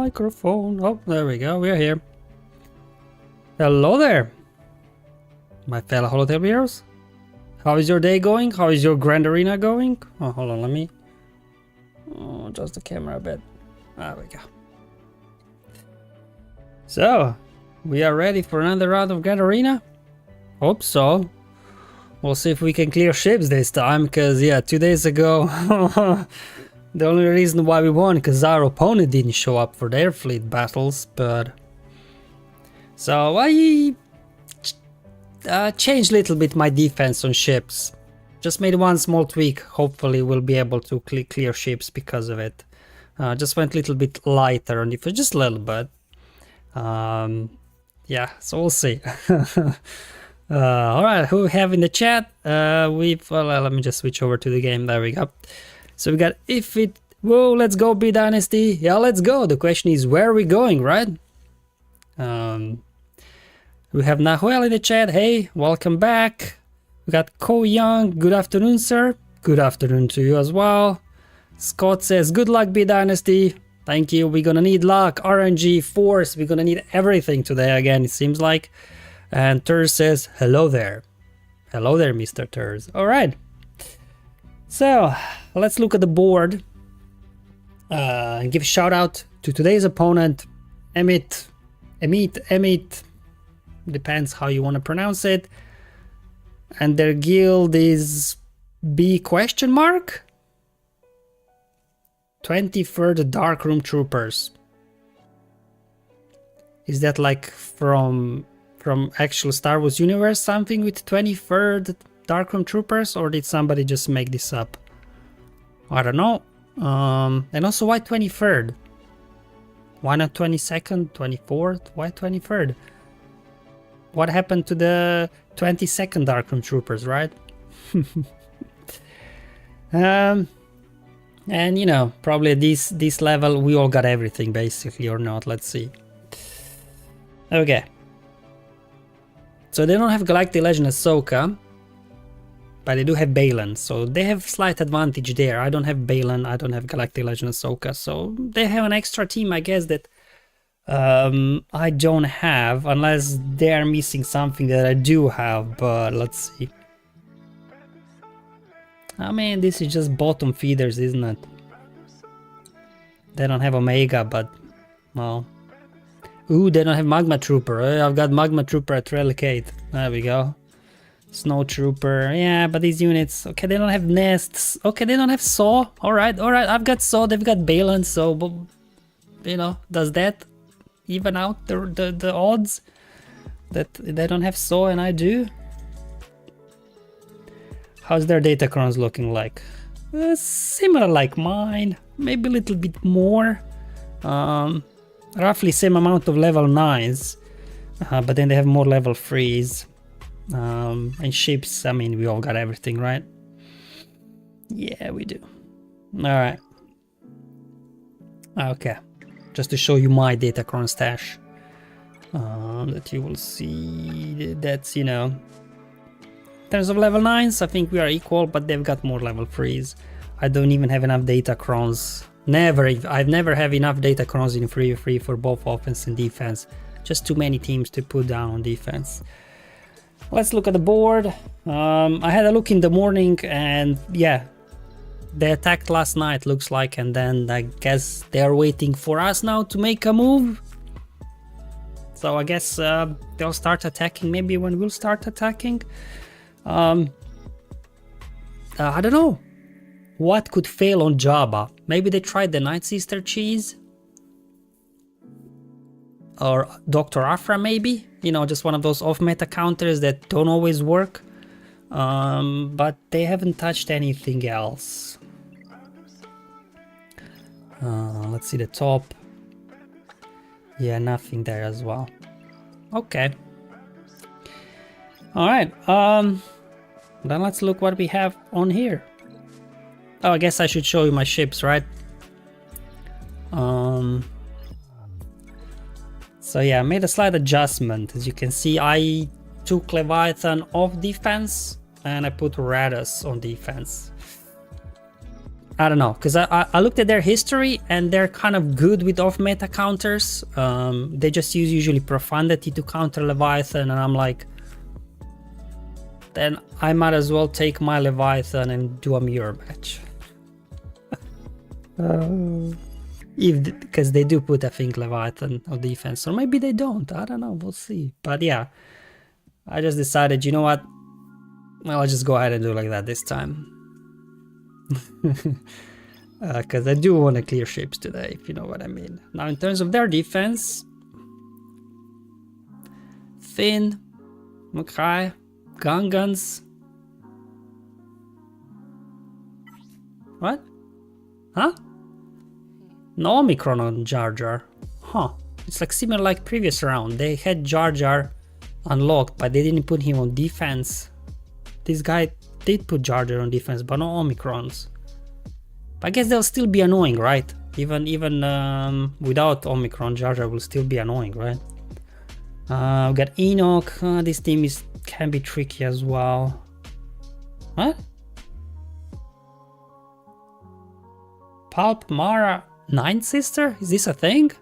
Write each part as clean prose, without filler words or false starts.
microphone. Oh, there we go. We're here. Hello there, my fellow holotape heroes. How is your day going? How is your Grand Arena going? Oh, hold on, let me adjust the camera a bit. There we go. So, we are ready for another round of Grand Arena? Hope so. We'll see if we can clear ships this time, because yeah, 2 days ago, the only reason why we won, because our opponent didn't show up for their fleet battles, but... So I changed a little bit my defense on ships. Just made one small tweak. Hopefully we'll be able to clear ships because of it. Just went a little bit lighter on defense, just a little bit. Yeah, so we'll see. Alright, who we have in the chat? Well, let me just switch over to the game. There we go. So we got if it... Whoa, let's go B Dynasty. Yeah, let's go. The question is, where are we going, right? We have Nahuel in the chat. Hey, welcome back. We got Ko Young. Good afternoon, sir. Good afternoon to you as well. Scott says, good luck, B Dynasty. Thank you. We're gonna need luck, RNG, force. We're gonna need everything today again, it seems like. And Turs says, hello there. Hello there, Mr. Turs. All right. So, let's look at the board. And give a shout out to today's opponent, Emit. Depends how you want to pronounce it. And their guild is B question mark? 23rd Darkroom Troopers. Is that like from actual Star Wars universe something with 23rd Darkroom Troopers, or did somebody just make this up? I don't know. And also, why 23rd? Why not 22nd, 24th? Why 23rd? What happened to the 22nd Darkroom Troopers, right? And you know, probably at this level we all got everything basically, or not. Let's see. Okay. So they don't have Galactic Legend Ahsoka, but they do have Baylen, so they have slight advantage there. I don't have Baylen, I don't have Galactic Legend Ahsoka, so they have an extra team, I guess, that I don't have, unless they're missing something that I do have, but let's see. I mean, this is just bottom feeders, isn't it? They don't have Omega, but, well... Ooh, they don't have Magma Trooper. I've got Magma Trooper at Relicate. There we go. Snow Trooper. Yeah, but these units... Okay, they don't have Nests. Okay, they don't have Saw. Alright, I've got Saw, they've got Baylen, so... You know, does that even out the odds? That they don't have Saw and I do? How's their Datacrons looking like? Similar like mine. Maybe a little bit more. Roughly same amount of level 9s, but then they have more level 3s. And ships, I mean, we all got everything, right? Yeah, we do. Alright. Okay. Just to show you my Datacron stash. That you will see, that's, you know... In terms of level 9s, I think we are equal, but they've got more level 3s. I don't even have enough Datacrons. I've never have enough Datacrons in 3v3 for both offense and defense. Just too many teams to put down on defense. Let's look at the board. I had a look in the morning and yeah, they attacked last night, looks like, and then I guess they're waiting for us now to make a move. So I guess they'll start attacking maybe when we'll start attacking. I don't know. What could fail on Jabba? Maybe they tried the Night Sister cheese? Or Dr. Afra maybe? You know, just one of those off-meta counters that don't always work. But they haven't touched anything else. Let's see the top. Yeah, nothing there as well. Okay. Alright, then let's look what we have on here. Oh, I guess I should show you my ships, right? So yeah, I made a slight adjustment. As you can see, I took Leviathan off defense and I put Raddus on defense. I don't know, because I looked at their history and they're kind of good with off-meta counters. They just use usually Profundity to counter Leviathan, and I'm like, then I might as well take my Leviathan and do a mirror match. Because they do put, I think, Leviathan on defense, or maybe they don't. I don't know, we'll see. But yeah, I just decided, you know what? Well, I'll just go ahead and do like that this time. Because I do want to clear ships today, if you know what I mean. Now, in terms of their defense, Finn, Mackay, Gungans. What? Huh? No Omicron on Jar Jar. Huh. It's like similar like previous round. They had Jar Jar unlocked, but they didn't put him on defense. This guy did put Jar Jar on defense, but no Omicrons. But I guess they'll still be annoying, right? Even without Omicron, Jar Jar will still be annoying, right? We got Enoch. This team can be tricky as well. What? Palp, Mara, Ninth Sister? Is this a thing?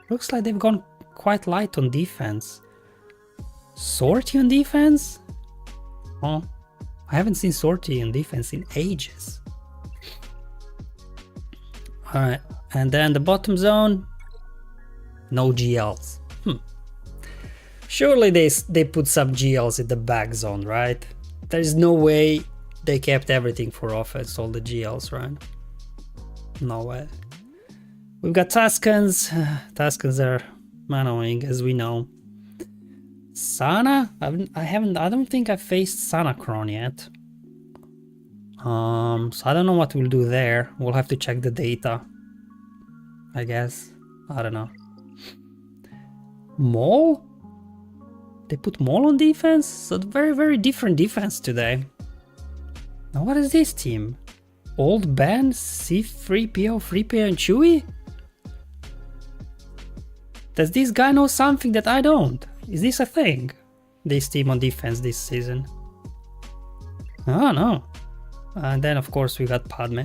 Looks like they've gone quite light on defense. Sortie on defense? Oh, I haven't seen Sortie on defense in ages. Alright, and then the bottom zone, no GLs. Surely they put some GLs in the back zone, right? There's no way they kept everything for offense, all the GLs, right? No way. We've got Tuskens. Tuskens are annoying, as we know. Sana? I don't think I faced Sana-Cron yet. So I don't know what we'll do there. We'll have to check the data, I guess. I don't know. Maul? They put Maul on defense? So very, very different defense today. Now what is this team? Old Bane, C3PO, 3PO and Chewie? Does this guy know something that I don't? Is this a thing? This team on defense this season? Oh no. And then of course we got Padme.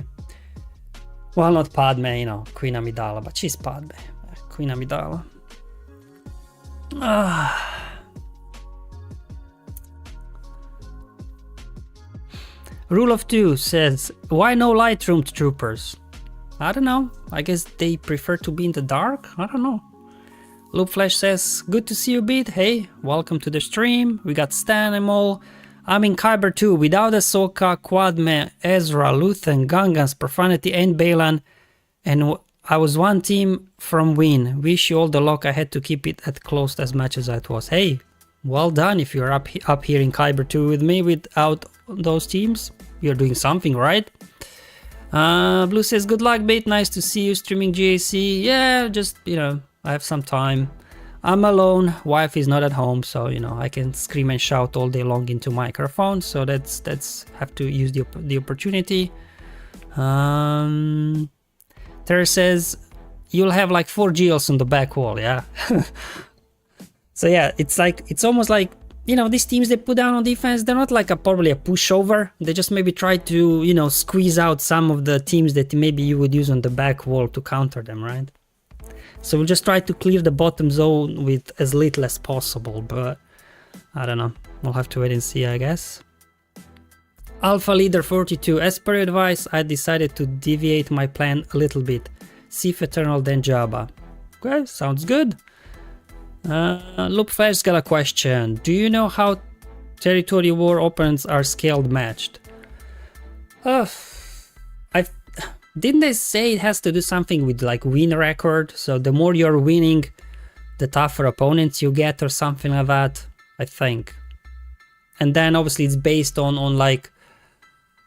Well, not Padme, you know, Queen Amidala, but she's Padme. Queen Amidala. Rule of 2 says, why no Lightroom troopers? I don't know. I guess they prefer to be in the dark? I don't know. Loop Flash says, good to see you, Beat. Hey, welcome to the stream. We got Stan and Maul. I'm in Kyber 2 without Ahsoka, Quadme, Ezra, Luthen, Gungans, Profanity, and Baylen. And I was one team from win. Wish you all the luck. I had to keep it at close as much as it was. Hey, well done if you're up here in Kyber 2 with me without those teams. You're doing something, right? Blue says, good luck, Beat. Nice to see you streaming GAC. Yeah, just, you know, I have some time. I'm alone, wife is not at home, so you know I can scream and shout all day long into microphone. So that's have to use the opportunity. Terry says you'll have like 4 GLs on the back wall, yeah. So yeah, it's almost like, you know, these teams they put down on defense, they're not like probably a pushover. They just maybe try to, you know, squeeze out some of the teams that maybe you would use on the back wall to counter them, right? So we'll just try to clear the bottom zone with as little as possible, but I don't know. We'll have to wait and see, I guess. Alpha Leader 42, as per advice, I decided to deviate my plan a little bit. Sith Eternal then Jabba. Okay, sounds good. Loop Flash got a question. Do you know how territory war opponents are scaled matched? Didn't they say it has to do something with like win record? So the more you're winning, the tougher opponents you get or something like that, I think. And then obviously it's based on like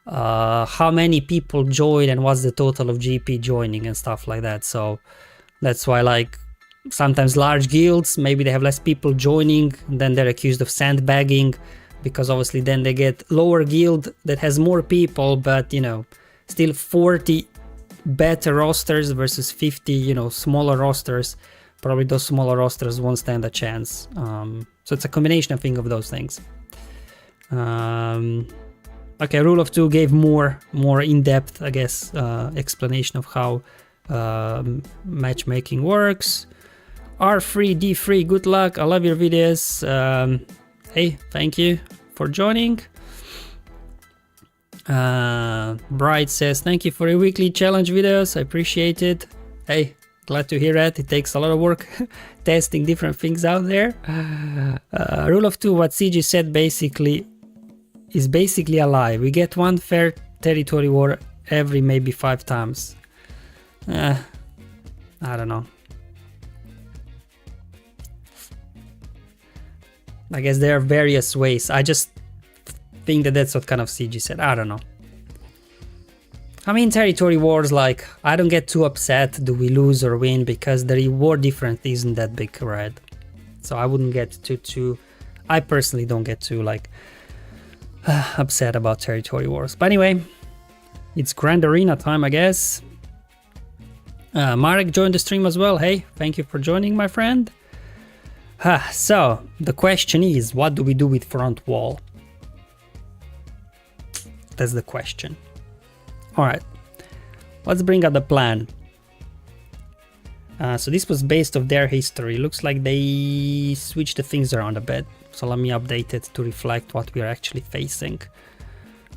how many people join and what's the total of GP joining and stuff like that. So that's why like sometimes large guilds, maybe they have less people joining, then they're accused of sandbagging, because obviously then they get lower guild that has more people, but you know, still 40 better rosters versus 50, you know, smaller rosters. Probably those smaller rosters won't stand a chance. So it's a combination of those things. But Okay, Rule of Two gave more in-depth, I guess, explanation of how matchmaking works. R3, D3, good luck. I love your videos. Hey, thank you for joining. Bright says, thank you for your weekly challenge videos. I appreciate it. Hey, glad to hear that. It takes a lot of work testing different things out there. Rule of Two, what CG said basically is basically a lie. We get one fair territory war every maybe 5 times. I don't know. I guess there are various ways. I just think that that's what kind of CG said. I don't know. I mean, territory wars, like, I don't get too upset do we lose or win, because the reward difference isn't that big, right? So I wouldn't get too I personally don't get too, like, upset about territory wars. But anyway, it's Grand Arena time, I guess. Marek joined the stream as well. Hey, thank you for joining, my friend. So, the question is, what do we do with front wall? That's the question. Alright, let's bring up the plan. So this was based off their history. Looks like they switched the things around a bit. So let me update it to reflect what we are actually facing.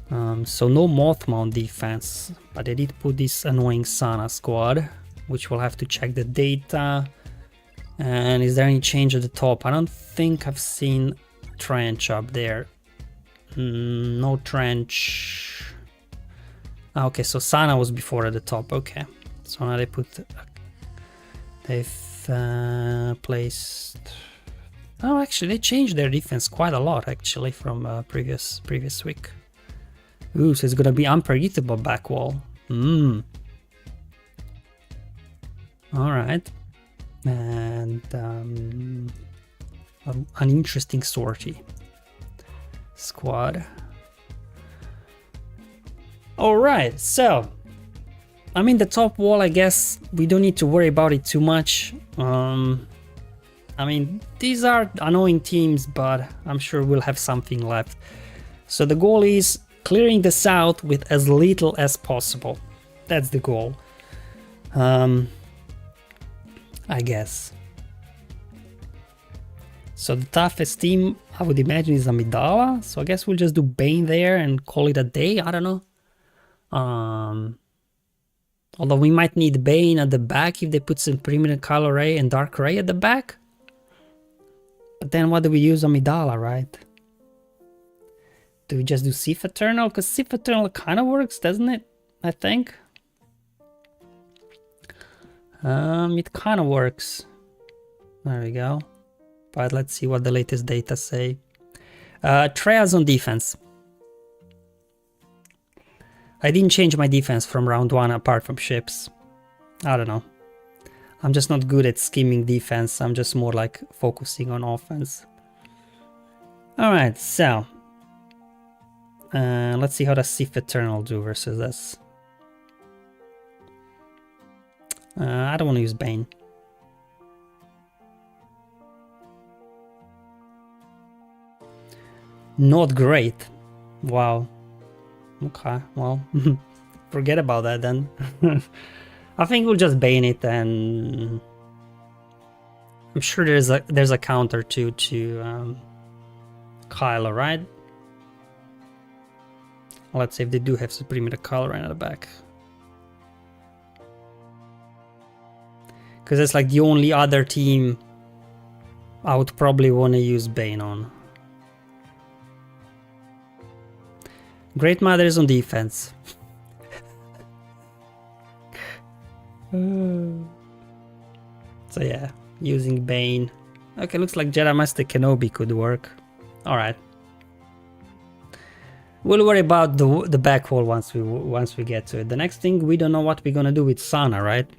So no Mothma on defense, but they did put this annoying Sana squad, which we'll have to check the data. And is there any change at the top? I don't think I've seen trench up there. No trench. Okay, so Sana was before at the top. Okay, so now they put. They've placed. Oh, actually, they changed their defense quite a lot actually from previous week. Ooh, so it's gonna be unpredictable back wall. All right. And an interesting sortie squad. All right, so I mean the top wall, I guess we don't need to worry about it too much. I mean, these are annoying teams, but I'm sure we'll have something left. So the goal is clearing the south with as little as possible. That's the goal. I guess. So the toughest team, I would imagine, is Amidala. So I guess we'll just do Bane there and call it a day. I don't know. Although we might need Bane at the back if they put some perimeter color ray and dark ray at the back. But then what do we use Amidala, right? Do we just do Sith Eternal? Because Sith Eternal kind of works, doesn't it? I think. It kind of works. There we go. But let's see what the latest data say. Trials on defense. I didn't change my defense from round 1 apart from ships. I don't know. I'm just not good at scheming defense. I'm just more like focusing on offense. Alright, so. Let's see how does Sith Eternal do versus us. I don't want to use Bane. Not great. Wow. Okay, well, forget about that then. I think we'll just Bane it, and I'm sure there's a counter to Kylo, right? Let's see if they do have Supreme the color right at the back. Because that's like the only other team I would probably want to use Bane on. Great Mother is on defense. So yeah, using Bane. Okay, looks like Jedi Master Kenobi could work. Alright. We'll worry about the back wall once we get to it. The next thing, we don't know what we're gonna do with Sana, right?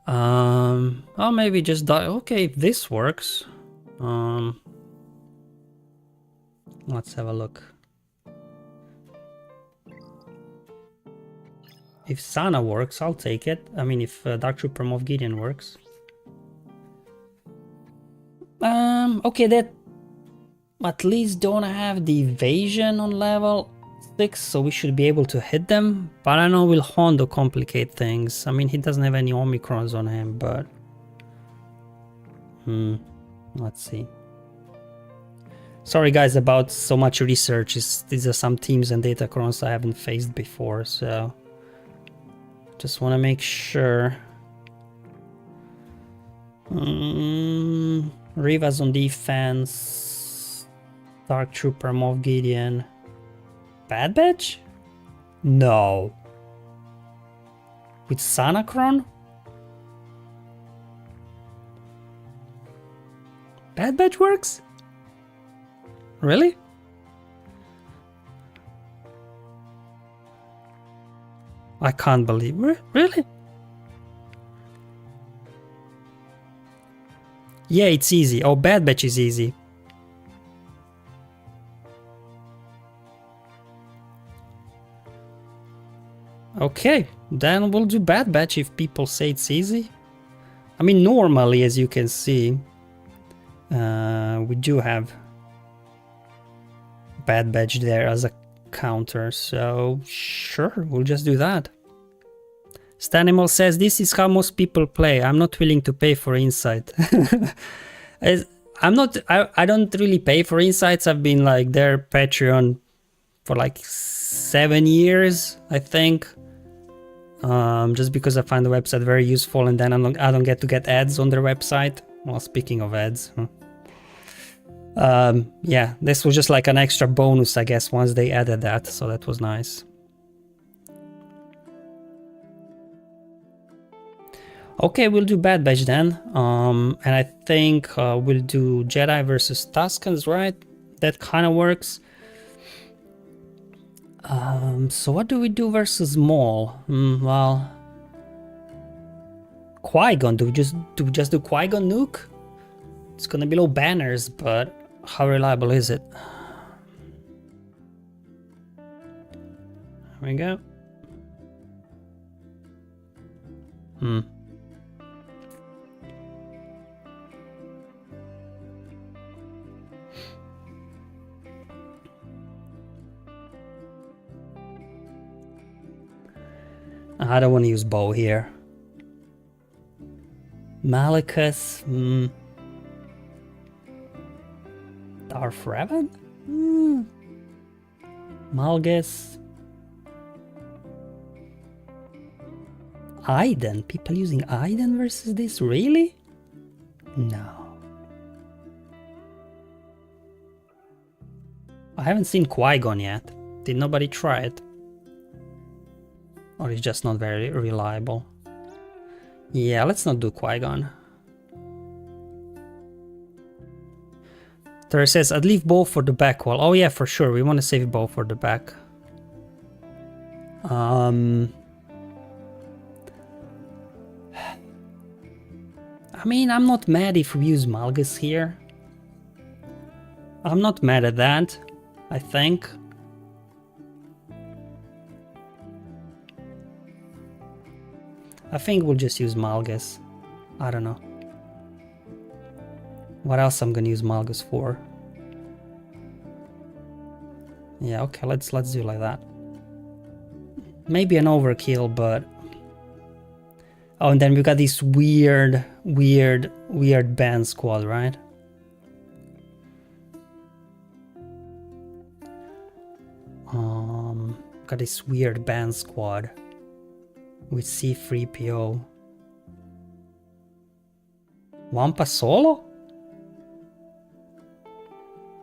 Oh, maybe just die. Okay, if this works. Let's have a look. If Sana works, I'll take it. I mean, if Dark Trooper Moff Gideon works. Okay, that at least don't have the evasion on level 6, so we should be able to hit them. But I know will Hondo complicate things. I mean, he doesn't have any Omicrons on him, but... let's see. Sorry guys about so much research. These are some teams and Datacrons I haven't faced before, so... just want to make sure. Rivas on defense. Dark Trooper, Moff Gideon. Bad Batch? No. With Sana-Cron? Bad Batch works? Really? I can't believe it. Really? Yeah, it's easy. Oh, Bad Batch is easy. Okay, then we'll do Bad Batch if people say it's easy. I mean, normally, as you can see, we do have Bad Batch there as a counter, so sure, we'll just do that. Stanimal says, this is how most people play. I'm not willing to pay for insight. I don't really pay for insights. I've been like their Patreon for like 7 years, I think. Just because I find the website very useful, and then I don't get to get ads on their website. Well, speaking of ads. Yeah, this was just like an extra bonus, I guess, once they added that, so that was nice. Okay, we'll do Bad Batch then, and I think we'll do Jedi versus Tuskens, right? That kind of works. So what do we do versus Maul? Well, Qui-Gon, do we just do Qui-Gon nuke? It's gonna be low banners, but how reliable is it? There we go. I don't want to use bow here. Malgus, Darth Revan? Malgus. Iden? People using Iden versus this? Really? No. I haven't seen Qui-Gon yet. Did nobody try it? Or it's just not very reliable. Yeah, let's not do Qui-Gon. There says, I'd leave bow for the back wall. Oh yeah, for sure. We want to save bow for the back. I mean, I'm not mad if we use Malgus here. I'm not mad at that, I think. I think we'll just use Malgus. I don't know. What else I'm gonna use Malgus for? Yeah, okay, let's do like that. Maybe an overkill, but... Oh, and then we got this weird band squad, right? Got this weird band squad with C-3PO. Wampa solo?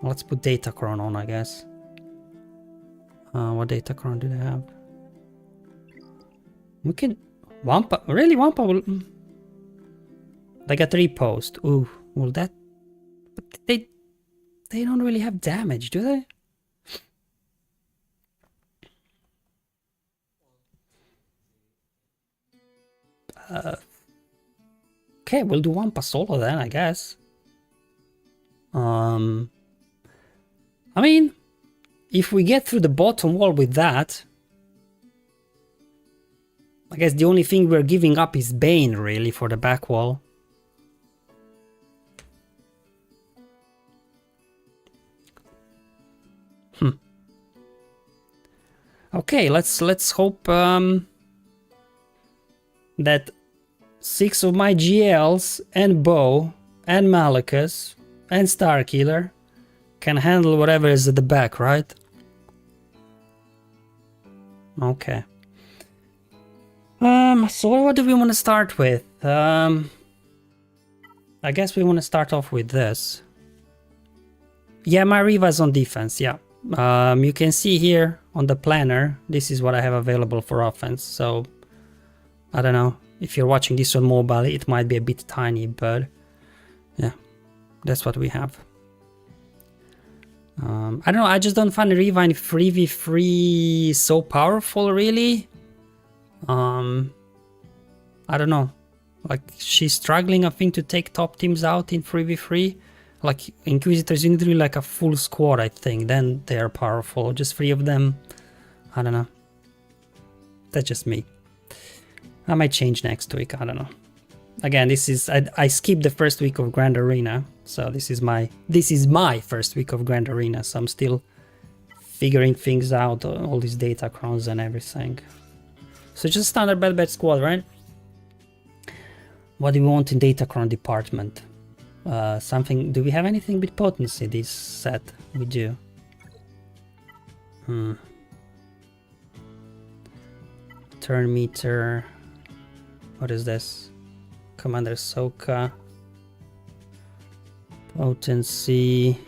Let's put Datacron on, I guess. What Datacron do they have? We can... Wampa... Really? Wampa will... They got 3 post. Ooh, well that... But they don't really have damage, do they? Okay, we'll do Wampa solo then, I guess. I mean, if we get through the bottom wall with that, I guess the only thing we're giving up is Bane, really, for the back wall. Okay, let's hope that 6 of my GLs and Bow and Malgus and Starkiller can handle whatever is at the back, right? Okay. So what do we want to start with? I guess we want to start off with this. Yeah, my Reva's on defense, yeah. You can see here on the planner, this is what I have available for offense, so I don't know. If you're watching this on mobile, it might be a bit tiny, but yeah, that's what we have. I don't know, I just don't find Reva in 3v3 so powerful, really. I don't know. Like, she's struggling, I think, to take top teams out in 3v3. Like, Inquisitors, you need to do like a full squad, I think. Then they are powerful. Just 3 of them. I don't know. That's just me. I might change next week, I don't know. Again, this is I skipped the first week of Grand Arena, so this is my first week of Grand Arena, so I'm still figuring things out, all these Datacrons and everything. So just standard bad squad, right? What do we want in Datacron department? Something. Do we have anything with potency this set? We do. Turn meter. What is this? Commander Soka. Potency.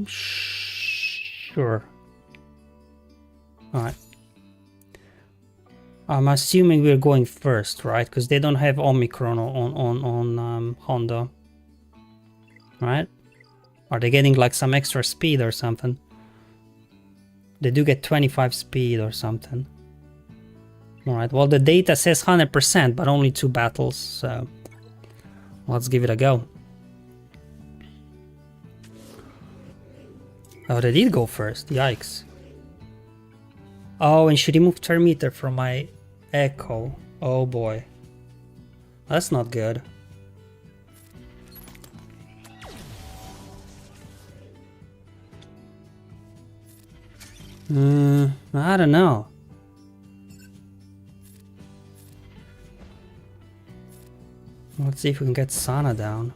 Sure. Alright. I'm assuming we're going first, right? Because they don't have Omicron on Honda. Right? Are they getting like some extra speed or something? They do get 25 speed or something. Alright, well the data says 100%, but only 2 battles, so let's give it a go. Oh, they did go first, yikes. Oh, and should remove turn meter from my Echo. Oh boy. That's not good. I don't know. Let's see if we can get Sana down.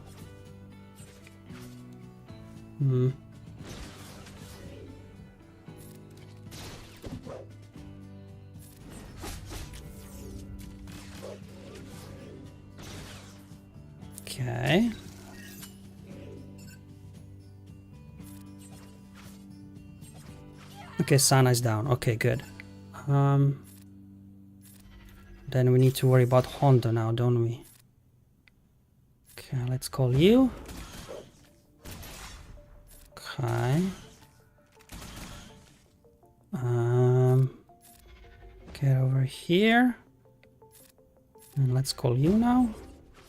Okay. Okay, Sana's down. Okay, good. Then we need to worry about Honda now, don't we? Okay, let's call you. Okay. Get over here. And let's call you now.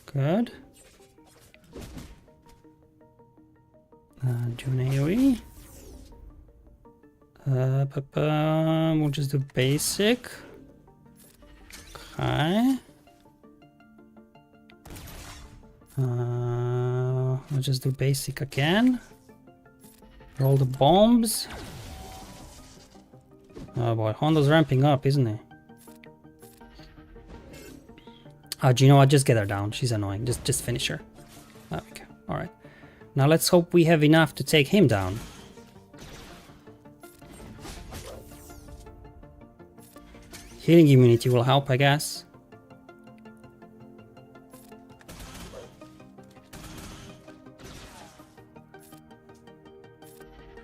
Good. Juneri. We'll just do basic. Okay. We'll just do basic again. Roll the bombs. Oh boy, Honda's ramping up, isn't he? Oh, do you know what? Just get her down. She's annoying. Just finish her. Okay, alright. Now let's hope we have enough to take him down. Healing immunity will help, I guess.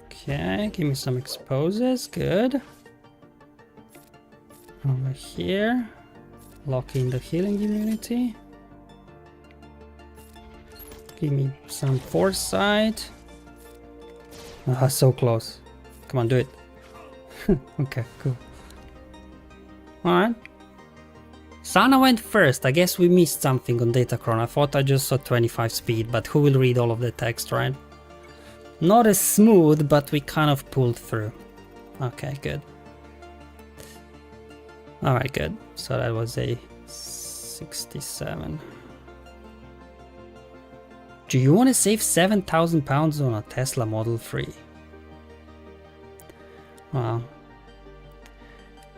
Okay, give me some exposes. Good. Over here. Lock in the healing immunity. Give me some foresight. Ah, so close. Come on, do it. Okay, cool. Alright. Sana went first. I guess we missed something on Datacron. I thought I just saw 25 speed, but who will read all of the text, right? Not as smooth, but we kind of pulled through. Okay, good. Alright, good. So that was a 67. Do you want to save 7,000 pounds on a Tesla Model 3? Well,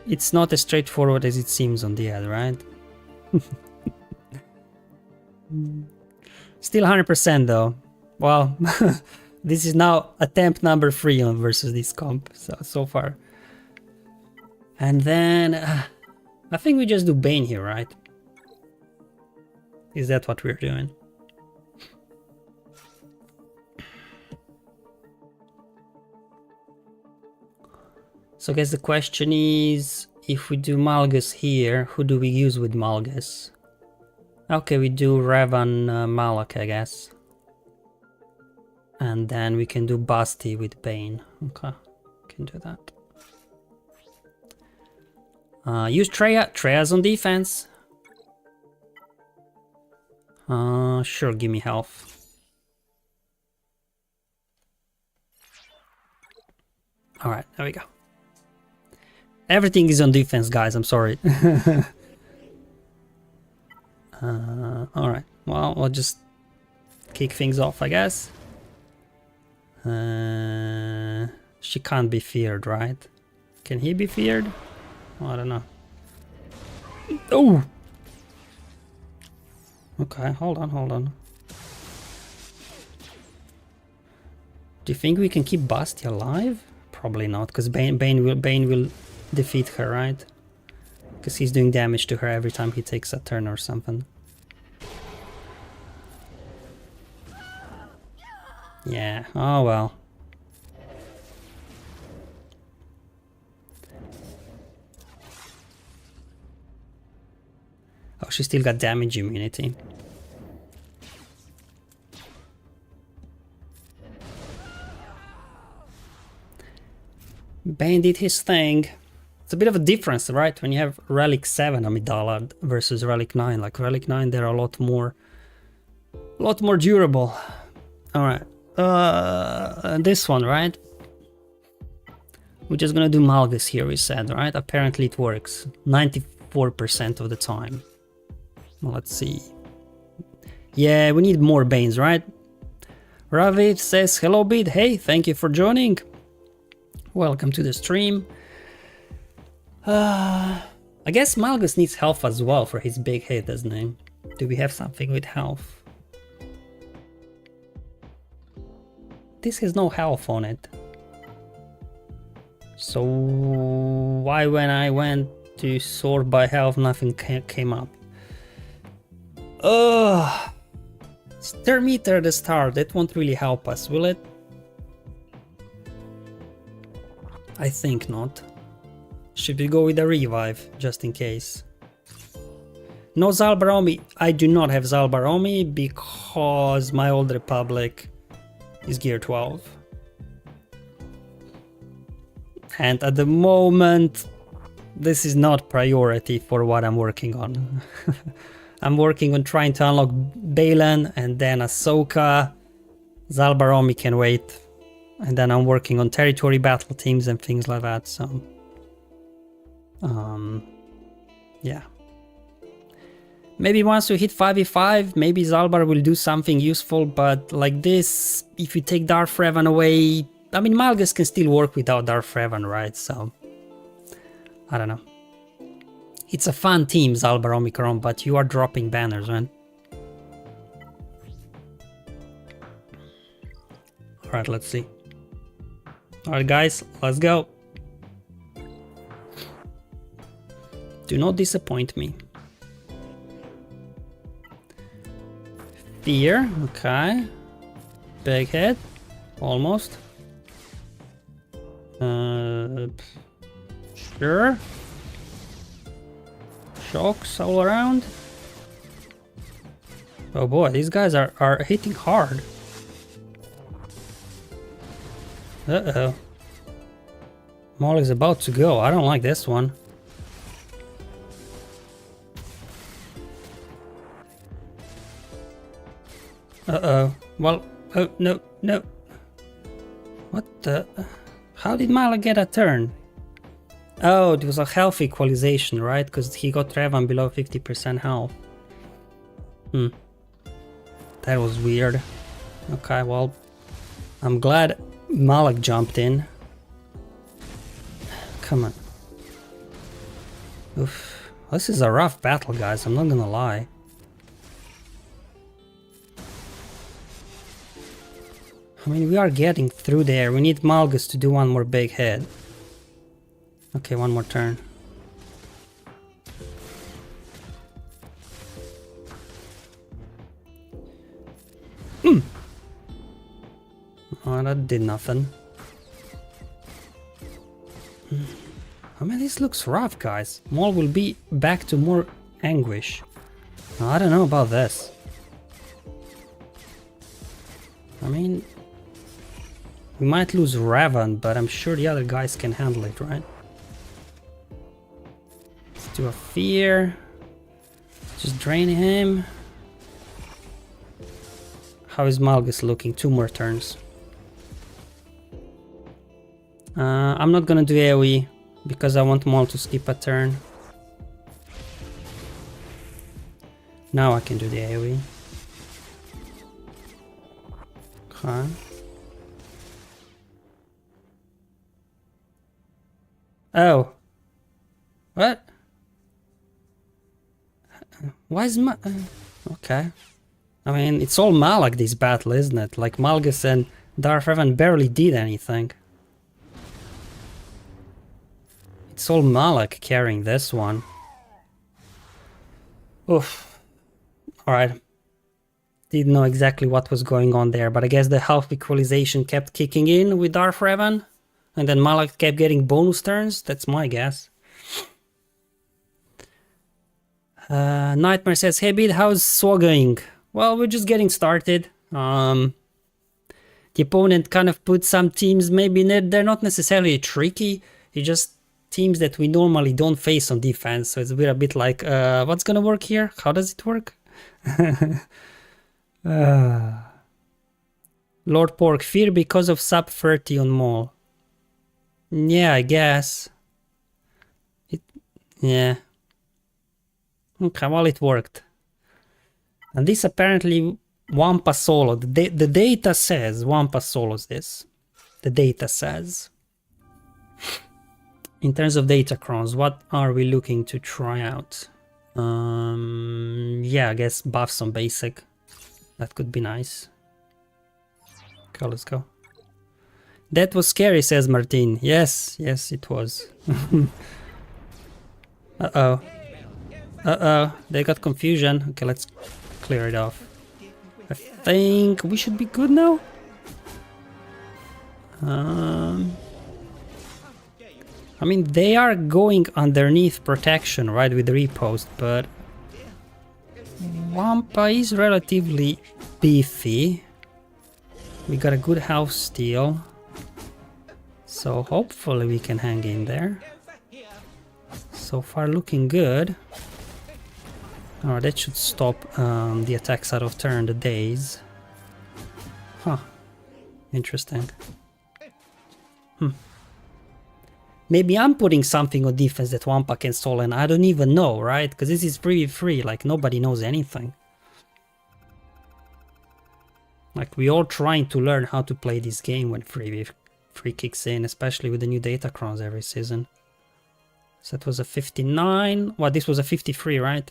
it's not as straightforward as it seems on the ad, right? Still 100% though. Well, this is now attempt number 3 on versus this comp so far. And then I think we just do Bane here, right? Is that what we're doing? So I guess the question is, if we do Malgus here, who do we use with Malgus? Okay, we do Revan Malak, I guess. And then we can do Basti with Bane. Okay, can do that. Use Treya. Treya's on defense. Sure, give me health. Alright, there we go. Everything is on defense, guys, I'm sorry. Alright, well, we'll just kick things off, I guess. She can't be feared, right? Can he be feared? Oh, I don't know. Oh! Okay, hold on. Do you think we can keep Basti alive? Probably not, because Bane will defeat her, right? Because he's doing damage to her every time he takes a turn or something. Yeah, oh well. Oh, she still got damage immunity. Bane did his thing. It's a bit of a difference, right? When you have Relic 7 Amidala versus Relic 9. Like Relic 9, they're a lot more durable. Alright. This one, right? We're just gonna do Malgus here, we said, right? Apparently it works. 94% of the time. Well, let's see. Yeah, we need more Banes, right? Ravid says, hello Bid, hey, thank you for joining. Welcome to the stream. I guess Malgus needs health as well for his big hit, doesn't he? Do we have something with health? This has no health on it. So why when I went to sort by health nothing came up? Stir meter at the start, that won't really help us, will it? I think not. Should we go with a revive, just in case? No Zaalbar Omi. I do not have Zaalbar Omi because my Old Republic is gear 12. And at the moment, this is not priority for what I'm working on. I'm working on trying to unlock Baylen and then Ahsoka. Zaalbar Omi can wait. And then I'm working on territory battle teams and things like that, so... yeah. Maybe once we hit 5v5, maybe Zaalbar will do something useful, but like this, if you take Darth Revan away... I mean, Malgus can still work without Darth Revan, right? So... I don't know. It's a fun team, Zaalbar Omicron, but you are dropping banners, man. Alright, let's see. Alright guys, let's go. Do not disappoint me. Fear, okay. Big head, almost. Sure. Shocks all around. Oh boy, these guys are hitting hard. Uh-oh. Maul is about to go. I don't like this one. Uh-oh. Well, oh, no, no. What the... How did Maul get a turn? Oh, it was a health equalization, right? Because he got Revan below 50% health. That was weird. Okay, well, I'm glad Malak jumped in. Come on. Oof. This is a rough battle, guys, I'm not gonna lie. I mean, we are getting through there. We need Malgus to do one more big hit. Okay, one more turn. Oh, that did nothing. I mean, this looks rough, guys. Maul will be back to more anguish. I don't know about this. I mean, we might lose Raven, but I'm sure the other guys can handle it, right? Let's do a fear. Just drain him. How is Malgus looking? 2 more turns. I'm not gonna do AoE because I want Maul to skip a turn. Now I can do the AoE. Okay. Oh. What? Why is okay. I mean, it's all Malak this battle, isn't it? Like, Malgus and Darth Revan barely did anything. It's all Malak carrying this one. Oof. Alright. Didn't know exactly what was going on there, but I guess the health equalization kept kicking in with Darth Revan. And then Malak kept getting bonus turns. That's my guess. Nightmare says, hey Bid, how's SWGOH going? Well, we're just getting started. The opponent kind of put some teams, maybe they're not necessarily tricky. It's just teams that we normally don't face on defense. So it's a bit like, what's gonna work here? How does it work? Lord Pork, fear because of sub 30 on Maul. Yeah, I guess. Yeah. Okay, well, it worked. And this apparently Wampa solo. The data says Wampa solos this. The data says. In terms of Datacrons, what are we looking to try out? Yeah, I guess buffs on basic. That could be nice. Okay, let's go. That was scary, says Martin. Yes, yes, it was. Uh-oh. Uh-oh, they got confusion. Okay, let's clear it off. I think we should be good now. I mean, they are going underneath protection, right, with repost, but Wampa is relatively beefy. We got a good house steal, so hopefully we can hang in there. So far looking good. Oh, that should stop the attacks out of turn, the days. Huh. Interesting. Maybe I'm putting something on defense that Wampa can stall and I don't even know, right? Because this is pretty free, like nobody knows anything. Like we're all trying to learn how to play this game when free kicks in, especially with the new Datacrons every season. So that was a 59. Well, this was a 53, right?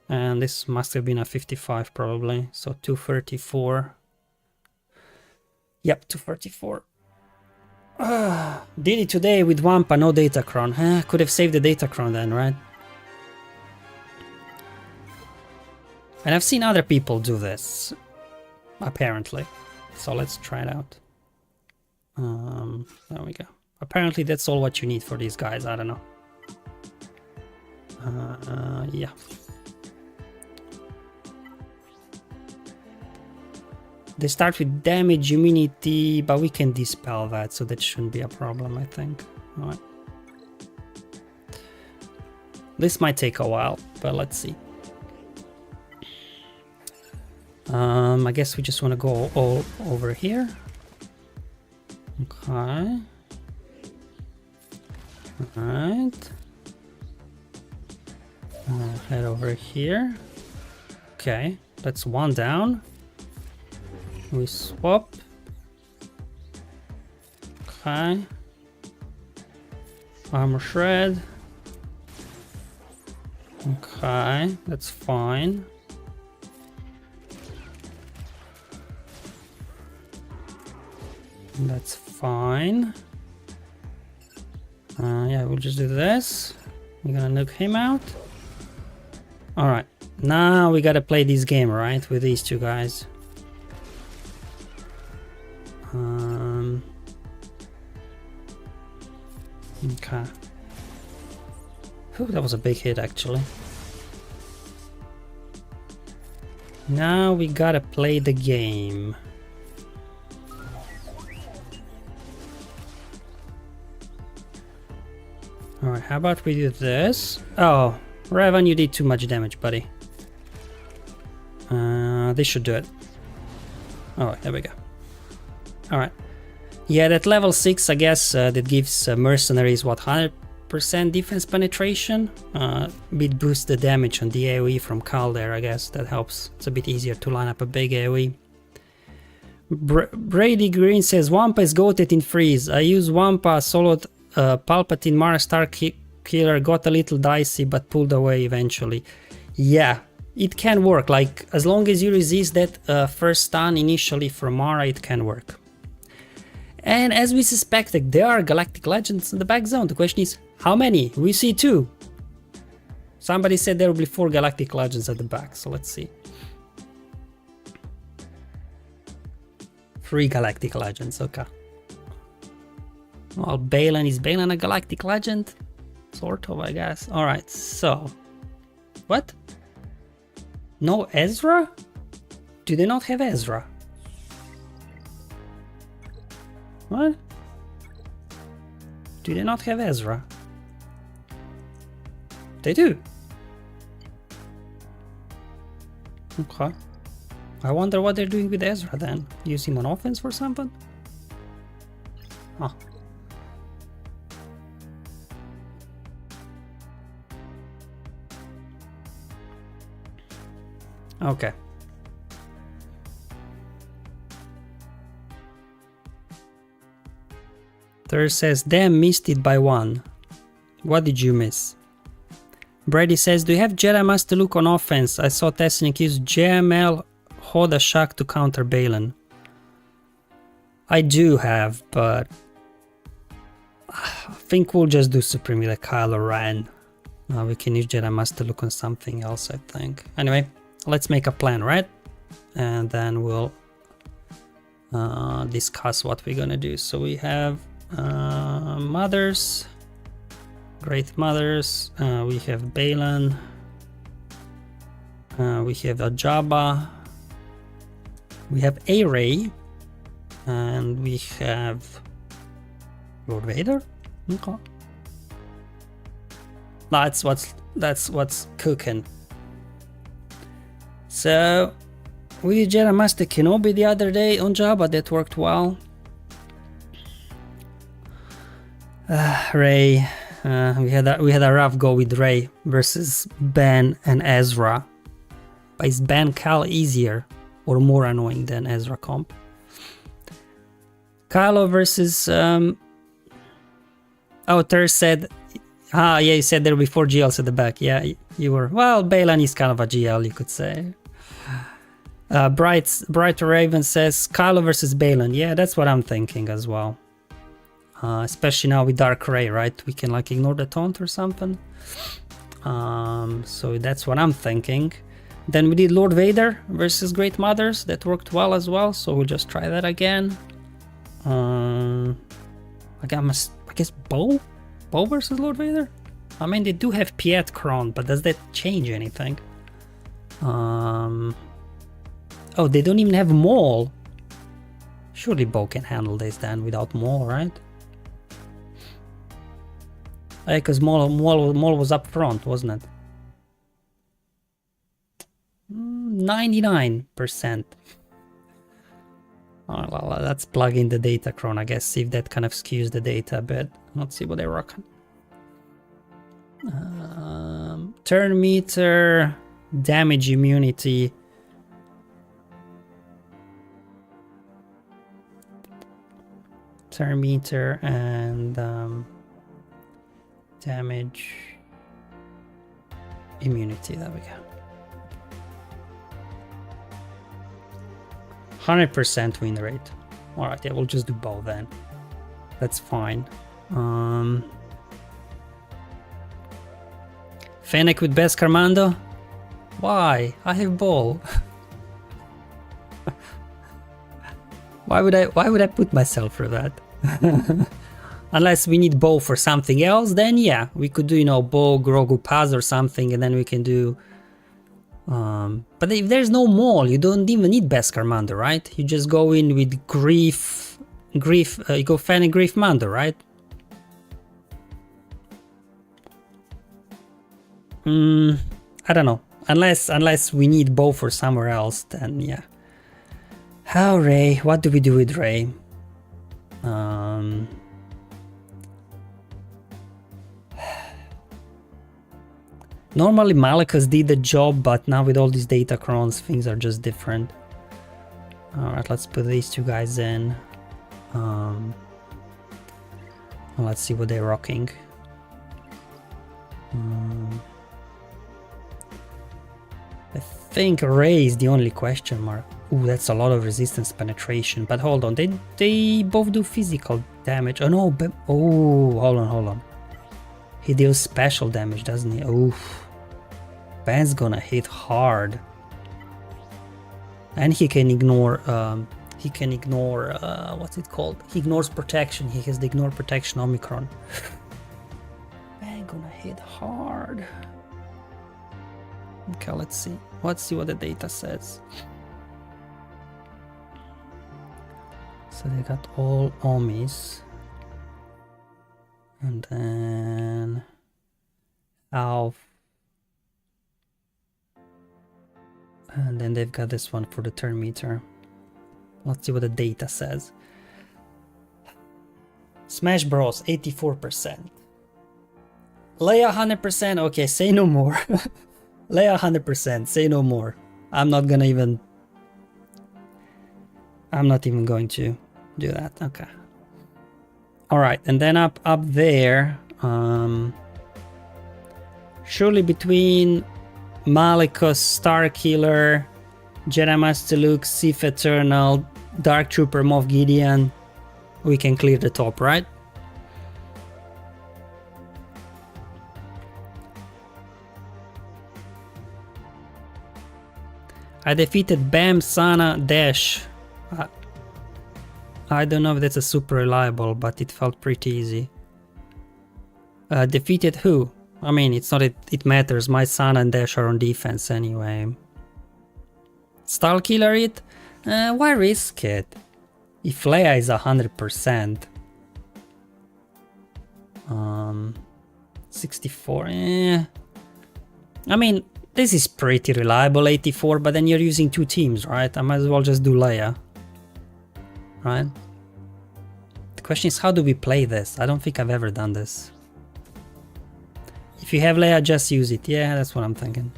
And this must have been a 55 probably. So 234. Yep, 234. Did it today with Wampa, no Datacron. Could have saved the Datacron then, right? And I've seen other people do this, apparently. So let's try it out. There we go. Apparently that's all what you need for these guys, I don't know. Yeah. They start with damage, immunity, but we can dispel that, so that shouldn't be a problem, I think. All right. This might take a while, but let's see. I guess we just want to go all over here. Okay. Alright. Head over here. Okay, that's one down. We swap. Okay. Armor shred. Okay, that's fine. That's fine. Yeah, we'll just do this. We're gonna nuke him out. Alright, now we gotta play this game, right? With these two guys. Okay. Whew, that was a big hit, actually. Now we gotta play the game. Alright, how about we do this? Oh, Revan, you did too much damage, buddy. This should do it. Alright, there we go. Alright. Yeah, that level 6, I guess, that gives mercenaries, what, 100% defense penetration? Bit boosts the damage on the AoE from Cal there, I guess. That helps. It's a bit easier to line up a big AoE. Brady Green says, Wampa is goated in freeze. I use Wampa, soloed Palpatine Mara Star Killer, got a little dicey but pulled away eventually. Yeah, it can work, like as long as you resist that first stun initially from Mara, it can work. And as we suspected, there are Galactic Legends in the back zone. The question is, how many? We see 2. Somebody said there will be 4 Galactic Legends at the back, so let's see. 3 Galactic Legends, okay. Well, Baylen, is Baylen a Galactic Legend? Sort of, I guess. Alright, so... What? No Ezra? Do they not have Ezra? What? Do they not have Ezra? They do. Okay. I wonder what they're doing with Ezra then. Use him on offense for something? Huh. Okay. Thur says, damn, missed it by 1. What did you miss? Brady says, do you have Jedi Master Luke on offense? I saw Tessinic use JML Hoda Shak to counter Baylen. I do have, but I think we'll just do Supreme with a Kylo Ren. We can use Jedi Master Luke on something else, I think. Anyway, let's make a plan, right? And then we'll discuss what we're gonna do. So we have mothers, great mothers, we have Baylen, we have a Jabba, we have a Rey, and we have Lord Vader. Okay. That's what's cooking. So we did Jedi Master Kenobi the other day on Jabba, that worked well. Rey, we had a rough go with Rey versus Ben and Ezra. But is Ben Cal easier or more annoying than Ezra comp? Kylo versus Thur said, yeah, you said there will be 4 GLs at the back. Yeah, you were. Well, Baylen is kind of a GL, you could say. Brighter Raven says Kylo versus Baylen. Yeah, that's what I'm thinking as well. Especially now with Dark Rey, right? We can like ignore the taunt or something. So that's what I'm thinking. Then we did Lord Vader versus Great Mothers. That worked well as well. So we'll just try that again. I guess Bo versus Lord Vader. I mean, they do have Piet-Cron, but does that change anything? Oh, they don't even have Maul. Surely Bo can handle this then without Maul, right? Because Maul was up front, wasn't it? 99%. Oh, well, let's plug in the Datacron, I guess, see if that kind of skews the data a bit. Let's see what they're rocking. Turn meter, damage immunity. turn meter and damage, immunity. There we go. 100% win rate. All right, yeah, we'll just do both then. That's fine. Fennec with best Carmando? Why? I have Ball. Why would I put myself through that? Unless we need Bow for something else, then yeah, we could do, you know, Bow, Grogu Paz or something, and then we can do... but if there's no Maul, you don't even need Beskar Mando, right? You just go in with Grief, you go Fennec, Grief, Mando, right? I don't know. Unless we need Bow for somewhere else, then yeah. How Rey? What do we do with Rey? Normally Malgus did the job, but now with all these Datacrons, things are just different. Alright, let's put these two guys in. Let's see what they're rocking. I think Rey is the only question mark. Ooh, that's a lot of resistance penetration. But hold on, they both do physical damage. Oh no, hold on. He deals special damage, doesn't he? Oof. Bane's gonna hit hard. And he can ignore, what's it called? He ignores protection. He has the ignore protection Omicron. Bane gonna hit hard. Okay, let's see. Let's see what the data says. So they got all Omis. And then Alf. And then they've got this one for the turn meter. Let's see what the data says. Smash Bros 84%. Leia 100%. Okay, say no more. Leia 100%. Say no more. I'm not even going to do that. Okay. All right, and then up there, surely between Malgus, Starkiller, Jedi Master Luke, Sith Eternal, Dark Trooper, Moff Gideon, we can clear the top, right? I defeated Bam, Sana, Dash. I don't know if that's a super reliable, but it felt pretty easy. Defeated who? I mean, it's not it matters. My Sana and Dash are on defense anyway. Starkiller it? Why risk it? If Leia is 100%. 64, I mean, this is pretty reliable, 84, but then you're using two teams, right? I might as well just do Leia. Right? The question is, how do we play this? I don't think I've ever done this. If you have Leia, just use it. Yeah, that's what I'm thinking.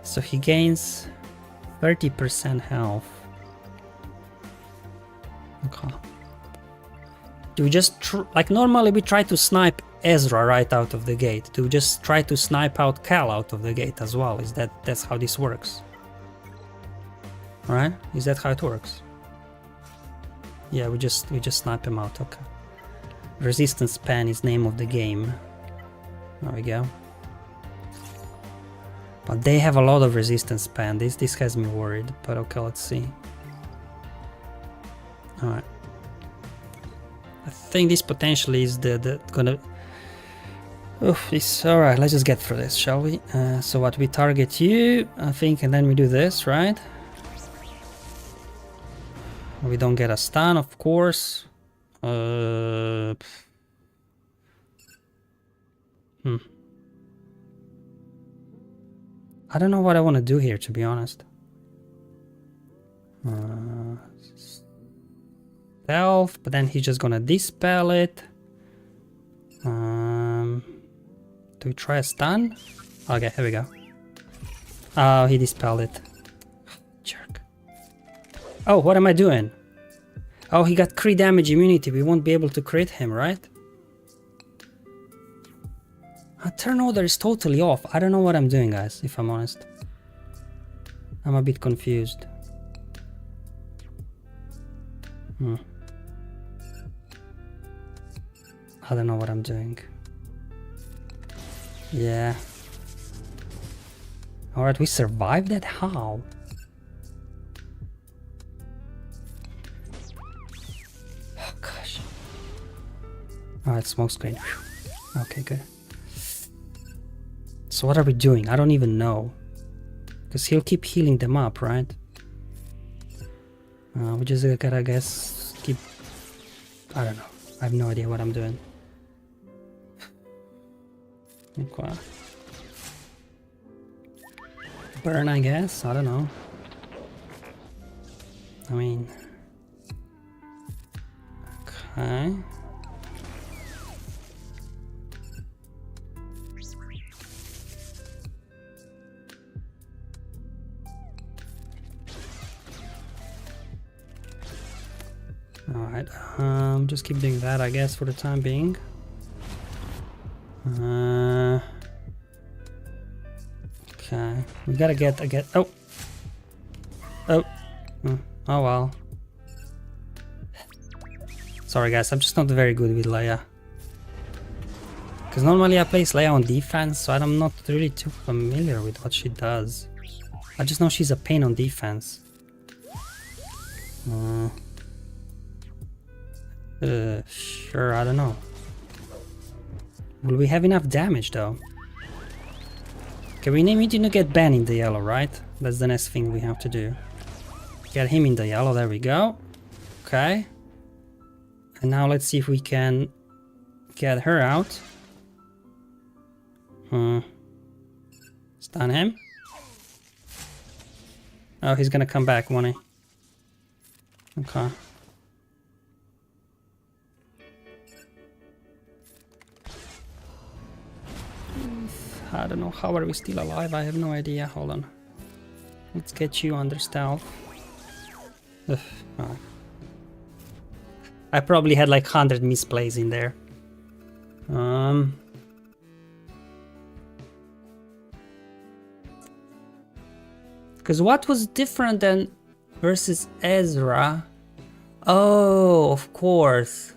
So he gains 30% health. Okay. Do we just like normally we try to snipe Ezra right out of the gate? Do we just try to snipe out Cal out of the gate as well? That's how this works? Alright? Is that how it works? Yeah, we just snipe him out. Okay. Resistance Pan is name of the game. There we go. But they have a lot of resistance Pan. This has me worried. But okay, let's see. Alright. I think this potentially is the gonna... Oof, this... Alright, let's just get through this, shall we? So what, we target you, I think, and then we do this, right? We don't get a stun, of course. I don't know what I want to do here, to be honest. Stealth, but then he's just gonna dispel it. Do we try a stun? Okay, here we go. Oh, he dispelled it. Jerk. Oh, what am I doing? Oh, he got crit damage immunity. We won't be able to crit him, right? Turn order is totally off. I don't know what I'm doing, guys, if I'm honest. I'm a bit confused. I don't know what I'm doing. Yeah. Alright, we survived that? How? Oh gosh. Alright, smoke screen. Whew. Okay, good. So what are we doing? I don't even know. Because he'll keep healing them up, right? We just gotta, I guess, keep... I don't know. I have no idea what I'm doing. Okay. Burn, I guess. I don't know. I mean... Okay. Alright, just keep doing that, I guess, for the time being. Okay, we gotta get, oh! Oh! Oh well. Sorry guys, I'm just not very good with Leia. Because normally I place Leia on defense, so I'm not really too familiar with what she does. I just know she's a pain on defense. Sure, I don't know. Will we have enough damage though? Okay, we need to get Bane in the yellow, right? That's the next thing we have to do. Get him in the yellow, there we go. Okay. And now let's see if we can get her out. Stun him. Oh, he's gonna come back, won't he? Okay. I don't know, how are we still alive? I have no idea. Hold on. Let's get you under stealth. Ugh. Oh. I probably had like 100 misplays in there. Because what was different than versus Ezra? Oh, of course.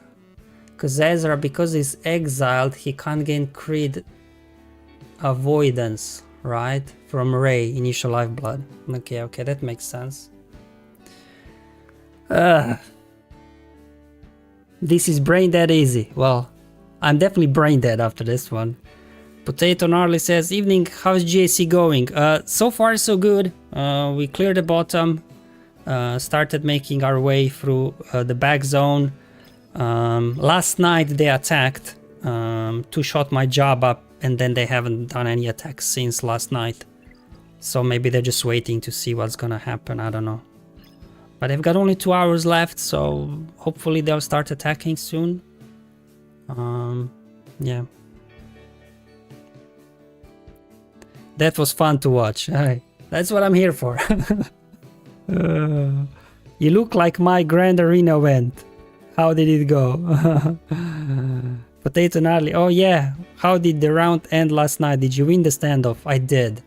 Because Ezra, because he's exiled, he can't gain crit avoidance, right? From Rey, initial lifeblood. Okay, that makes sense. This is brain dead easy. Well, I'm definitely brain dead after this one. Potato Gnarly says, evening, how's GAC going? So far so good. We cleared the bottom, started making our way through the back zone. Last night they attacked, two-shot my Jabba, and then they haven't done any attacks since last night. So maybe they're just waiting to see what's gonna happen, I don't know. But they've got only 2 hours left, so hopefully they'll start attacking soon. Yeah. That was fun to watch. That's what I'm here for. You look like my Grand Arena went. How did it go? Potato Gnarly. Oh yeah. How did the round end last night? Did you win the standoff? I did.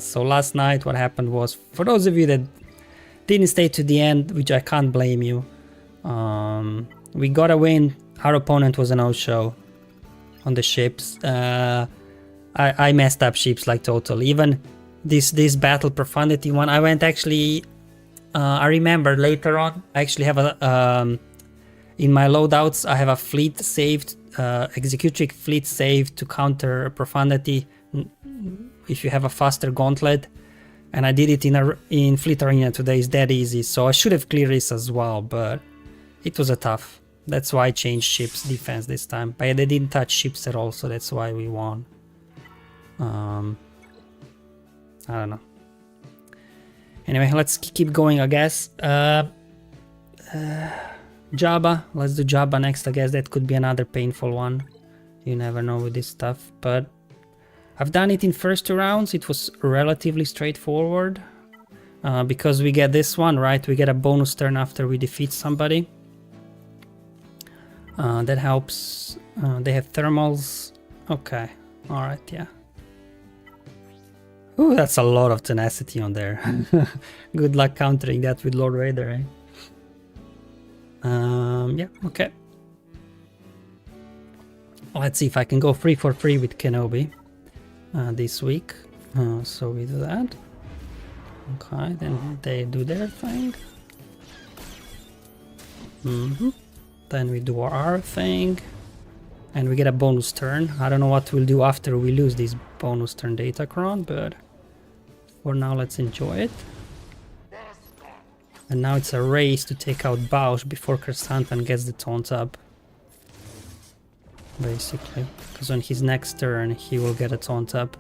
So last night what happened was, for those of you that didn't stay to the end, which I can't blame you, we got a win. Our opponent was an no-show on the ships. I messed up ships like total. Even this battle profundity one, I went actually, I remember later on, I actually have a, in my loadouts, I have a fleet saved, executric fleet saved to counter profundity if you have a faster gauntlet. And I did it in Fleet Arena today, it's that easy. So I should have cleared this as well, but it was a tough. That's why I changed ships defense this time. But they didn't touch ships at all, so that's why we won. I don't know. Anyway, let's keep going, I guess. Jabba, let's do Jabba next, I guess. That could be another painful one. You never know with this stuff, but I've done it in first 2 rounds. It was relatively straightforward. Because we get this one, right? We get a bonus turn after we defeat somebody. That helps. They have thermals. Okay. Alright, yeah. Ooh, that's a lot of tenacity on there. Good luck countering that with Lord Vader, eh? Yeah, okay. Let's see if I can go 3 for 3 with Kenobi this week. So we do that. Okay, then they do their thing. Then we do our thing. And we get a bonus turn. I don't know what we'll do after we lose this bonus turn Datacron, but for now let's enjoy it. And now it's a race to take out Bausch before Kersantan gets the taunt up. Basically. Because on his next turn he will get a taunt up.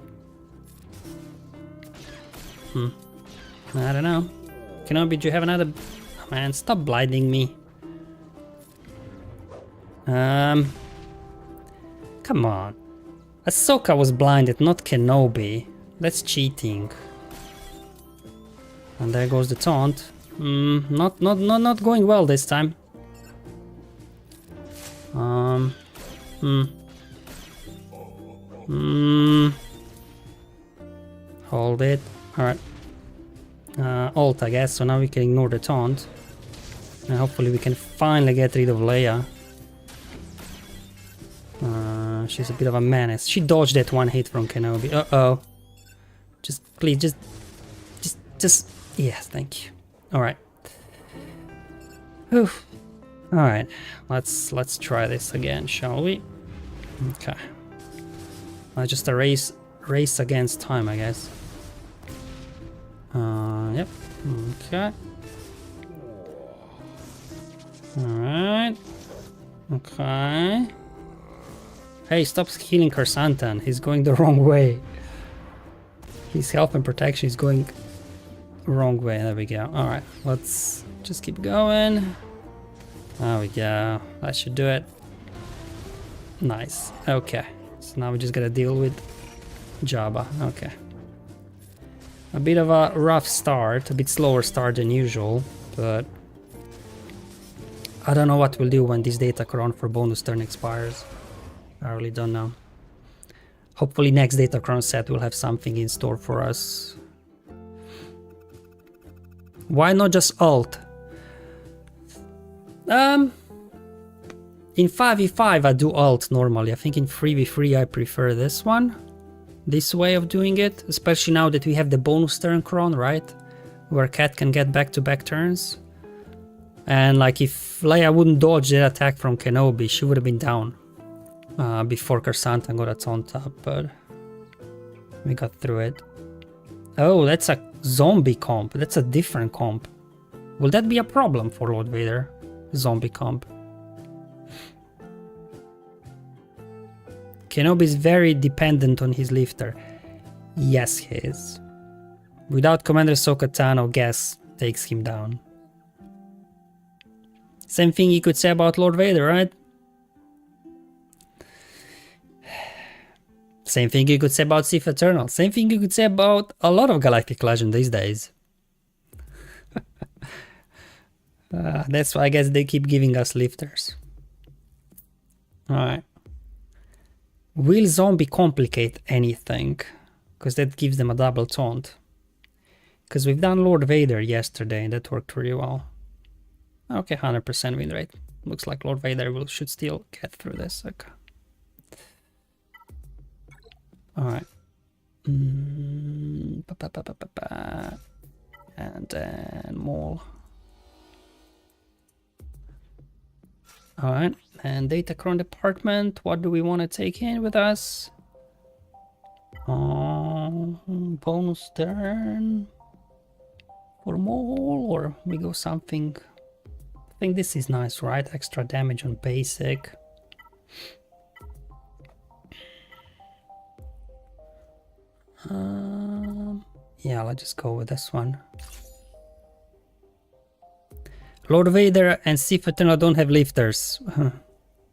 I don't know. Kenobi, do you have another... Oh, man, stop blinding me. Come on. Ahsoka was blinded, not Kenobi. That's cheating. And there goes the taunt. Not going well this time. Hold it. Alright. Alt, I guess, so now we can ignore the taunt. And hopefully we can finally get rid of Leia. She's a bit of a menace. She dodged that one hit from Kenobi. Uh-oh. Just, please, just... Yes, thank you. Alright. Alright. Let's try this again, shall we? Okay. Just a race against time, I guess. Yep. Okay. Alright. Okay. Hey, stop healing Kersantan. He's going the wrong way. His health and protection is going wrong way. There we go. Alright, let's just keep going. There we go. That should do it. Nice. Okay. So now we just gotta deal with Jabba. Okay. A bit of a rough start, a bit slower start than usual, but I don't know what we'll do when this Datacron for bonus turn expires. I really don't know. Hopefully next Datacron set will have something in store for us. Why not just alt? In 5v5 I do alt normally. I think in 3v3 I prefer this one. This way of doing it. Especially now that we have the bonus turn Cron, right? Where Cat can get back-to-back turns. And like if Leia wouldn't dodge that attack from Kenobi, she would have been down. Before Kersantan got a taunt up, but we got through it. Oh, that's a zombie comp. That's a different comp. Will that be a problem for Lord Vader? Zombie comp. Kenobi is very dependent on his lifter. Yes, he is. Without Commander Ahsoka Tano, Gas takes him down. Same thing you could say about Lord Vader, right? Same thing you could say about Sith Eternal. Same thing you could say about a lot of Galactic Legend these days. That's why I guess they keep giving us lifters. Alright. Will zombie complicate anything? Because that gives them a double taunt. Because we've done Lord Vader yesterday and that worked really well. Okay, 100% win rate. Looks like Lord Vader should still get through this. Okay. Alright. And then Maul. Alright, and Datacron department. What do we want to take in with us? Bonus turn for Maul, or we go something. I think this is nice, right? Extra damage on basic. Yeah, let's just go with this one. Lord Vader and Sith Eternal don't have lifters.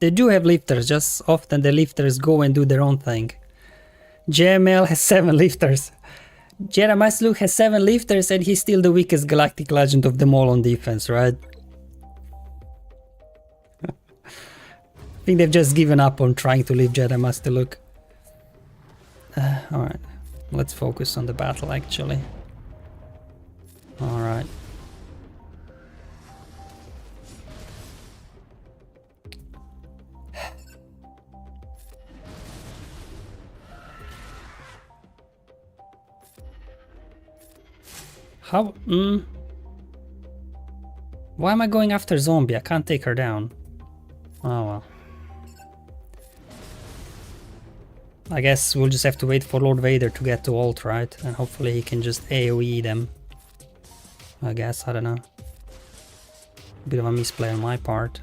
They do have lifters, just often the lifters go and do their own thing. JML has 7 lifters. Jedi Master Luke has 7 lifters and he's still the weakest galactic legend of them all on defense, right? I think they've just given up on trying to lift Jedi Master Luke. Alright, let's focus on the battle actually. Alright. How? Why am I going after Zombie? I can't take her down. Oh well. I guess we'll just have to wait for Lord Vader to get to ult, right? And hopefully he can just AoE them. I guess, I don't know. Bit of a misplay on my part.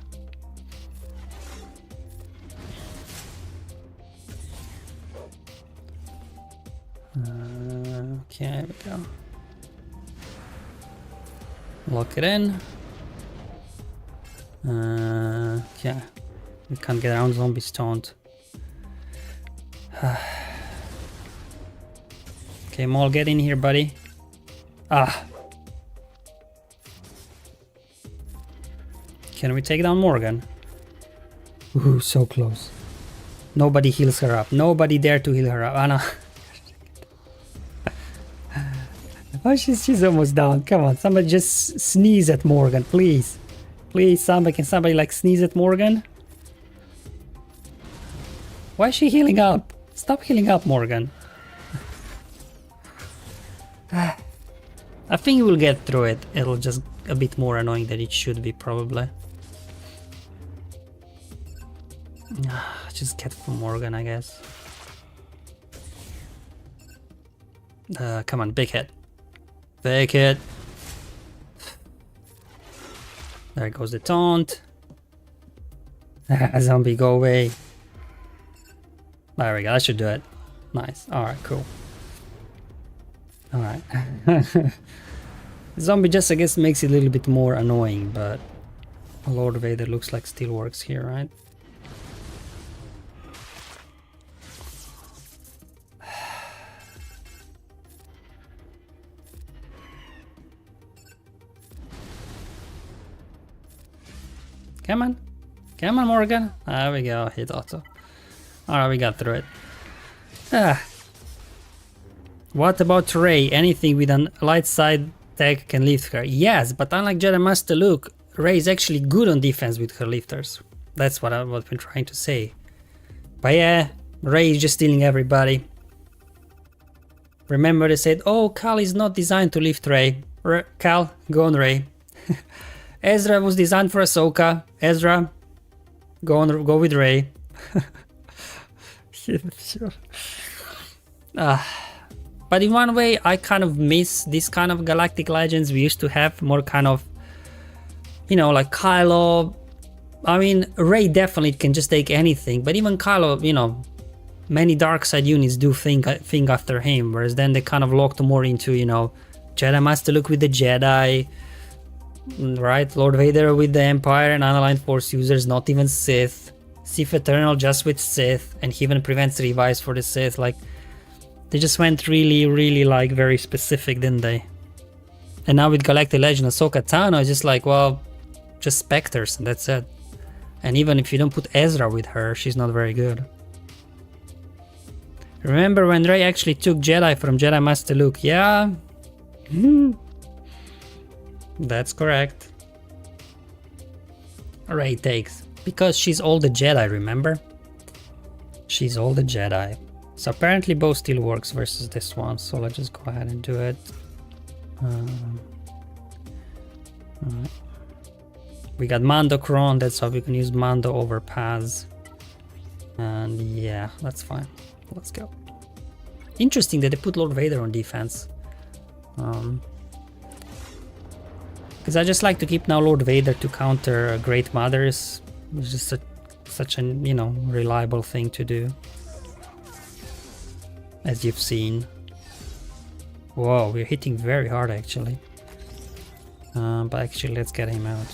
Okay, there we go. Lock it in. Yeah, we can't get around Zombie's taunt. Okay, Maul, get in here, buddy. Ah. Can we take down Morgan? Ooh, so close. Nobody heals her up. Nobody dare to heal her up. Anna. Oh, she's almost down. Come on, somebody just sneeze at Morgan, please. Please, somebody, can somebody like sneeze at Morgan? Why is she healing up? Stop healing up, Morgan. I think we'll get through it. It'll just a bit more annoying than it should be, probably. Just get from Morgan, I guess. Come on, big hit. Big hit. There goes the taunt. Zombie, go away. There we go, that should do it. Nice. Alright, cool. Alright. Zombie just, I guess, makes it a little bit more annoying, but Lord Vader looks like still works here, right? Come on. Come on, Morgan. There we go. Hit auto. Alright, we got through it. What about Rey? Anything with a light side tech can lift her. Yes, but unlike Jedi Master Luke, Rey is actually good on defense with her lifters. That's what I've been trying to say. But yeah, Rey is just stealing everybody. Remember they said, oh, Cal is not designed to lift Rey. Cal, go on Rey. Ezra was designed for Ahsoka. Ezra, go with Rey. Yeah, sure. But in one way, I kind of miss this kind of galactic legends. We used to have more kind of, you know, like Kylo. I mean, Rey definitely can just take anything, but even Kylo, you know, many dark side units do think after him, whereas then they kind of locked more into, you know, Jedi Master Luke with the Jedi, right? Lord Vader with the Empire and unaligned Force users, not even Sith. Sith Eternal just with Sith, and he even prevents revives for the Sith. Like, they just went really like very specific, didn't they? And now with Galactic Legend, Ahsoka Tano is just like, well, just Spectres and that's it. And even if you don't put Ezra with her, she's not very good. Remember when Rey actually took Jedi from Jedi Master Luke? Yeah. That's correct. Rey takes. Because she's all the Jedi, remember? She's all the Jedi. So apparently both still works versus this one. So let's just go ahead and do it. Alright. We got Mando-Cron, that's how we can use Mando over Paz. And yeah, that's fine. Let's go. Interesting that they put Lord Vader on defense. Because I just like to keep now Lord Vader to counter Great Mothers. It's just such a, you know, reliable thing to do. As you've seen. Whoa, we're hitting very hard actually. But actually, let's get him out.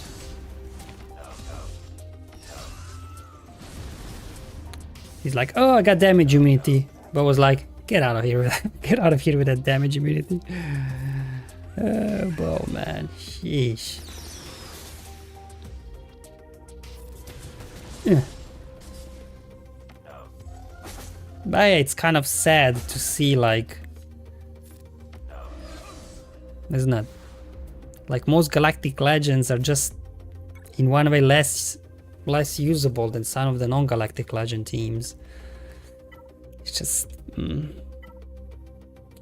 He's like, oh, I got damage immunity. But was like, Get out of here with that. Get out of here with that damage immediately. Oh man, sheesh. But yeah, it's kind of sad to see, like, isn't it? Like, most Galactic Legends are just in one way less usable than some of the non-Galactic Legend teams. It's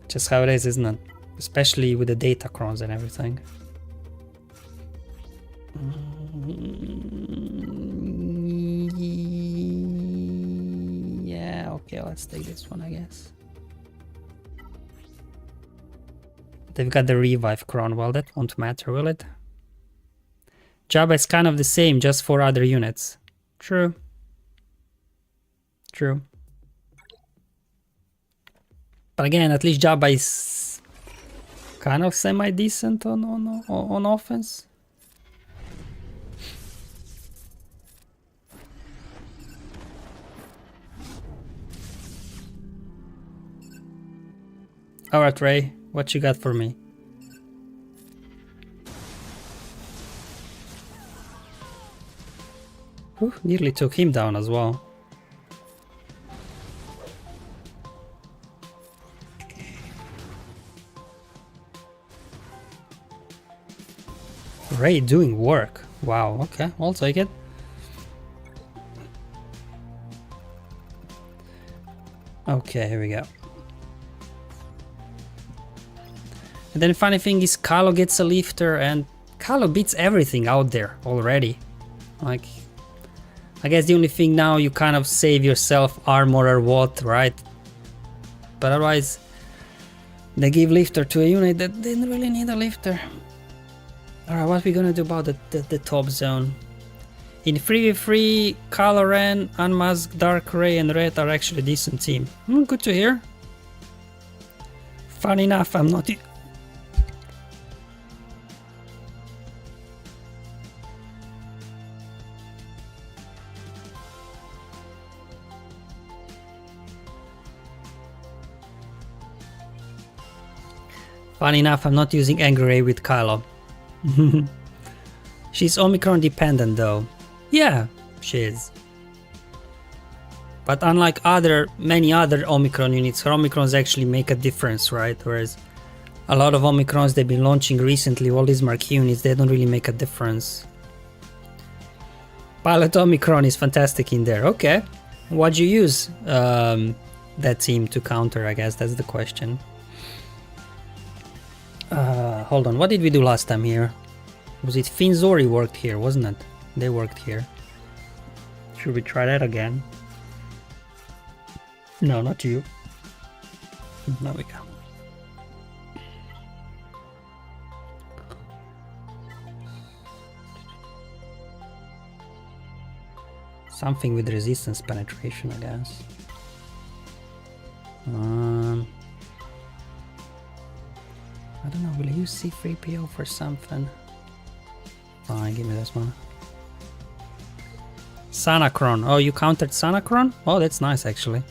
just how it is, isn't it? Especially with the Datacrons and everything. Yeah, okay, let's take this one, I guess. They've got the Revive Cron. Well, that won't matter, will it? Jabba is kind of the same, just for other units. True. True. But again, at least Jabba is kind of semi-decent on offense. Alright, Ray, what you got for me? Ooh, nearly took him down as well. Ray doing work. Wow, okay, I'll take it. Okay, here we go. And then the funny thing is Kylo gets a lifter and Kylo beats everything out there already. Like, I guess the only thing now you kind of save yourself armor or what, right? But otherwise they give lifter to a unit that didn't really need a lifter. Alright, what are we gonna do about the top zone? In 3v3, Kylo Ren, Unmasked, Dark Ray and Red are actually a decent team. Good to hear. Fun enough, I'm not... Funny enough, I'm not using Angry Ray with Kylo. She's Omicron dependent though. Yeah, she is. But unlike many other Omicron units, her Omicrons actually make a difference, right? Whereas a lot of Omicrons they've been launching recently, all these marquee units, they don't really make a difference. Pilot Omicron is fantastic in there. Okay. What'd you use that team to counter, I guess that's the question. Hold on, what did we do last time here? Was it Finzori worked here, wasn't it? They worked here. Should we try that again? No, not you. There we go. Something with resistance penetration, I guess. I don't know, will I use C3PO for something? Fine, give me this one. Sana-Cron. Oh, you countered Sana-Cron? Oh, that's nice actually.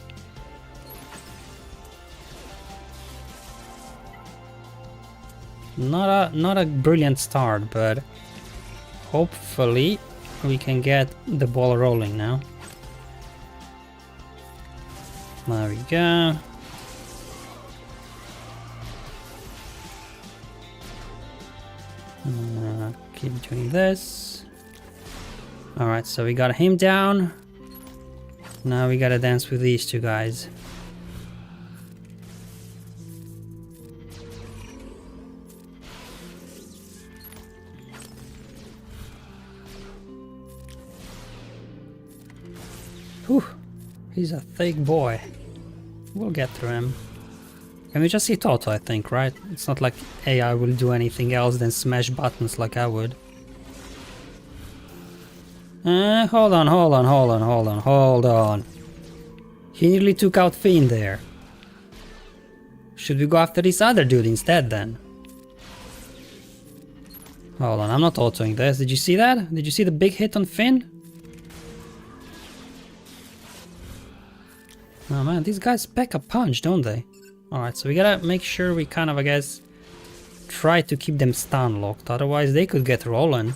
Not a brilliant start, but hopefully we can get the ball rolling now. There we go. Keep doing this. Alright, so we got him down. Now we gotta dance with these two guys. Whew, he's a thick boy. We'll get through him. Can we just hit auto, I think, right? It's not like AI will do anything else than smash buttons like I would. Hold on. He nearly took out Finn there. Should we go after this other dude instead then? Hold on, I'm not autoing this. Did you see that? Did you see the big hit on Finn? Oh man, these guys pack a punch, don't they? Alright, so we gotta make sure we kind of, I guess, try to keep them stun locked, otherwise they could get rolling.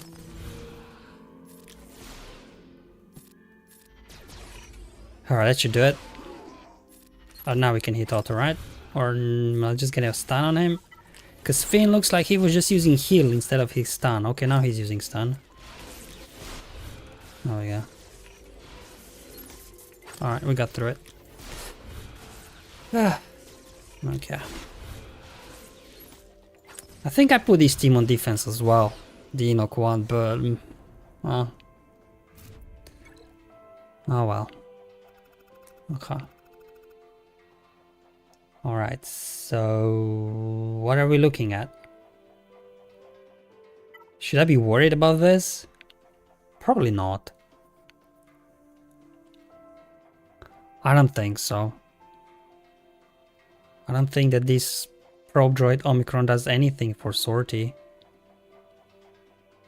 Alright, that should do it. Now we can hit auto, right? Or I'll just get a stun on him. Because Finn looks like he was just using heal instead of his stun. Okay, now he's using stun. Oh yeah. Alright, we got through it. Okay. I think I put this team on defense as well. The Enoch one, but... well. Oh well. Okay. Alright, so... what are we looking at? Should I be worried about this? Probably not. I don't think so. I don't think that this probe droid Omicron does anything for Sortie.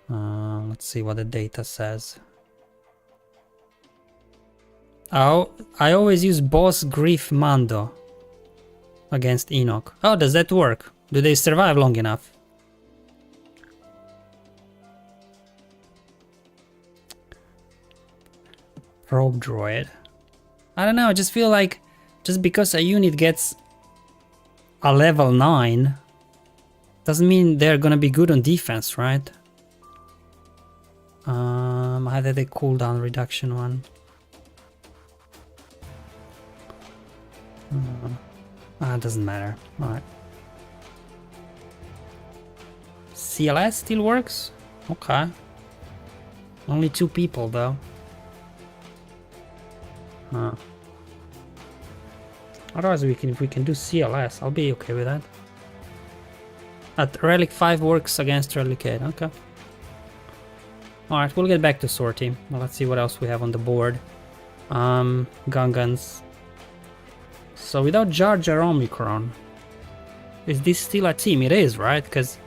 Let's see what the data says. Oh, I always use Boss Grief Mando against Enoch. Oh, does that work? Do they survive long enough? Probe droid. I don't know, I just feel like just because a unit gets a level 9 doesn't mean they're gonna be good on defense, right? I did the cooldown reduction one. It doesn't matter. Alright. CLS still works? Okay. Only 2 people though. Otherwise if we can do CLS, I'll be okay with that. Relic 5 works against Relic 8, okay. Alright, we'll get back to Sortie. Well, let's see what else we have on the board. Gungans. So without Jar Jar Omicron, is this still a team? It is, right? Because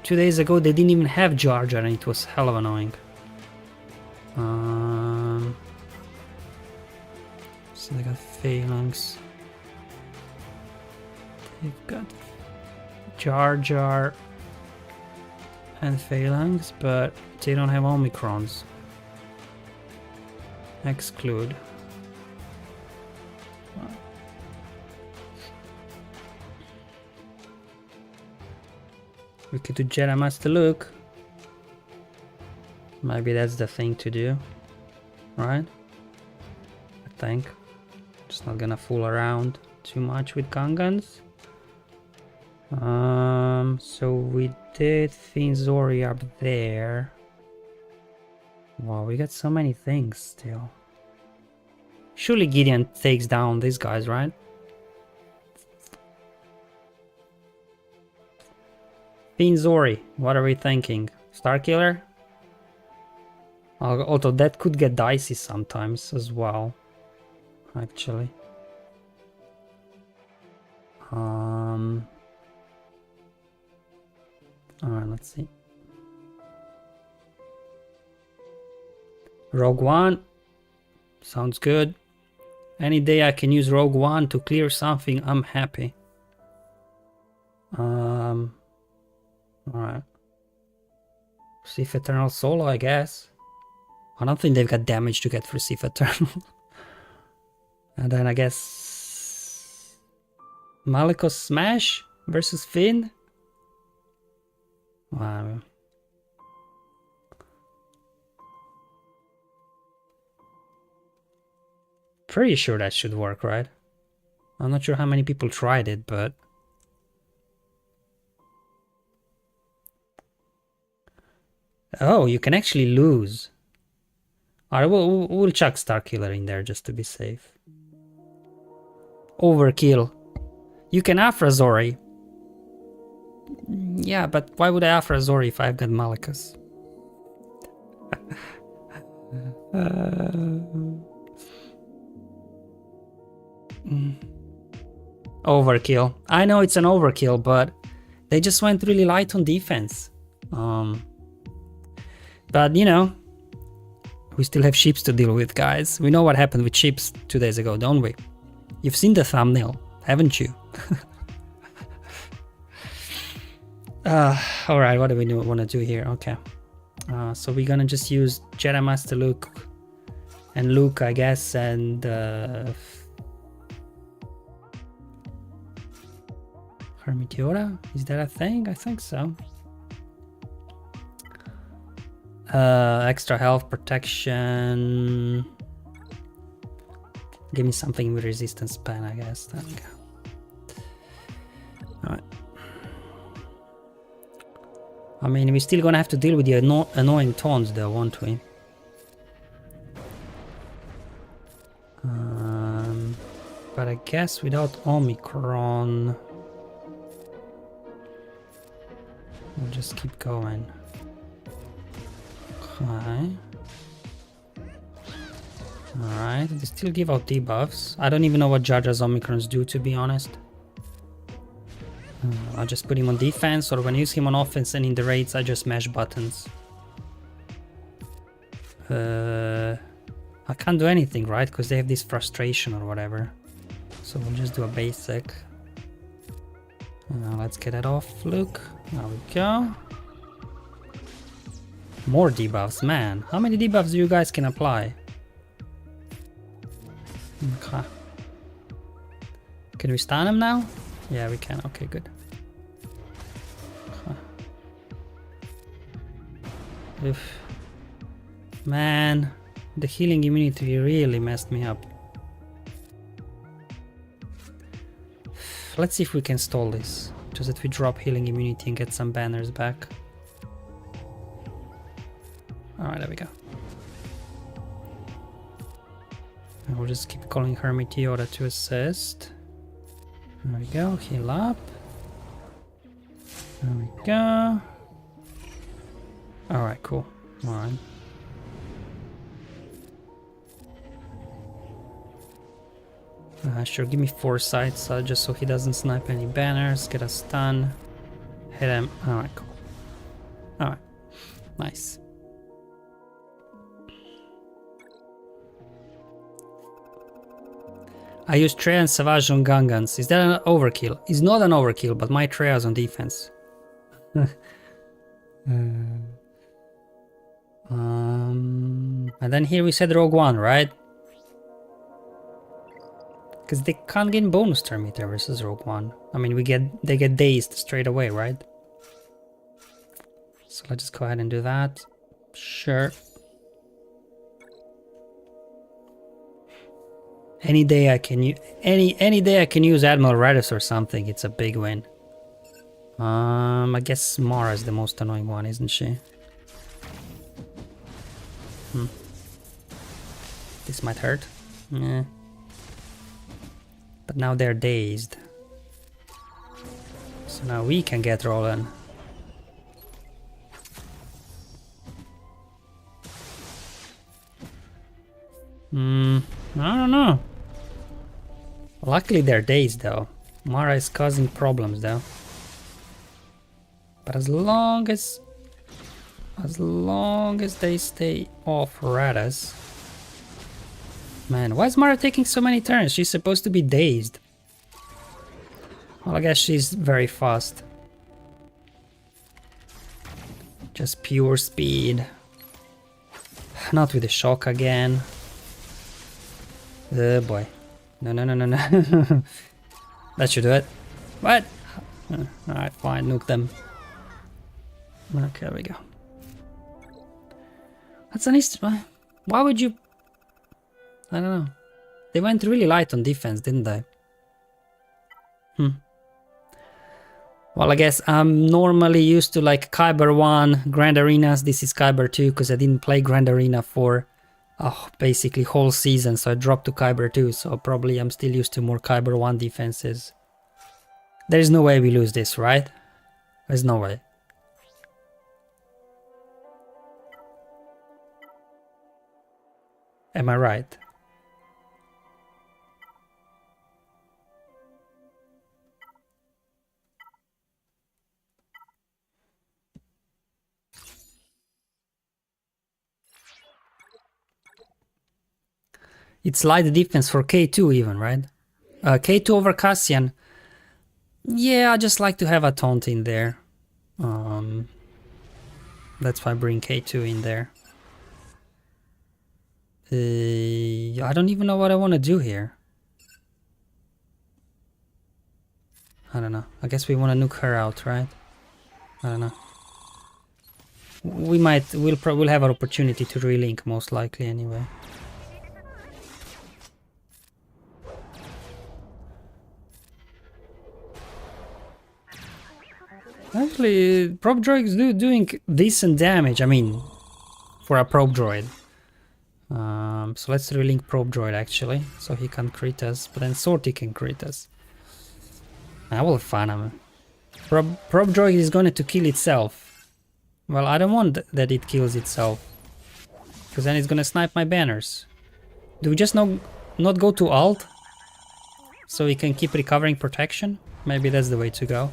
2 days ago they didn't even have Jar Jar and it was hell of annoying. So they got Phalanx. They've got Jar Jar and Phalanx, but they don't have Omicrons. Exclude. We could do Jedi Master Luke. Maybe that's the thing to do, right? I think. Just not gonna fool around too much with Gungans. So we did Finzori up there. Wow, we got so many things still. Surely Gideon takes down these guys, right? Finzori, what are we thinking? Starkiller? Although that could get dicey sometimes as well, actually. Alright, let's see. Rogue One. Sounds good. Any day I can use Rogue One to clear something, I'm happy. Alright. Sith Eternal Solo, I guess. I don't think they've got damage to get for Sith Eternal. And then I guess... Malicos Smash versus Finn? Wow. Pretty sure that should work, right? I'm not sure how many people tried it, but... Oh, you can actually lose. Alright, we'll chuck Starkiller in there just to be safe. Overkill. You can Afra Zori. Yeah, but why would I Afra Zori if I've got Malgus? Overkill. I know it's an overkill, but they just went really light on defense. But you know, we still have ships to deal with, guys. We know what happened with ships 2 days ago, don't we? You've seen the thumbnail, haven't you? Alright, what do we want to do here? Okay. So we're gonna just use Jedi Master Luke and Luke, I guess, and Hermit Yoda? Is that a thing? I think so. Extra health, protection. Give me something with resistance pen, I guess. There we go. Alright. I mean, we're still gonna have to deal with the annoying taunts though, won't we? But I guess without Omicron, we'll just keep going. Okay. Alright, they still give out debuffs. I don't even know what Jar Jar's Omicrons do, to be honest. I'll just put him on defense, or when I use him on offense and in the raids, I just mash buttons. I can't do anything, right? Because they have this frustration or whatever. So we'll just do a basic. Let's get it off, Luke. There we go. More debuffs, man. How many debuffs do you guys can apply? Okay. Can we stun him now? Yeah, we can. Okay, good. Okay. Oof. Man, the healing immunity really messed me up. Let's see if we can stall this. Just that we drop healing immunity and get some banners back. Alright, there we go. And we'll just keep calling Hermit Yoda to assist. There we go, heal up. There we go. Alright, cool. Alright. Sure, give me foresight, so just so he doesn't snipe any banners. Get a stun. Hit him. Alright, cool. Alright. Nice. I use Treya and Savage on Gungans. Is that an overkill? It's not an overkill, but my Treya is on defense. And then here we said Rogue One, right? Because they can't get bonus turn meter versus Rogue One. I mean, they get dazed straight away, right? So let's just go ahead and do that. Sure. Any day I can use any day I can use Admiral Raddus or something. It's a big win. I guess Mara is the most annoying one, isn't she? This might hurt. Yeah. But now they're dazed. So now we can get rolling. I don't know. Luckily they're dazed though. Mara is causing problems though. But as long as they stay off Raddus. Man, why is Mara taking so many turns? She's supposed to be dazed. Well, I guess she's very fast. Just pure speed. Not with the shock again. Oh boy. No. That should do it. What? Alright, fine, nuke them. Okay, there we go. That's an easy. Why would you... I don't know. They went really light on defense, didn't they? Well, I guess I'm normally used to like Kyber 1, Grand Arenas. This is Kyber 2 because I didn't play Grand Arena for basically whole season. So I dropped to Kyber 2. So probably I'm still used to more Kyber 1 defenses. There's no way we lose this, right? There's no way. Am I right? It's light defense for K2 even, right? K2 over Cassian. Yeah, I just like to have a taunt in there. That's why I bring K2 in there. I don't even know what I want to do here. I don't know. I guess we want to nuke her out, right? I don't know. We'll have an opportunity to relink most likely anyway. Actually, probe droids doing decent damage. I mean, for a probe droid. So let's relink probe droid actually, so he can crit us, but then Sortie can crit us. I will find him. Probe droid is going to kill itself. Well, I don't want that it kills itself, because then it's gonna snipe my banners. Do we just not go to alt, so we can keep recovering protection? Maybe that's the way to go.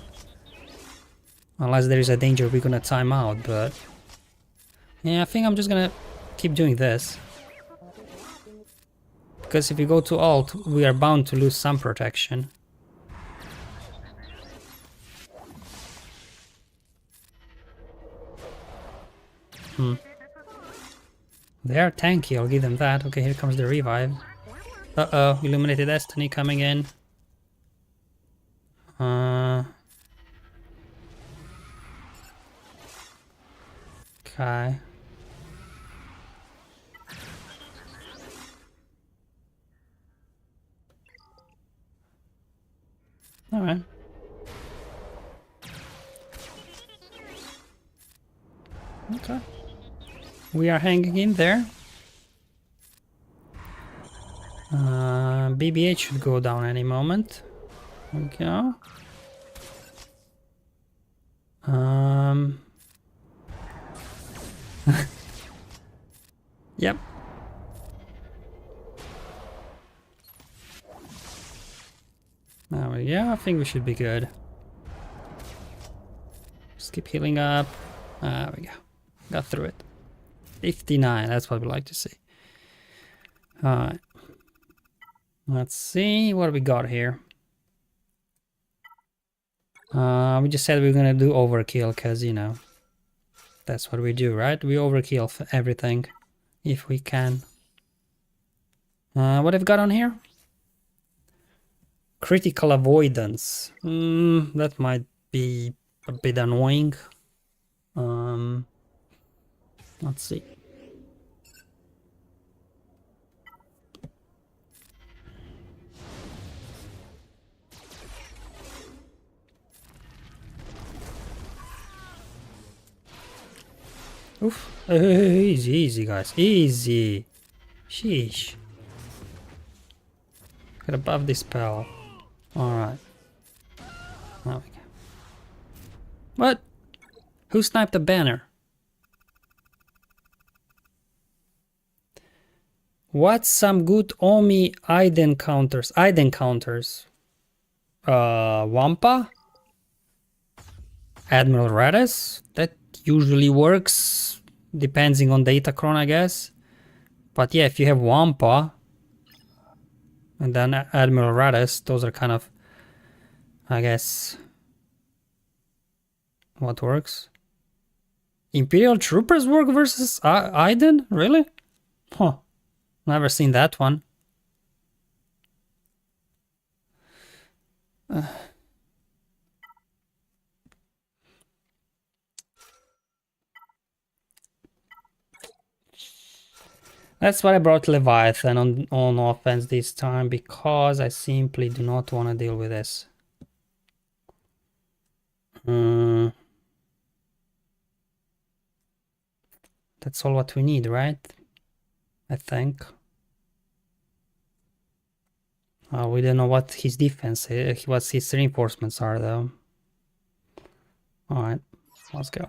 Unless there is a danger we're gonna time out, but... yeah, I think I'm just gonna keep doing this. Because if we go to alt, we are bound to lose some protection. They are tanky, I'll give them that. Okay, here comes the revive. Uh-oh, Illuminated Destiny coming in. Okay. Alright. Okay. We are hanging in there. BB-8 should go down any moment. Okay. Yep. Yeah, I think we should be good. Just keep healing up. There we go. Got through it. 59, that's what we like to see. Alright. Let's see what we got here. We just said we are gonna do overkill, because, you know, that's what we do, right? We overkill for everything, if we can. What have we got on here? Critical avoidance. That might be a bit annoying. Let's see. Oof. Easy, easy, guys. Easy. Sheesh. Gotta buff this spell. Alright. There we go. What? Who sniped the banner? What's some good Omi Iden counters? Wampa? Admiral Raddus? That usually works, depending on Datacron, I guess. But yeah, if you have Wampa and then Admiral Raddus, those are kind of, I guess, what works. Imperial Troopers work versus Iden? Really? Huh. Never seen that one. That's why I brought Leviathan on offense this time, because I simply do not want to deal with this. That's all what we need, right? I think. We don't know what his defense is, what his reinforcements are, though. Alright, let's go.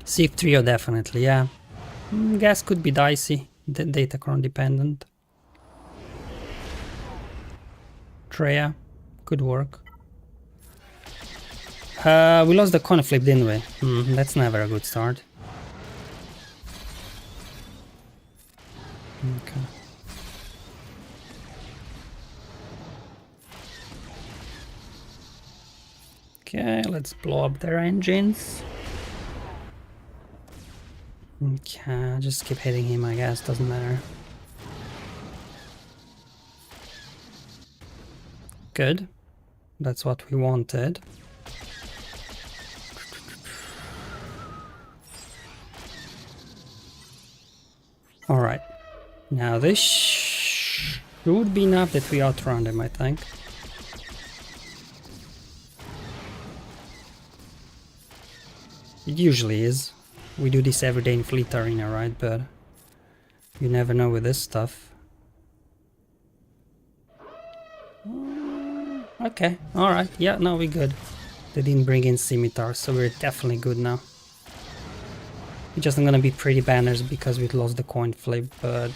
Civ Trio, definitely, yeah. Gas could be dicey, Datacron dependent. Treya, could work. We lost the coin flip, didn't we? That's never a good start. Okay. Okay, let's blow up their engines. Okay, just keep hitting him, I guess, doesn't matter. Good. That's what we wanted. Alright. Now this should be enough that we outrun them, I think. It usually is. We do this every day in Fleet Arena, right? But you never know with this stuff. Okay, alright. Yeah, no, we're good. They didn't bring in scimitars, so we're definitely good now. We're just gonna be pretty banners because we lost the coin flip, but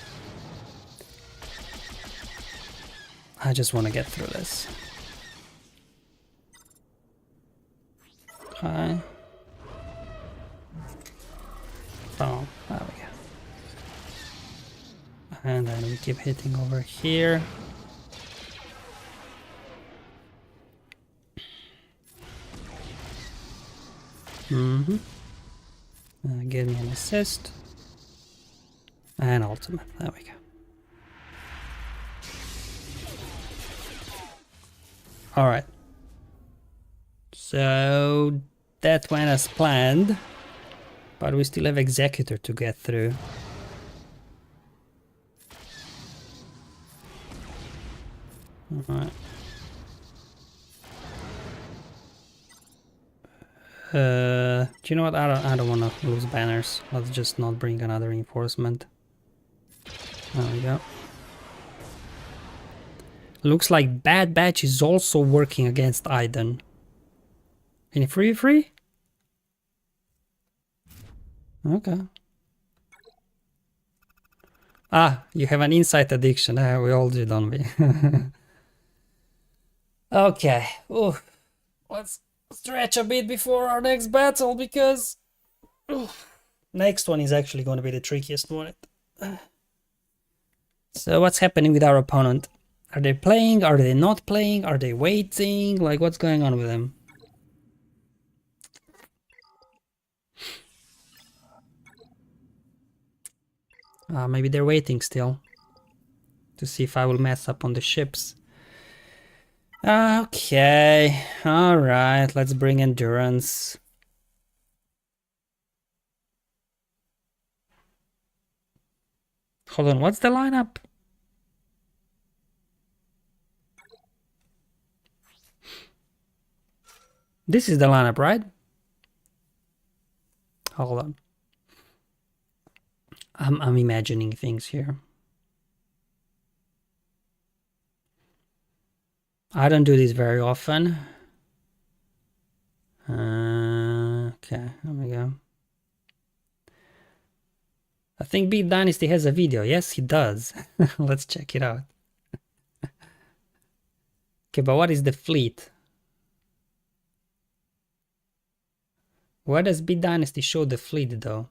I just want to get through this. Okay. Oh, there we go. And then we keep hitting over here. Give me an assist. And ultimate. There we go. Alright. So that went as planned. But we still have Executor to get through. Alright. Do you know what? I don't want to lose banners. Let's just not bring another reinforcement. There we go. Looks like Bad Batch is also working against Iden. Any free? Okay. Ah, you have an insight addiction. We all do, don't we? Okay. Ooh. Let's stretch a bit before our next battle, because next one is actually going to be the trickiest one. So what's happening with our opponent? Are they playing? Are they not playing? Are they waiting? Like, what's going on with them? Maybe they're waiting still to see if I will mess up on the ships. Okay, alright, let's bring endurance. Hold on, what's the lineup? This is the lineup, right? Hold on. I'm imagining things here. I don't do this very often. Okay, there we go. I think Beat Dynasty has a video. Yes, he does. Let's check it out. Okay, but what is the fleet? Where does Beat Dynasty show the fleet, though?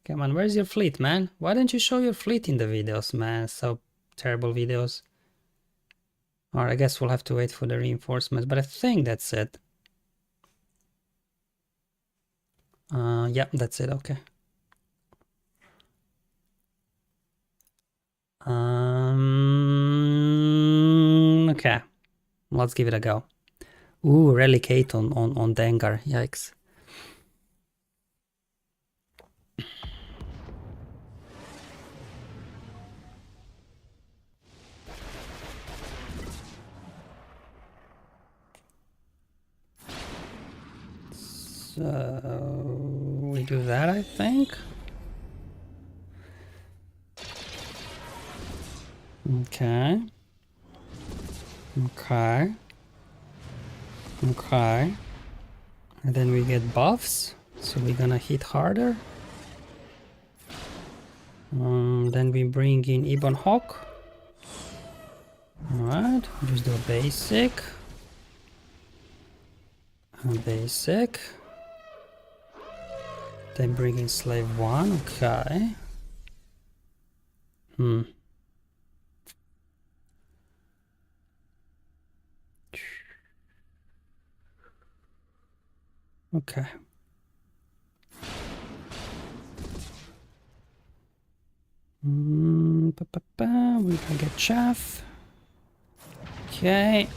Come on, where's your fleet, man? Why don't you show your fleet in the videos, man? So terrible videos. Alright, I guess we'll have to wait for the reinforcements, but I think that's it. Yep, that's it, okay. Okay. Let's give it a go. Ooh, Relic 8 on Dengar, yikes. So we do that, I think. Okay. Okay. Okay. And then we get buffs, so we're gonna hit harder. Then we bring in Ibn Hawk. Alright, just do a basic. A basic. Then bring in Slave 1, okay. Okay. We can get chaff. Okay.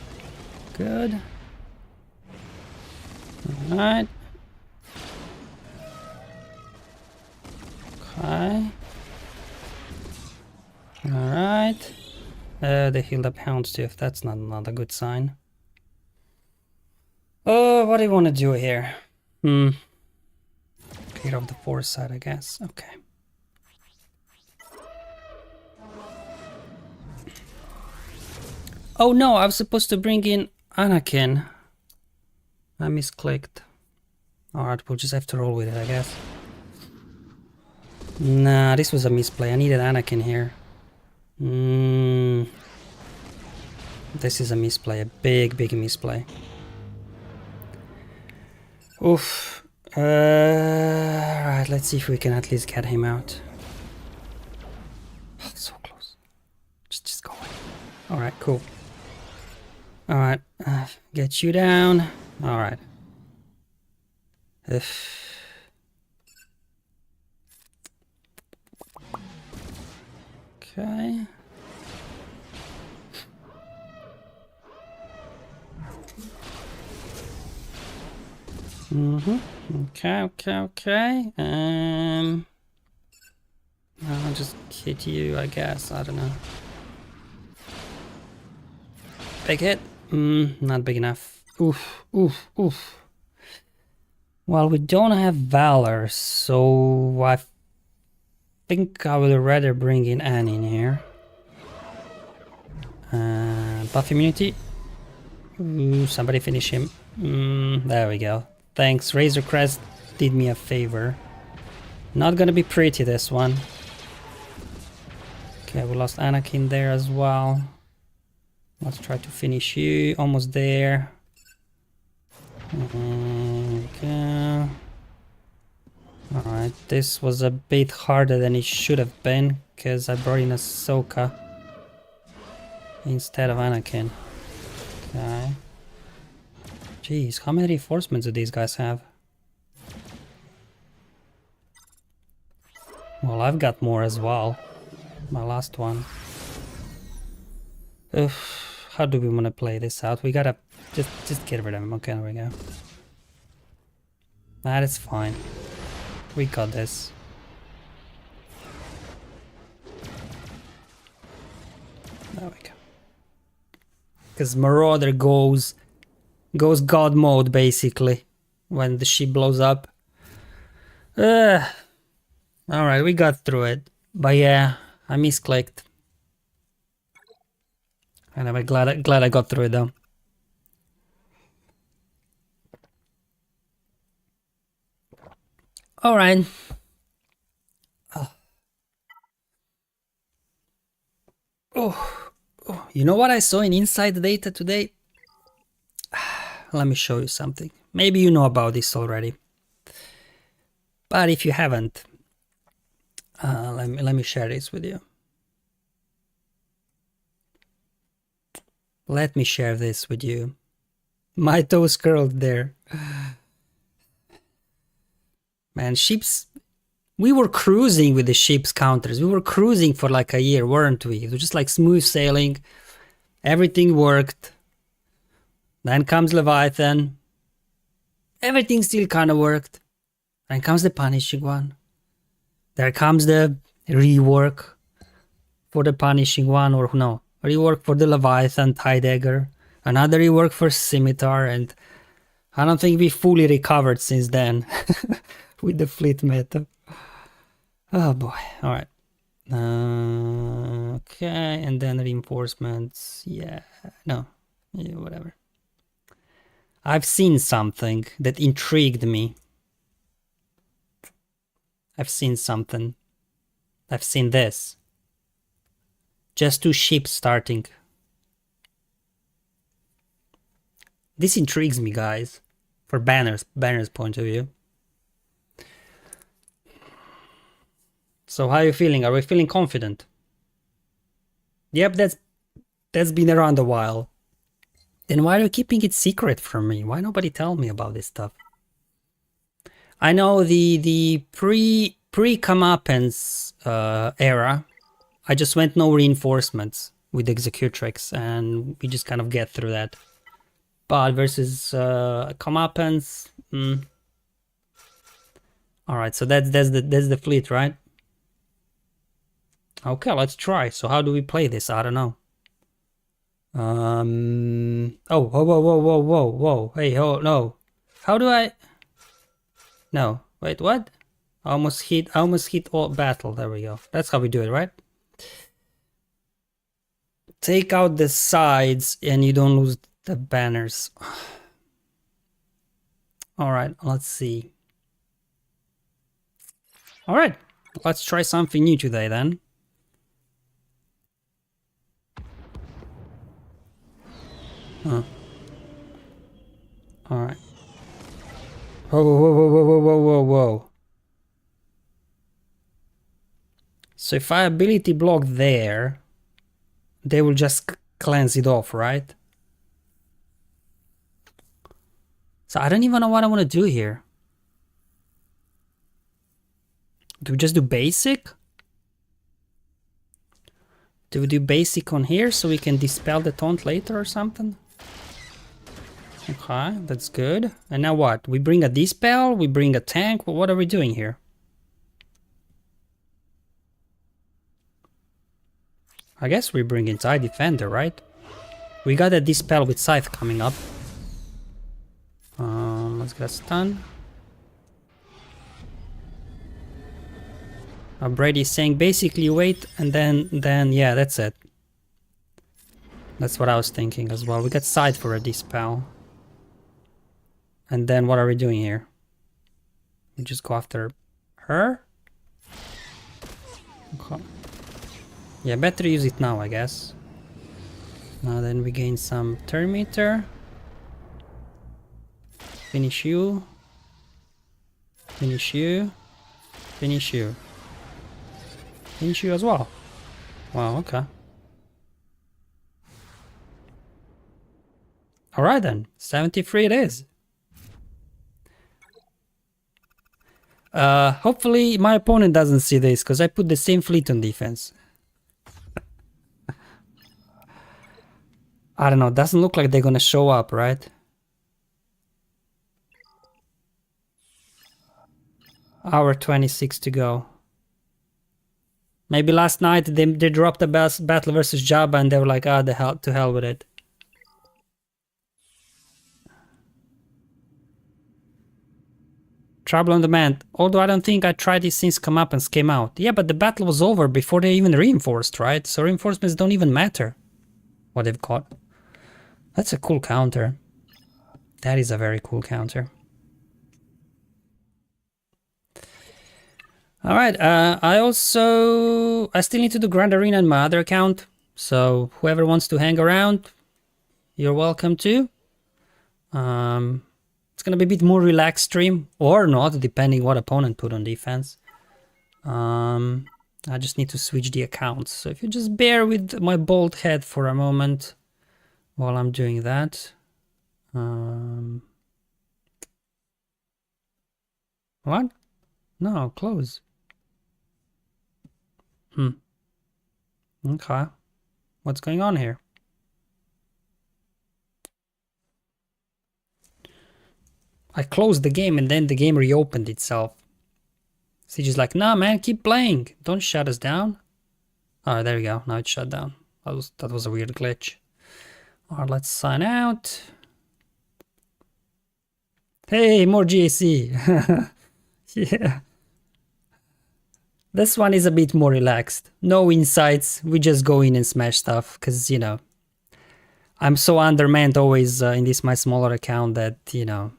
Good. Alright. Okay. Alright. They healed up Houndstooth. That's not a good sign. Oh, what do you want to do here? Clear off the foresight, I guess. Okay. Oh no, I was supposed to bring in Anakin. I misclicked. Alright, we'll just have to roll with it, I guess. Nah, this was a misplay. I needed Anakin here. This is a misplay, a big misplay. Oof. Right, let's see if we can at least get him out. Oh, so close. Just go away. Alright, cool. Alright, get you down. Alright. Okay. Okay. I'll just hit you, I guess. I don't know. Big hit? Not big enough. Oof. Well, we don't have Valor, so I think I would rather bring in Anne in here. Buff immunity. Ooh, somebody finish him. There we go. Thanks, Razor Crest did me a favor. Not gonna be pretty, this one. Okay, we lost Anakin there as well. Let's try to finish you. Almost there. Okay. Alright, this was a bit harder than it should have been, because I brought in Ahsoka instead of Anakin. Okay. Jeez, how many reinforcements do these guys have? Well, I've got more as well. My last one. Oof, how do we want to play this out? We gotta just get rid of him. Okay, there we go. That is fine. We got this. There we go. Because Marauder goes God mode basically when the ship blows up. Alright, we got through it. But yeah, I misclicked. And I'm glad I got through it though. Alright. Oh, you know what I saw in Inside Data today? Let me show you something. Maybe you know about this already. But if you haven't, let me share this with you. Let me share this with you. My toes curled there. Man, ships... We were cruising with the ship's counters. We were cruising for like a year, weren't we? It was just like smooth sailing. Everything worked. Then comes Leviathan. Everything still kind of worked. Then comes the Punishing One. There comes the rework for the Punishing One, or no, rework for the Leviathan TIE Dagger. Another rework for Scimitar, and I don't think we fully recovered since then with the fleet meta. Oh boy, alright. Okay, and then reinforcements. Yeah, whatever. I've seen something that intrigued me. I've seen something. I've seen this. Just 2 ships starting. This intrigues me, guys. For Banner's point of view. So how are you feeling? Are we feeling confident? Yep, that's been around a while. Then why are you keeping it secret from me? Why nobody tell me about this stuff? I know the pre-comeuppance era, I just went no reinforcements with Executrix, and we just kind of get through that. But versus comeuppance, all right. So that's the fleet, right? Okay, let's try. So how do we play this? I don't know. Oh, whoa. Hey, oh, no. How do I... No, wait, what? I almost hit all battle. There we go. That's how we do it, right? Take out the sides and you don't lose the banners. All right, let's see. All right, let's try something new today then. Huh. All right. Whoa. So if I ability block there, they will just cleanse it off, right? So I don't even know what I want to do here. Do we just do basic? Do we do basic on here so we can dispel the taunt later or something? Okay, that's good. And now what? We bring a dispel? We bring a tank? What are we doing here? I guess we bring inside defender, right? We got a dispel with scythe coming up. Let's get a stun. Brady's saying basically wait and then yeah, that's it. That's what I was thinking as well. We got side for a dispel. And then what are we doing here? We just go after her? Okay. Yeah, better use it now, I guess. Now then we gain some turn meter. Finish you. Finish you. Finish you. Finish you as well. Wow, okay. Alright then, 73 it is. Hopefully my opponent doesn't see this, because I put the same fleet on defense. I don't know, doesn't look like they're gonna show up, right? Hour 26 to go. Maybe last night they dropped a battle versus Jabba and they were like, ah, to hell with it. Trouble on demand. Although I don't think I tried it since comeuppance came out. Yeah, but the battle was over before they even reinforced, right? So reinforcements don't even matter what they've got. That's a cool counter. That is a very cool counter. Alright, I still need to do Grand Arena on my other account. So whoever wants to hang around, you're welcome to. It's gonna be a bit more relaxed stream, or not, depending what opponent put on defense. I just need to switch the accounts. So if you just bear with my bald head for a moment while I'm doing that. What? No, close. Okay. What's going on here? I closed the game and then the game reopened itself. Siege's like, nah man, keep playing. Don't shut us down. Oh, there we go. Now it's shut down. That was a weird glitch. Alright, let's sign out. Hey, more GAC. Yeah. This one is a bit more relaxed. No insights. We just go in and smash stuff. Because, you know, I'm so undermanned always in this my smaller account that, you know,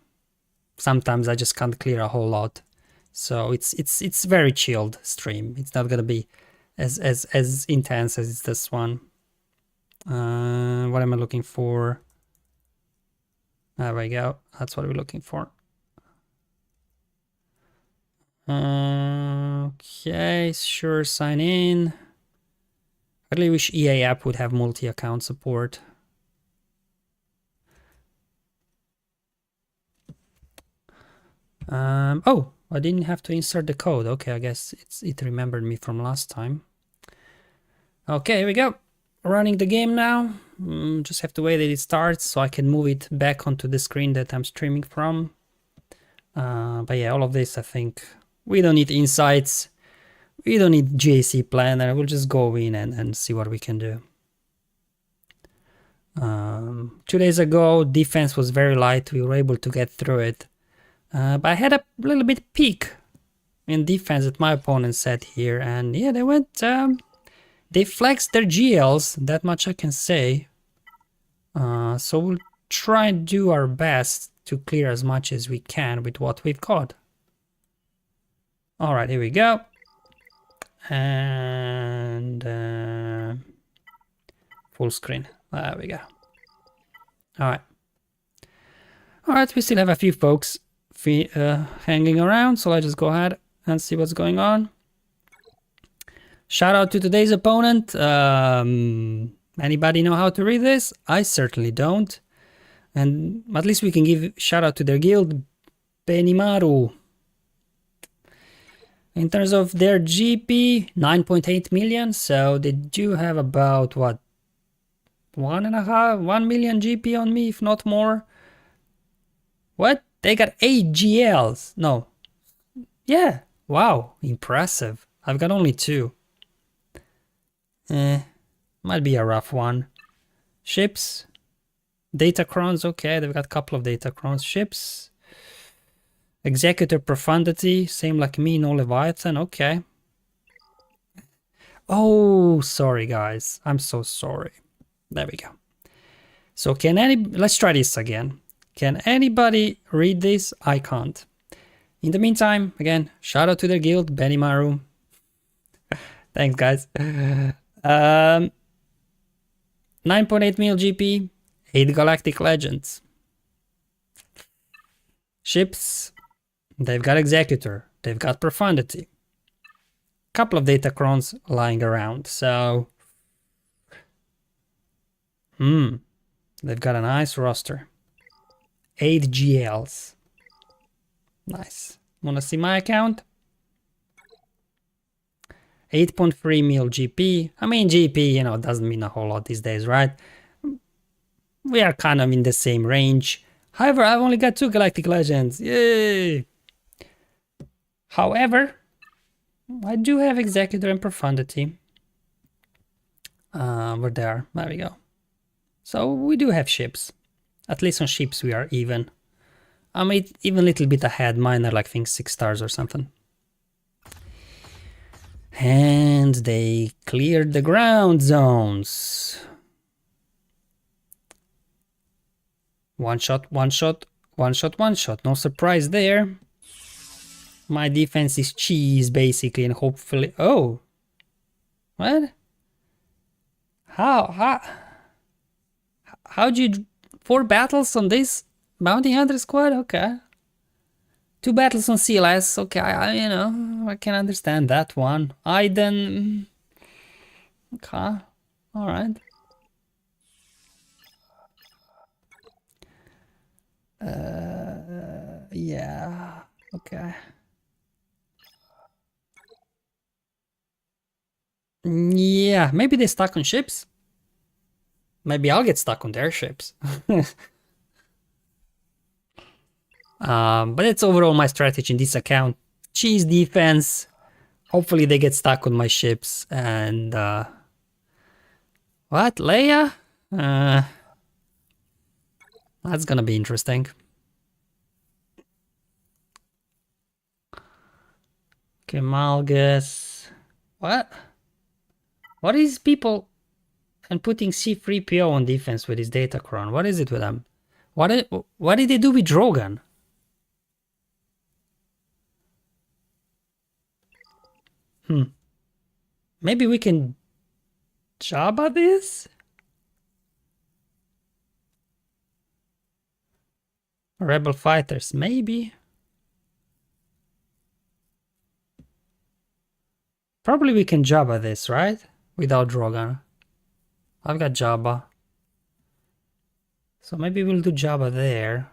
sometimes I just can't clear a whole lot. So it's very chilled stream. It's not gonna be as intense as it's this one. What am I looking for? There we go. That's what we're looking for. Okay, sure, sign in. I really wish EA app would have multi-account support. Oh, I didn't have to insert the code. Okay, I guess it remembered me from last time. Okay, here we go. Running the game now. Just have to wait that it starts so I can move it back onto the screen that I'm streaming from. But yeah, all of this, I think we don't need insights. We don't need GAC planner. We'll just go in and see what we can do. 2 days ago, defense was very light. We were able to get through it. But I had a little bit peak in defense that my opponent set here. And yeah, they went... they flexed their GLs, that much I can say. So we'll try and do our best to clear as much as we can with what we've got. Alright, here we go. And full screen. There we go. Alright. Alright, we still have a few folks hanging around, so let's just go ahead and see what's going on. Shout out to today's opponent. Anybody know how to read this? I certainly don't. And at least we can give shout out to their guild, Bane. In terms of their GP, 9.8 million. So they do have about what, 1 million GP on me, if not more. What? They got 8 GLs. No. Yeah. Wow. Impressive. I've got only 2. Might be a rough one. Ships. Datacrons, okay, they've got a couple of Datacrons. Ships. Executor Profundity, same like me, no Leviathan, okay. Oh, sorry guys, I'm so sorry. There we go. So let's try this again. Can anybody read this? I can't. In the meantime, again, shout out to their guild, Benimaru. Thanks guys. 9.8 mil GP, 8 Galactic Legends. Ships, they've got Executor, they've got Profundity. Couple of Datacrons lying around, so... they've got a nice roster. 8 GLs. Nice. Wanna see my account? 8.3 mil GP. I mean, GP, you know, doesn't mean a whole lot these days, right? We are kind of in the same range. However, I've only got 2 Galactic Legends. Yay! However, I do have Executor and Profundity. We're there. There we go. So we do have ships. At least on ships we are even. I mean, even a little bit ahead. Mine are like, I think, 6 stars or something. And they cleared the ground zones. One shot, one shot, one shot, one shot. No surprise there. My defense is cheese, basically, and hopefully... Oh! What? How'd you... 4 battles on this Bounty Hunter squad? Okay. 2 battles on CLS, okay, you know, I can understand that one. Aiden... Okay, alright. Yeah, okay. Yeah, maybe they stuck on ships. Maybe I'll get stuck on their ships. But that's overall my strategy in this account. Cheese defense. Hopefully they get stuck on my ships. And what? Leia? That's gonna be interesting. Okay, Malgus. What? What is people and putting C3PO on defense with his Datacron? What is it with them? What did they do with Drogan? Maybe we can Jabba this? Rebel fighters, maybe. Probably we can Jabba this, right? Without Drogan. I've got Jabba. So maybe we'll do Jabba there.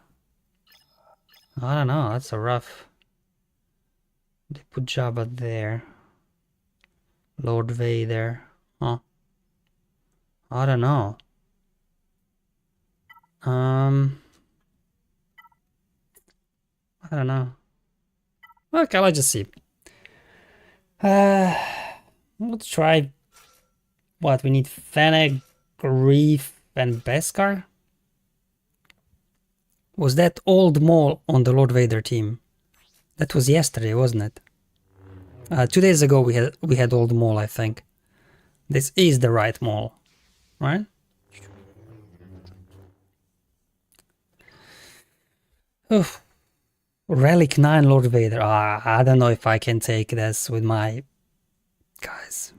I don't know, that's a rough. They put Jabba there. Lord Vader. Huh. I don't know. I don't know. Okay, let's just see. Let's try. What, we need Fennec, Reef, and Beskar? Was that old Maul on the Lord Vader team? That was yesterday, wasn't it? 2 days ago we had old Maul, I think. This is the right Maul, right? Oof. Relic 9 Lord Vader. I don't know if I can take this with my guys.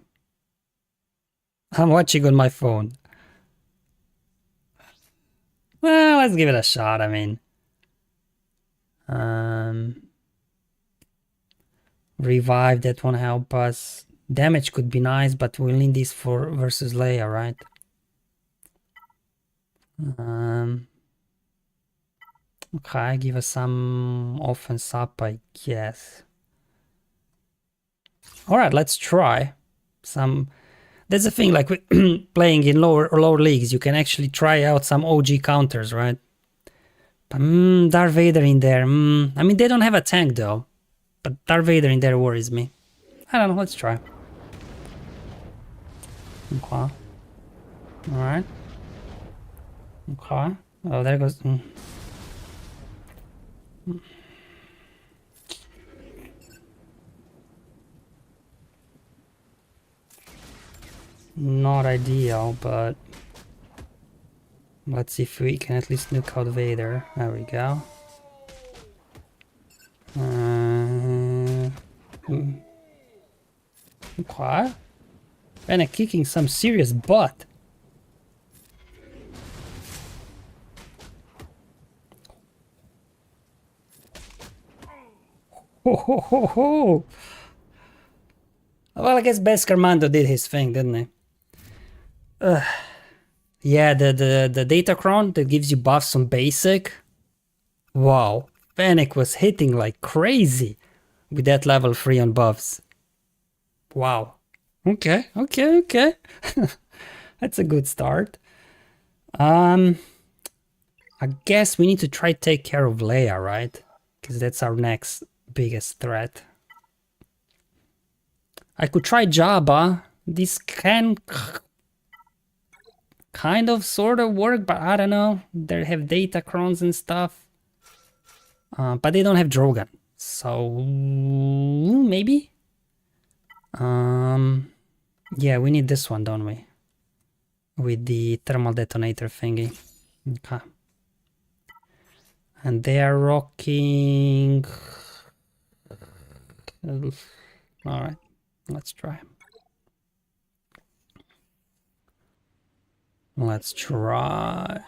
I'm watching on my phone. Well, let's give it a shot, I mean. Revive, that won't help us. Damage could be nice, but we'll need this for versus Leia, right? Okay, give us some offense up, I guess. Alright, let's try some. That's the thing, like playing in lower leagues, you can actually try out some OG counters, right? But Darth Vader in there. I mean, they don't have a tank though, but Darth Vader in there worries me. I don't know, let's try. Okay. Alright. Okay. Oh, there goes. Not ideal, but let's see if we can at least nuke out Vader. There we go. Okay. Fennec kicking some serious butt. Ho ho ho ho! Well, I guess Beskar Mando did his thing, didn't he? Yeah, the Datacron that gives you buffs on basic. Wow, Fennec was hitting like crazy with that level 3 on buffs. Wow. Okay. That's a good start. I guess we need to try to take care of Leia, right? Because that's our next biggest threat. I could try Jabba. This can kind of sort of work, but I don't know. They have Datacrons and stuff. But they don't have Drogan. So maybe? Yeah, we need this one, don't we? With the thermal detonator thingy. Okay. And they are rocking. Alright, let's try. Let's try.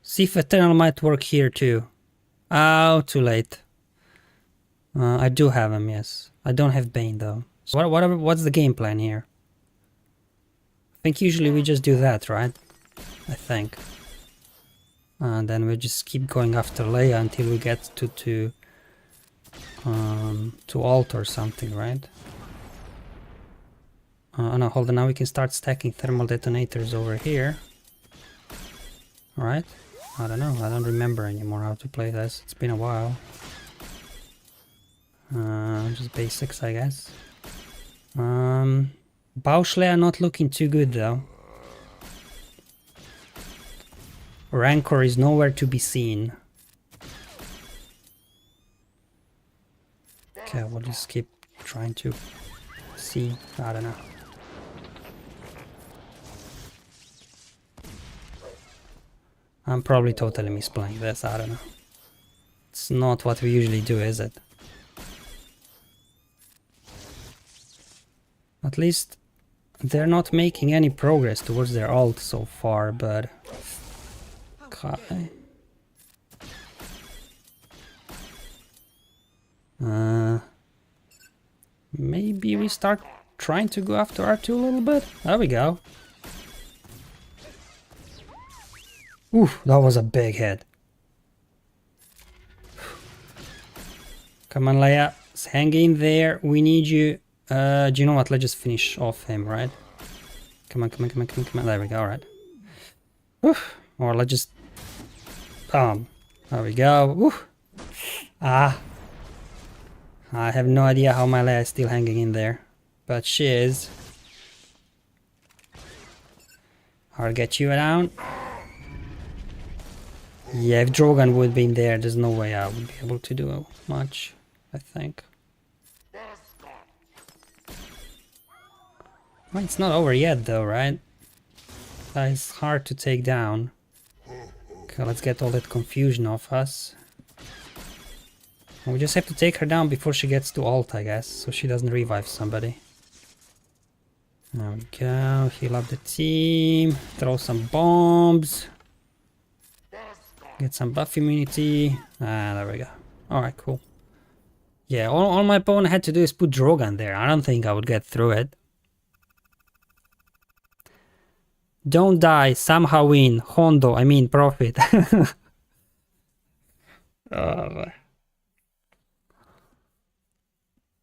See if Eternal might work here too. Oh, too late. I do have him, yes. I don't have Bane though. So what's the game plan here? I think usually we just do that, right? I think. And then we just keep going after Leia until we get to Alt or something, right? Oh no, hold on, now we can start stacking thermal detonators over here. Alright? I don't know, I don't remember anymore how to play this. It's been a while. Just basics, I guess. Bauschle not looking too good though. Rancor is nowhere to be seen. Okay, we'll just keep trying to see. I don't know. I'm probably totally misplaying this, I don't know. It's not what we usually do, is it? At least they're not making any progress towards their ult so far, but... Okay. Maybe we start trying to go after R2 a little bit? There we go. Oof, that was a big hit. Come on, Leia. Hang in there. We need you. Do you know what? Let's just finish off him, right? Come on, come on, come on, come on, come on. There we go, alright. Or let's just... there we go. Oof. Ah. I have no idea how my Leia is still hanging in there. But she is. I'll get you down. Yeah, if Drogan would be in there, there's no way I would be able to do much, I think. Well, it's not over yet though, right? It's hard to take down. Okay, let's get all that confusion off us. We just have to take her down before she gets to ult, I guess, so she doesn't revive somebody. There we go, heal up the team, throw some bombs. Get some buff immunity. Ah, there we go. Alright, cool. Yeah, all my opponent had to do is put Drogan there. I don't think I would get through it. Don't die, somehow win. Hondo, I mean profit. Oh.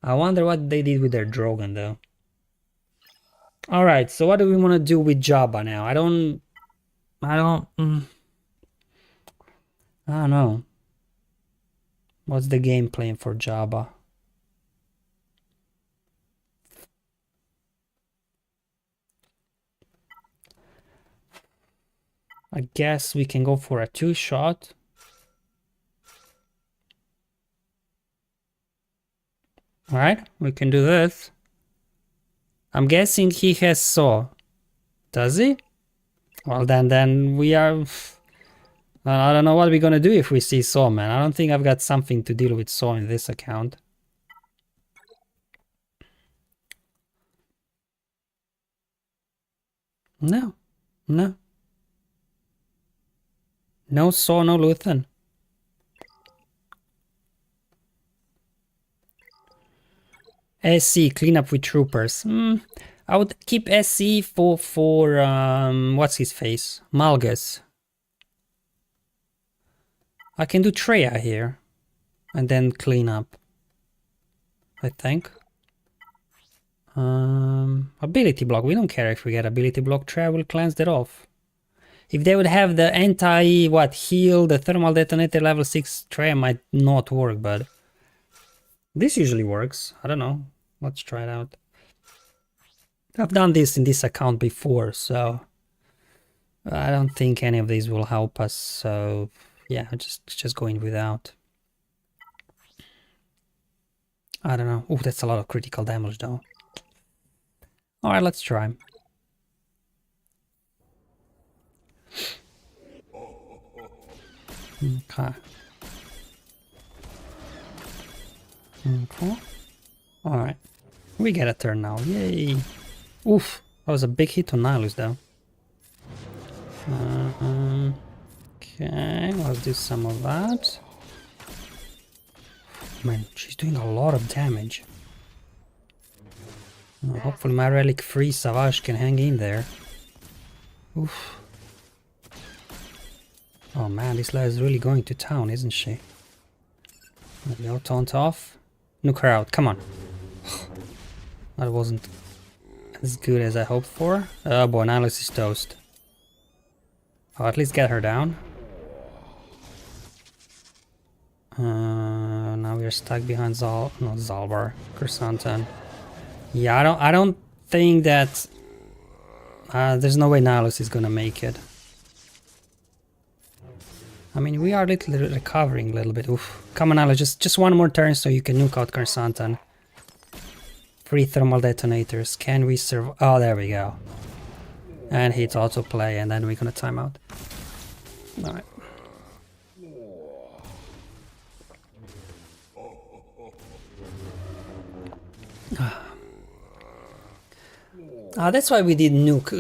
I wonder what they did with their Drogan though. Alright, so what do we want to do with Jabba now? I don't know. What's the game plan for Jabba? I guess we can go for a 2-shot. Alright, we can do this. I'm guessing he has Saw. Does he? Well then we are... I don't know what we're gonna do if we see Saw, man. I don't think I've got something to deal with Saw in this account. No. No. No Saw, no Luthen. SC, clean up with troopers. I would keep SC for what's his face? Malgus. I can do Treya here. And then clean up. I think. Ability block. We don't care if we get ability block. Treya will cleanse that off. If they would have the heal, the thermal detonator level 6, Treya might not work, but this usually works. I don't know. Let's try it out. I've done this in this account before, so I don't think any of these will help us. So yeah, just going without. I don't know. Oh, that's a lot of critical damage though. All right, let's try. Okay. Okay. Alright. We get a turn now. Yay. Oof. That was a big hit on Nihilus though. Okay, let's do some of that. Man, she's doing a lot of damage. Hopefully my relic free Savage can hang in there. Oof. Oh man, this Leia is really going to town, isn't she? There we go, taunt off. Nuke her out, come on. That wasn't as good as I hoped for. Oh boy, Nihilus is toast. I'll at least get her down. Now we're stuck behind Zaalbar, Chrysanthemum. Yeah, I don't think that there's no way Nihilus is gonna make it. I mean, we are recovering a little bit. Oof. Come on, Nihilus, just one more turn so you can nuke out Chrysanthemum. 3 thermal detonators. Can we survive? Oh, there we go. And hit autoplay, and then we're gonna time out. Alright. That's why we did nuke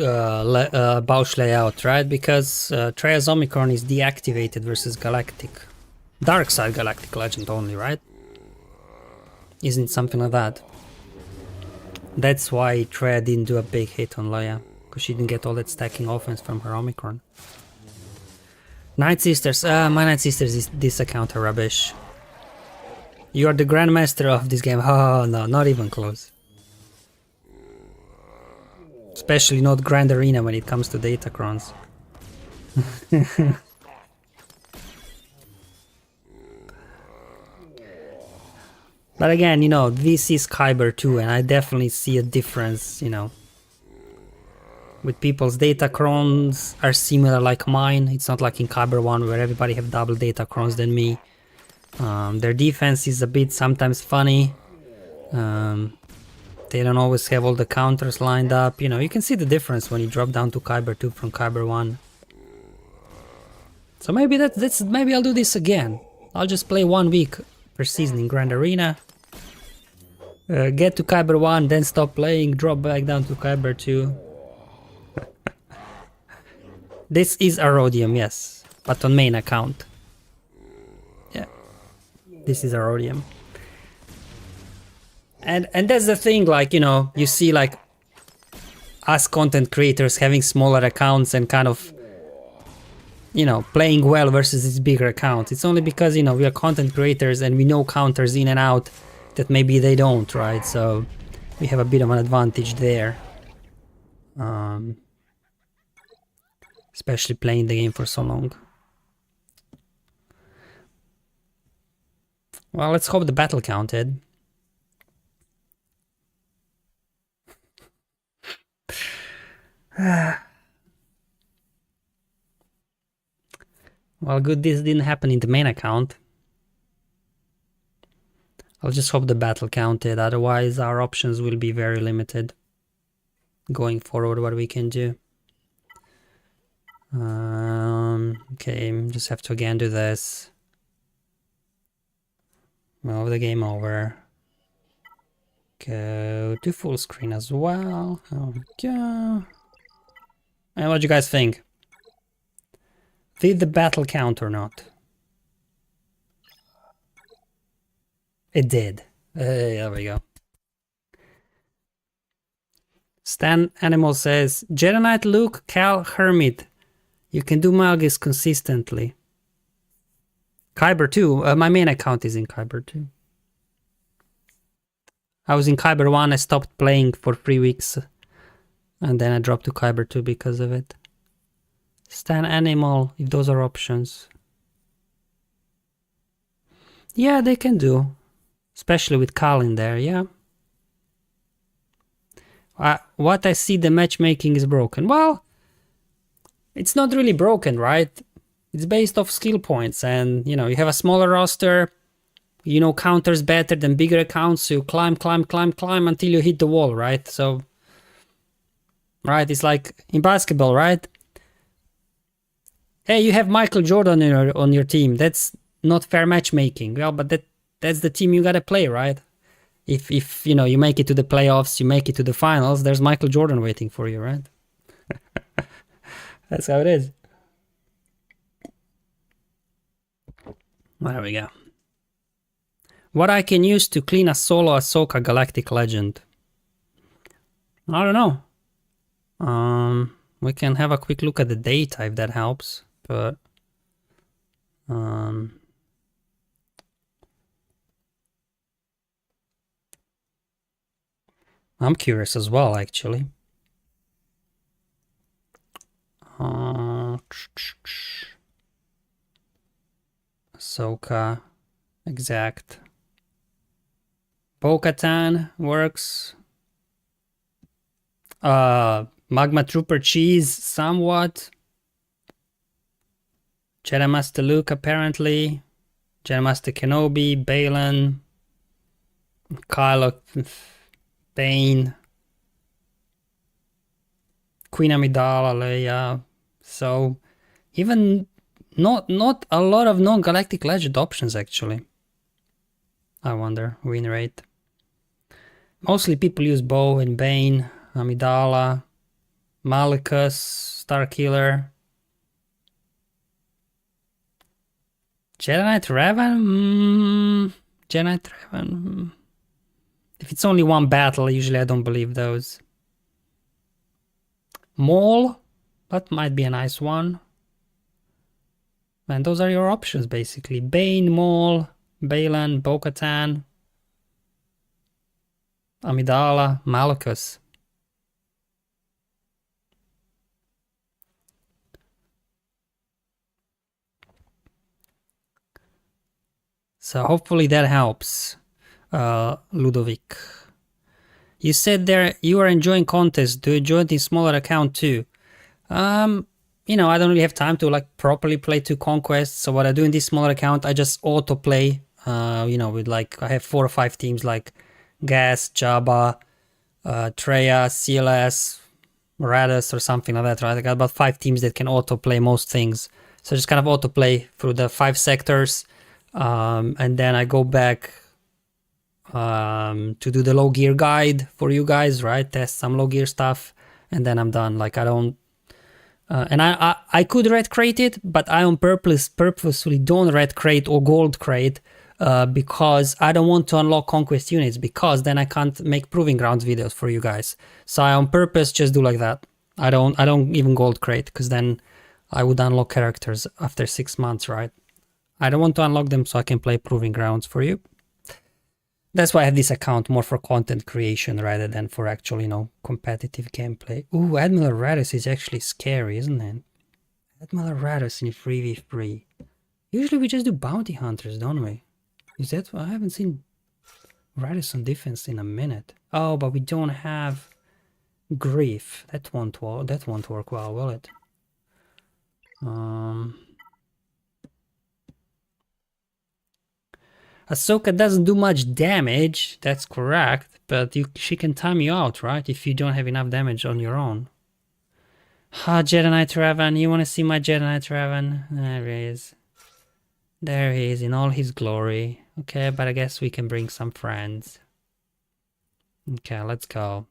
Bausch layout, right? Because Treya's Omicron is deactivated versus Galactic. Dark side Galactic Legend only, right? Isn't something like that? That's why Treya didn't do a big hit on Leia, because she didn't get all that stacking offense from her Omicron. Night Sisters. My Night Sisters is this account are rubbish. You are the grandmaster of this game. Oh no, not even close. Especially not Grand Arena when it comes to Datacrons. But again, you know, this is Kyber 2 and I definitely see a difference, you know. With people's Datacrons are similar like mine. It's not like in Kyber 1 where everybody have double Datacrons than me. Their defense is a bit sometimes funny. They don't always have all the counters lined up. You know, you can see the difference when you drop down to Kyber 2 from Kyber 1. So maybe maybe I'll do this again. I'll just play 1 week per season in Grand Arena. Get to Kyber 1, then stop playing, drop back down to Kyber 2. This is a Rhodium, yes, but on main account. Yeah, this is a Rhodium. And that's the thing, like, you know, you see like us content creators having smaller accounts and kind of, you know, playing well versus these bigger accounts. It's only because, you know, we are content creators and we know counters in and out that maybe they don't, right? So we have a bit of an advantage there. Especially playing the game for so long. Well, let's hope the battle counted. Well, good, this didn't happen in the main account. I'll just hope the battle counted, otherwise our options will be very limited going forward what we can do. Okay, just have to again do this. Move the game over. Go to full screen as well. There we go. And what do you guys think? Did the battle count or not? It did. There we go. Stan Animal says, Jedi Knight Luke, Cal, Hermit. You can do Malgus consistently. Kyber 2. My main account is in Kyber 2. I was in Kyber 1. I stopped playing for 3 weeks. And then I dropped to Kyber 2 because of it. Stan Animal, if those are options. Yeah, they can do. Especially with Cal in there, yeah. What I see, the matchmaking is broken. Well, it's not really broken, right? It's based off skill points, and you know, you have a smaller roster, you know, counters better than bigger accounts, so you climb until you hit the wall, right? So, right, it's like in basketball, right? Hey, you have Michael Jordan on your team. That's not fair matchmaking. Well, but that's the team you gotta play, right? If you know, you make it to the playoffs, you make it to the finals, there's Michael Jordan waiting for you, right? That's how it is. There we go. What I can use to clean a solo Ahsoka Galactic Legend? I don't know. We can have a quick look at the data if that helps, but I'm curious as well, actually. Ahsoka, exact. Bo-Katan works. Magma Trooper Cheese, somewhat. Jedi Master Luke, apparently. Jedi Master Kenobi, Baylen. Kylo, Bane. Queen Amidala, Leia. So, even not a lot of non-galactic legend options, actually. I wonder, win rate. Mostly people use Bo and Bane, Amidala, Malgus, Starkiller. Jedi Knight Revan? Jedi Knight Revan. If it's only one battle, usually I don't believe those. Maul, that might be a nice one. And those are your options, basically. Bane, Maul, Baylen, Bo-Katan, Amidala, Malgus. So hopefully that helps, Ludovic. You said there you are enjoying contests. Do you join the smaller account too? You know, I don't really have time to like properly play 2 conquests. So what I do in this smaller account, I just auto play. You know, with like I have 4 or 5 teams like GAC, Jabba, Treya, CLS, Raddus or something like that, right? I got about 5 teams that can auto play most things. So just kind of auto play through the 5 sectors. And then I go back to do the low gear guide for you guys, right? Test some low gear stuff, and then I'm done. Like I don't, and I could red crate it, but I on purposefully don't red crate or gold crate because I don't want to unlock conquest units, because then I can't make proving grounds videos for you guys. So I on purpose just do like that. I don't even gold crate, because then I would unlock characters after 6 months, right? I don't want to unlock them so I can play proving grounds for you. That's why I have this account, more for content creation rather than for actual, you know, competitive gameplay. Ooh, Admiral Raddus is actually scary, isn't it? Admiral Raddus in 3v3. Usually we just do bounty hunters, don't we? Is that... I haven't seen Raddus on defense in a minute. Oh, but we don't have Grief. That won't work well, will it? Ahsoka doesn't do much damage, that's correct, but she can time you out, right? If you don't have enough damage on your own. Ah, Jedi Knight Raven, you want to see my Jedi Knight Raven? There he is. There he is in all his glory. Okay, but I guess we can bring some friends. Okay, let's go.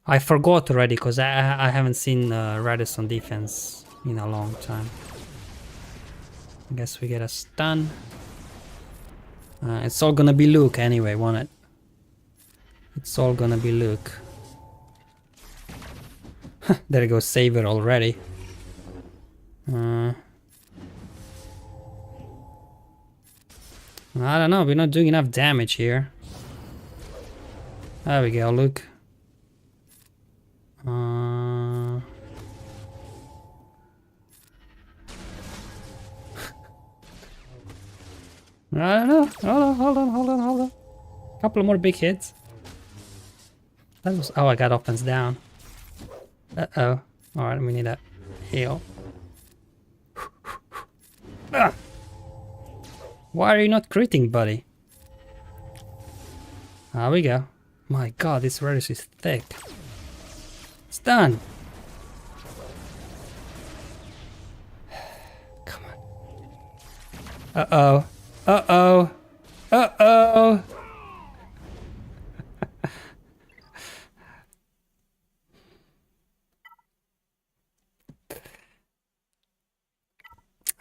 I forgot already, because I haven't seen Raddus on defense in a long time. I guess we get a stun. It's all gonna be Luke anyway, won't it? It's all gonna be Luke. There goes Saber already. I don't know, we're not doing enough damage here. There we go, Luke. I don't know. Hold on. Couple more big hits. That was... Oh, I got offense down. Uh-oh. Alright, we need a heal. Why are you not critting, buddy? There we go. My god, this Raddus is thick. It's done. Come on. Uh-oh. Uh-oh. Uh-oh.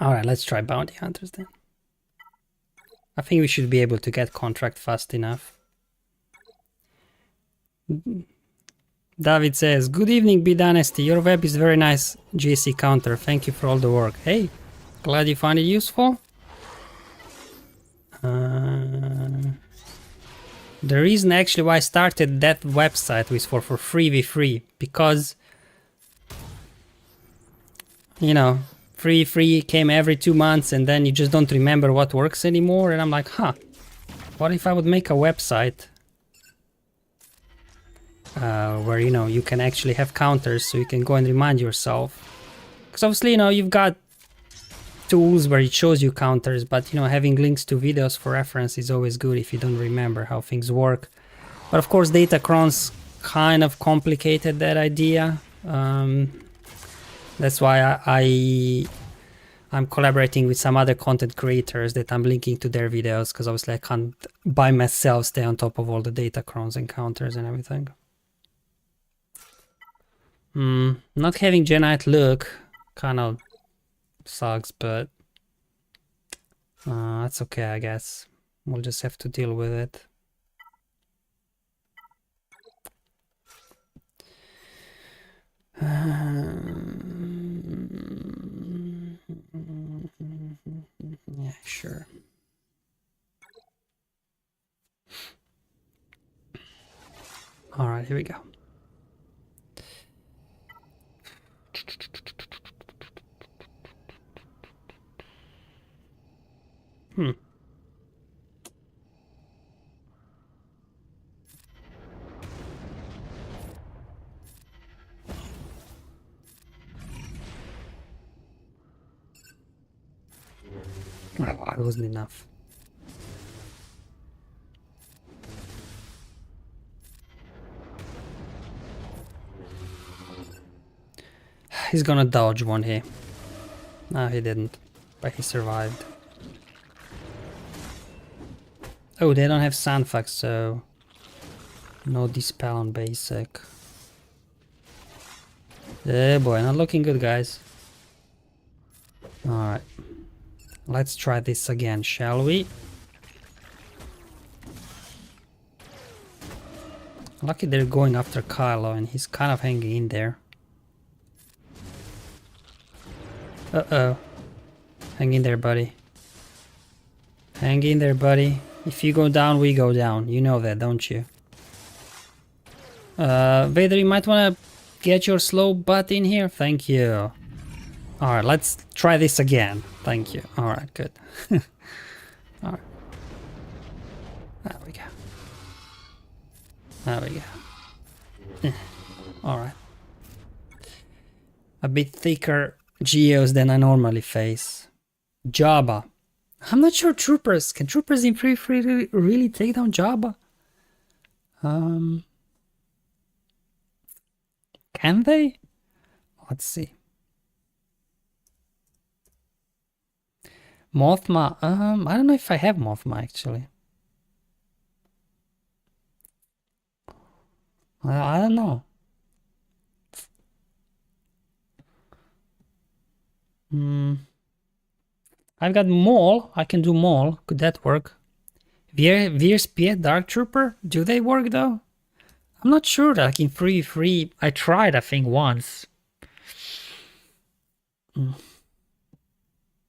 Alright, let's try bounty hunters then. I think we should be able to get contract fast enough. David says, good evening, B Dynasty. Your web is very nice GAC counter. Thank you for all the work. Hey, glad you find it useful. The reason actually why I started that website was for 3v3, because, you know, free came every 2 months and then you just don't remember what works anymore, and I'm like, huh, what if I would make a website where, you know, you can actually have counters so you can go and remind yourself, because obviously, you know, you've got tools where it shows you counters, but, you know, having links to videos for reference is always good if you don't remember how things work. But of course, Datacrons kind of complicated that idea. That's why I'm collaborating with some other content creators that I'm linking to their videos, because obviously I can't by myself stay on top of all the Datacrons and counters and everything. Not having Jedi Knight look kind of sucks, but that's okay, I guess. We'll just have to deal with it. Yeah, sure. All right, here we go. Oh, it wasn't enough. He's gonna dodge one here. No, he didn't, but he survived. Oh, they don't have Sandfax, so no dispel on basic. Yeah, boy, not looking good, guys. Alright. Let's try this again, shall we? Lucky they're going after Kylo and he's kind of hanging in there. Uh-oh. Hang in there, buddy. Hang in there, buddy. If you go down, we go down. You know that, don't you? Vader, you might want to get your slow butt in here. Thank you. Alright, let's try this again. Thank you. Alright, good. Alright. There we go. There we go. Alright. A bit thicker geos than I normally face. Jabba. I'm not sure troopers. Can troopers in free really take down Jabba? Can they? Let's see. Mothma. I don't know if I have Mothma actually. I don't know. I've got Maul. I can do Maul. Could that work? Veer Dark Trooper. Do they work though? I'm not sure. Like in free. I tried. I think once.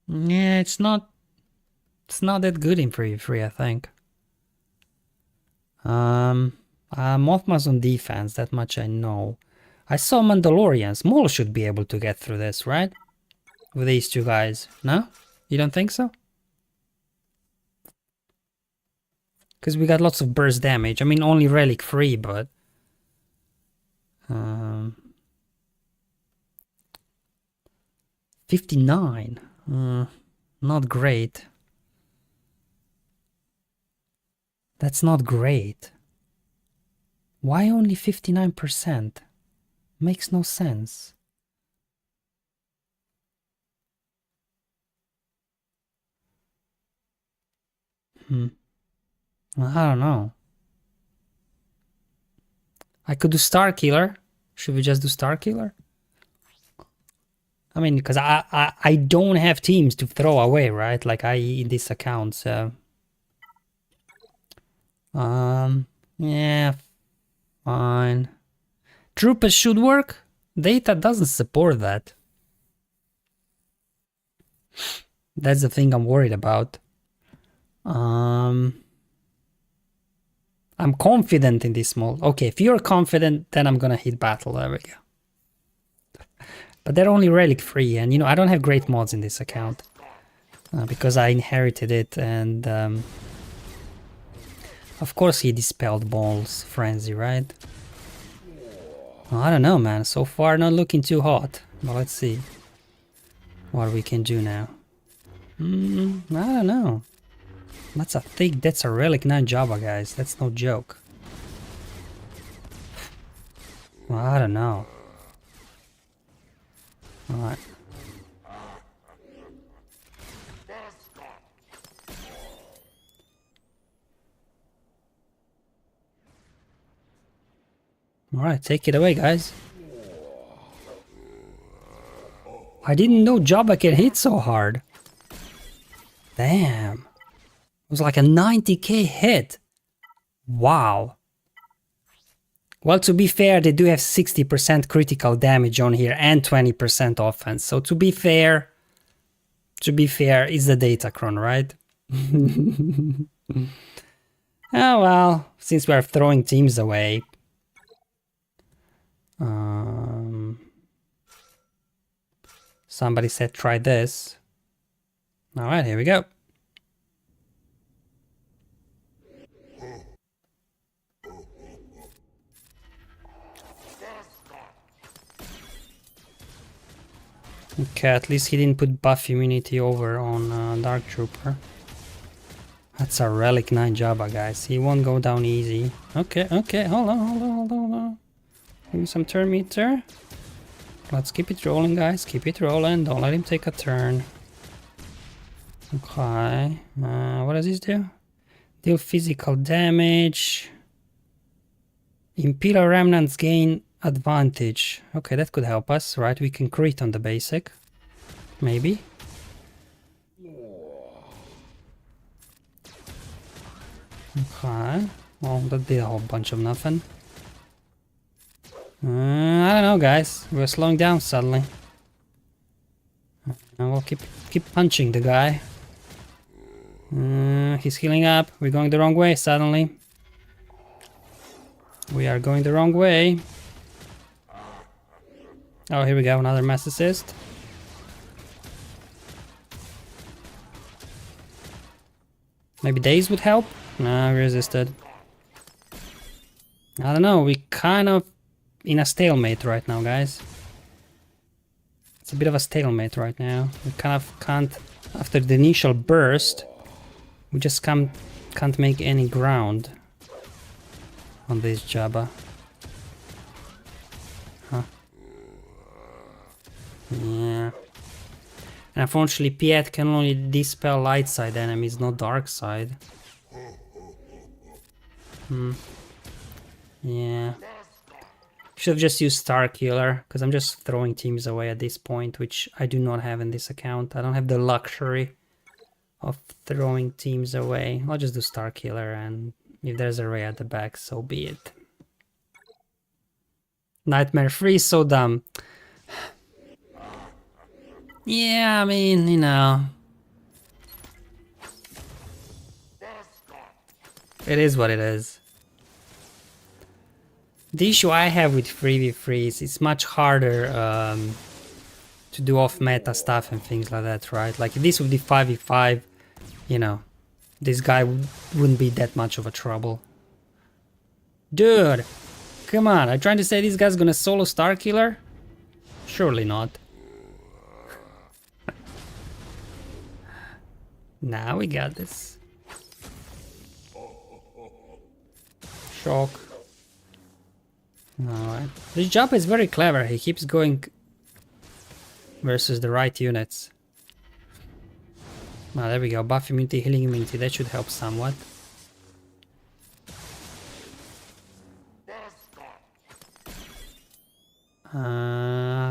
Yeah, it's not that good in free. I think. Mothma's on defense. That much I know. I saw Mandalorians. Maul should be able to get through this, right? With these two guys. No? You don't think so? Because we got lots of burst damage. I mean, only relic free, but... 59. Not great. That's not great. Why only 59%? Makes no sense. I don't know. I could do Star Killer. Should we just do Star Killer? I mean, because I don't have teams to throw away, right? Like in this account, so... yeah, fine. Troopers should work. Data doesn't support that. That's the thing I'm worried about. I'm confident in this mold. Okay, if you're confident, then I'm gonna hit battle. There we go. But they're only relic free, and you know I don't have great mods in this account because I inherited it, and of course he dispelled Maul's frenzy, right? Well, I don't know, man. So far, not looking too hot. But let's see what we can do now. I don't know. That's a relic 9 Jabba, guys. That's no joke. Well, I don't know. Alright. Alright, take it away, guys. I didn't know Jabba can hit so hard. Damn. It was like a 90k hit. Wow. Well, to be fair, they do have 60% critical damage on here and 20% offense. So to be fair, To be fair, it's the Datacron, right? Oh well, since we are throwing teams away. Somebody said try this. Alright, here we go. Okay, at least he didn't put buff immunity over on Dark Trooper. That's a Relic 9 Jabba, guys. He won't go down easy. Okay, hold on. Give me some turn meter. Let's keep it rolling, guys. Keep it rolling. Don't let him take a turn. Okay. What does this do? Deal physical damage. Imperial Remnants gain advantage. Okay, that could help us, right? We can crit on the basic. Maybe. Okay. Well, that did a whole bunch of nothing. I don't know, guys. We're slowing down suddenly. And we'll keep punching the guy. He's healing up. We're going the wrong way suddenly. We are going the wrong way. Oh, here we go. Another mass assist. Maybe daze would help? No, we resisted. I don't know. We kind of in a stalemate right now, guys. It's a bit of a stalemate right now. We kind of can't, after the initial burst, we just can't make any ground on this Jabba. Huh. Yeah. And unfortunately, Piet can only dispel light side enemies, not dark side. Yeah. Should have just used Star Killer, because I'm just throwing teams away at this point, which I do not have in this account. I don't have the luxury of throwing teams away. I'll just do Star Killer, and if there's a Rey at the back, so be it. Nightmare Free, so dumb. Yeah, I mean, you know. It is what it is. The issue I have with 3v3 is it's much harder to do off-meta stuff and things like that, right? Like, if this would be 5v5, you know, this guy wouldn't be that much of a trouble. Dude, come on, I'm trying to say this guy's gonna solo Star Killer? Surely not. Now we got this. Shock. Alright. This Jabba is very clever. He keeps going versus the right units. Ah, there we go. Buff immunity, healing immunity. That should help somewhat.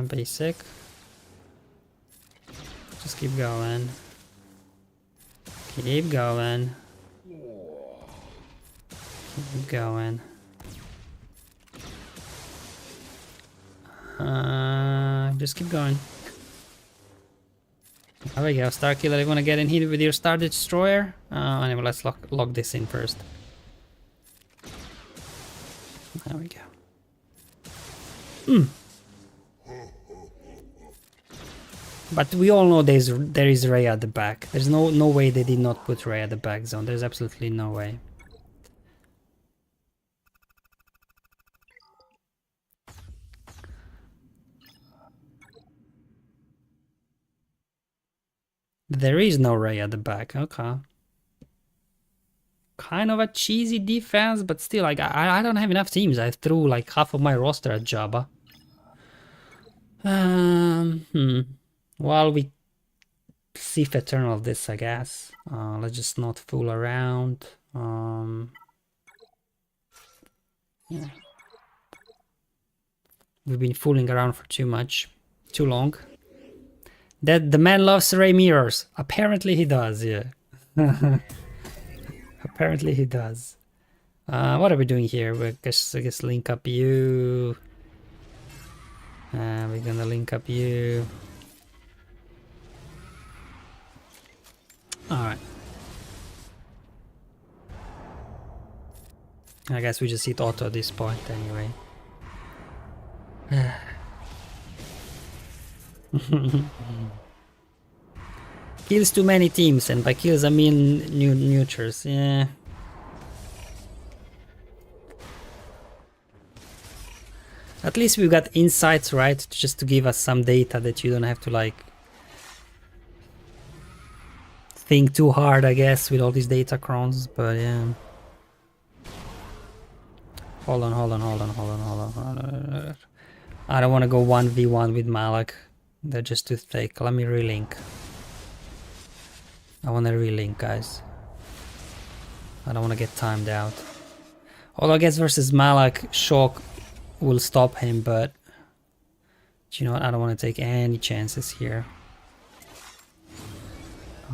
Basic. Just keep going. Keep going. Keep going. Just keep going. There we go, Star Killer. You wanna get in here with your Star Destroyer? Anyway, let's lock this in first. There we go. But we all know there is Rey at the back. There's no way they did not put Rey at the back zone. There's absolutely no way. There is no Rey at the back. Okay. Kind of a cheesy defense, but still, like, I don't have enough teams. I threw like half of my roster at Jabba. Well, we Sith Eternal this, I guess. Let's just not fool around. Yeah. We've been fooling around for too long. That the man loves Levi Mirrors. Apparently he does, yeah. Apparently he does. What are we doing here? I guess link up you. We're gonna link up you. Alright. I guess we just hit auto at this point anyway. Kills too many teams, and by kills I mean neuters, yeah. At least we've got insights, right? Just to give us some data that you don't have to like think too hard, I guess, with all these data crons, but yeah. Hold on. I don't want to go 1v1 with Malak. They're just too thick. Let me relink. I want to relink, guys. I don't want to get timed out. Although I guess versus Malak, Shock will stop him, but you know what? I don't want to take any chances here.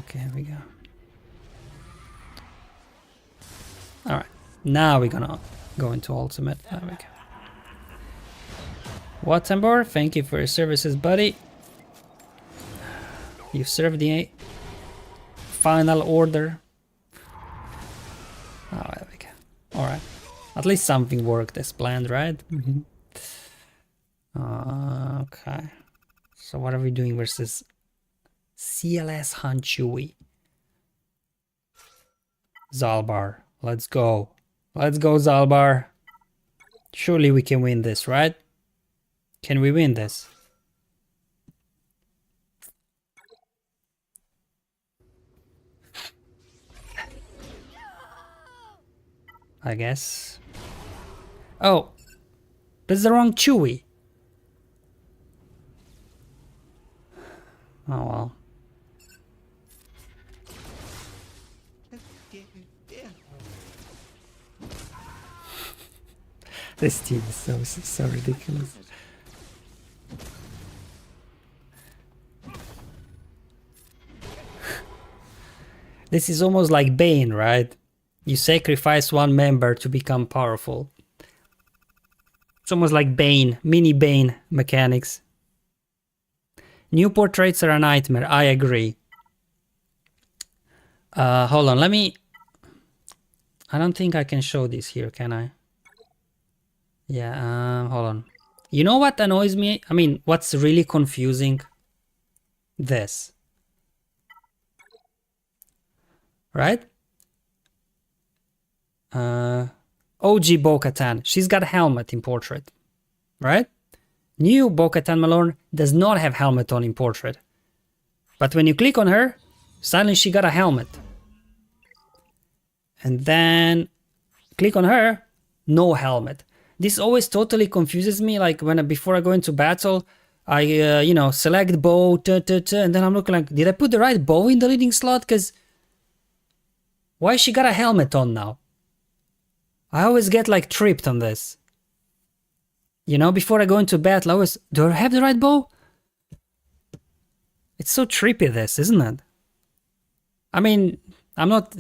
Okay, here we go. Alright, now we're gonna go into ultimate. There we go. Wattenbor, thank you for your services, buddy. You served the final order. Oh, there we go. Alright. At least something worked as planned, right? Okay. So what are we doing versus CLS Han Chewie? Zaalbar. Let's go. Let's go, Zaalbar. Surely we can win this, right? Can we win this? I guess. Oh, that's the wrong Chewie. Oh well. This team is so ridiculous. This is almost like Bane, right? You sacrifice one member to become powerful. It's almost like Bane, mini Bane mechanics. New portraits are a nightmare, I agree. Hold on, let me... I don't think I can show this here, can I? Yeah, hold on. You know what annoys me? I mean, what's really confusing? This. Right? OG Bo-Katan, she's got a helmet in portrait, right? New Bo-Katan Malorn does not have helmet on in portrait, but when you click on her, suddenly she got a helmet, and then click on her, no helmet. This always totally confuses me. Like when before I go into battle, I you know, select bow, and then I'm looking like, did I put the right bow in the leading slot? Because why she got a helmet on now? I always get like tripped on this. You know, before I go into battle, I always, do I have the right bow? It's so trippy this, isn't it? I mean, I'm not...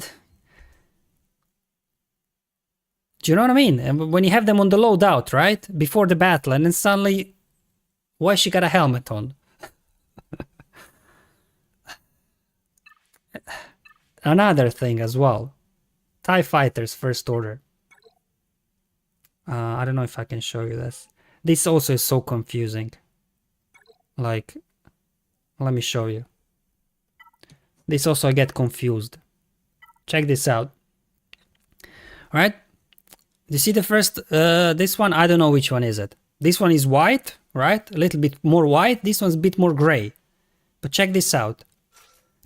Do you know what I mean? And when you have them on the loadout, right? Before the battle, and then suddenly, why she got a helmet on? Another thing as well. TIE Fighters First Order. I don't know if I can show you this. This also is so confusing. Like, let me show you. This also I get confused. Check this out. Alright? You see the first, this one, I don't know which one is it. This one is white, right? A little bit more white. This one's a bit more gray. But check this out.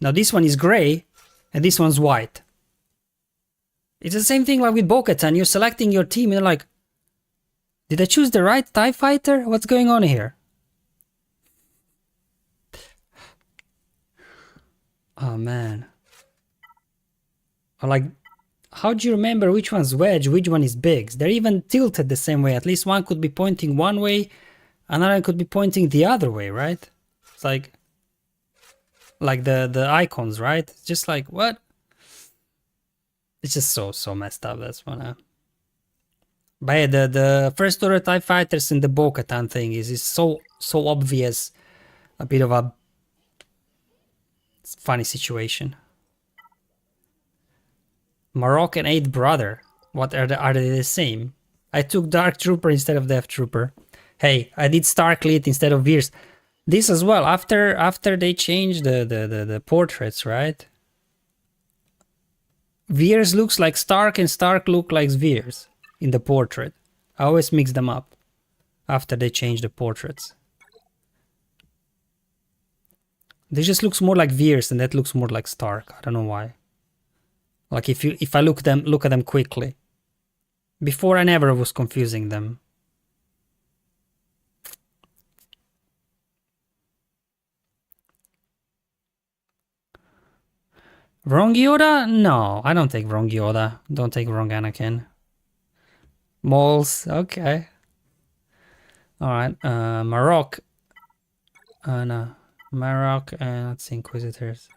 Now this one is gray, and this one's white. It's the same thing like with Bo-Katan. You're selecting your team, and you're like, did I choose the right TIE fighter? What's going on here? Oh man. Or like, how do you remember which one's Wedge, which one is Biggs? They're even tilted the same way. At least one could be pointing one way, another could be pointing the other way, right? It's like the icons, right? It's just like, what? It's just so messed up, that's one. But yeah, the First Order TIE Fighters and the Bo-Katan thing is so obvious. A bit of a funny situation. Marok and 8 Brother. What are they the same? I took Dark Trooper instead of Death Trooper. Hey, I did Starklead instead of Veers. This as well, after they changed the portraits, right? Veers looks like Stark and Stark look like Veers in the portrait. I always mix them up after they change the portraits. This just looks more like Veers and that looks more like Stark. I don't know why. Like if I look at them quickly. Before I never was confusing them. Wrong Yoda? No, I don't take wrong Yoda. Don't take wrong Anakin. Mauls, okay. Alright, Marok. No. Marok and let's see, Inquisitors.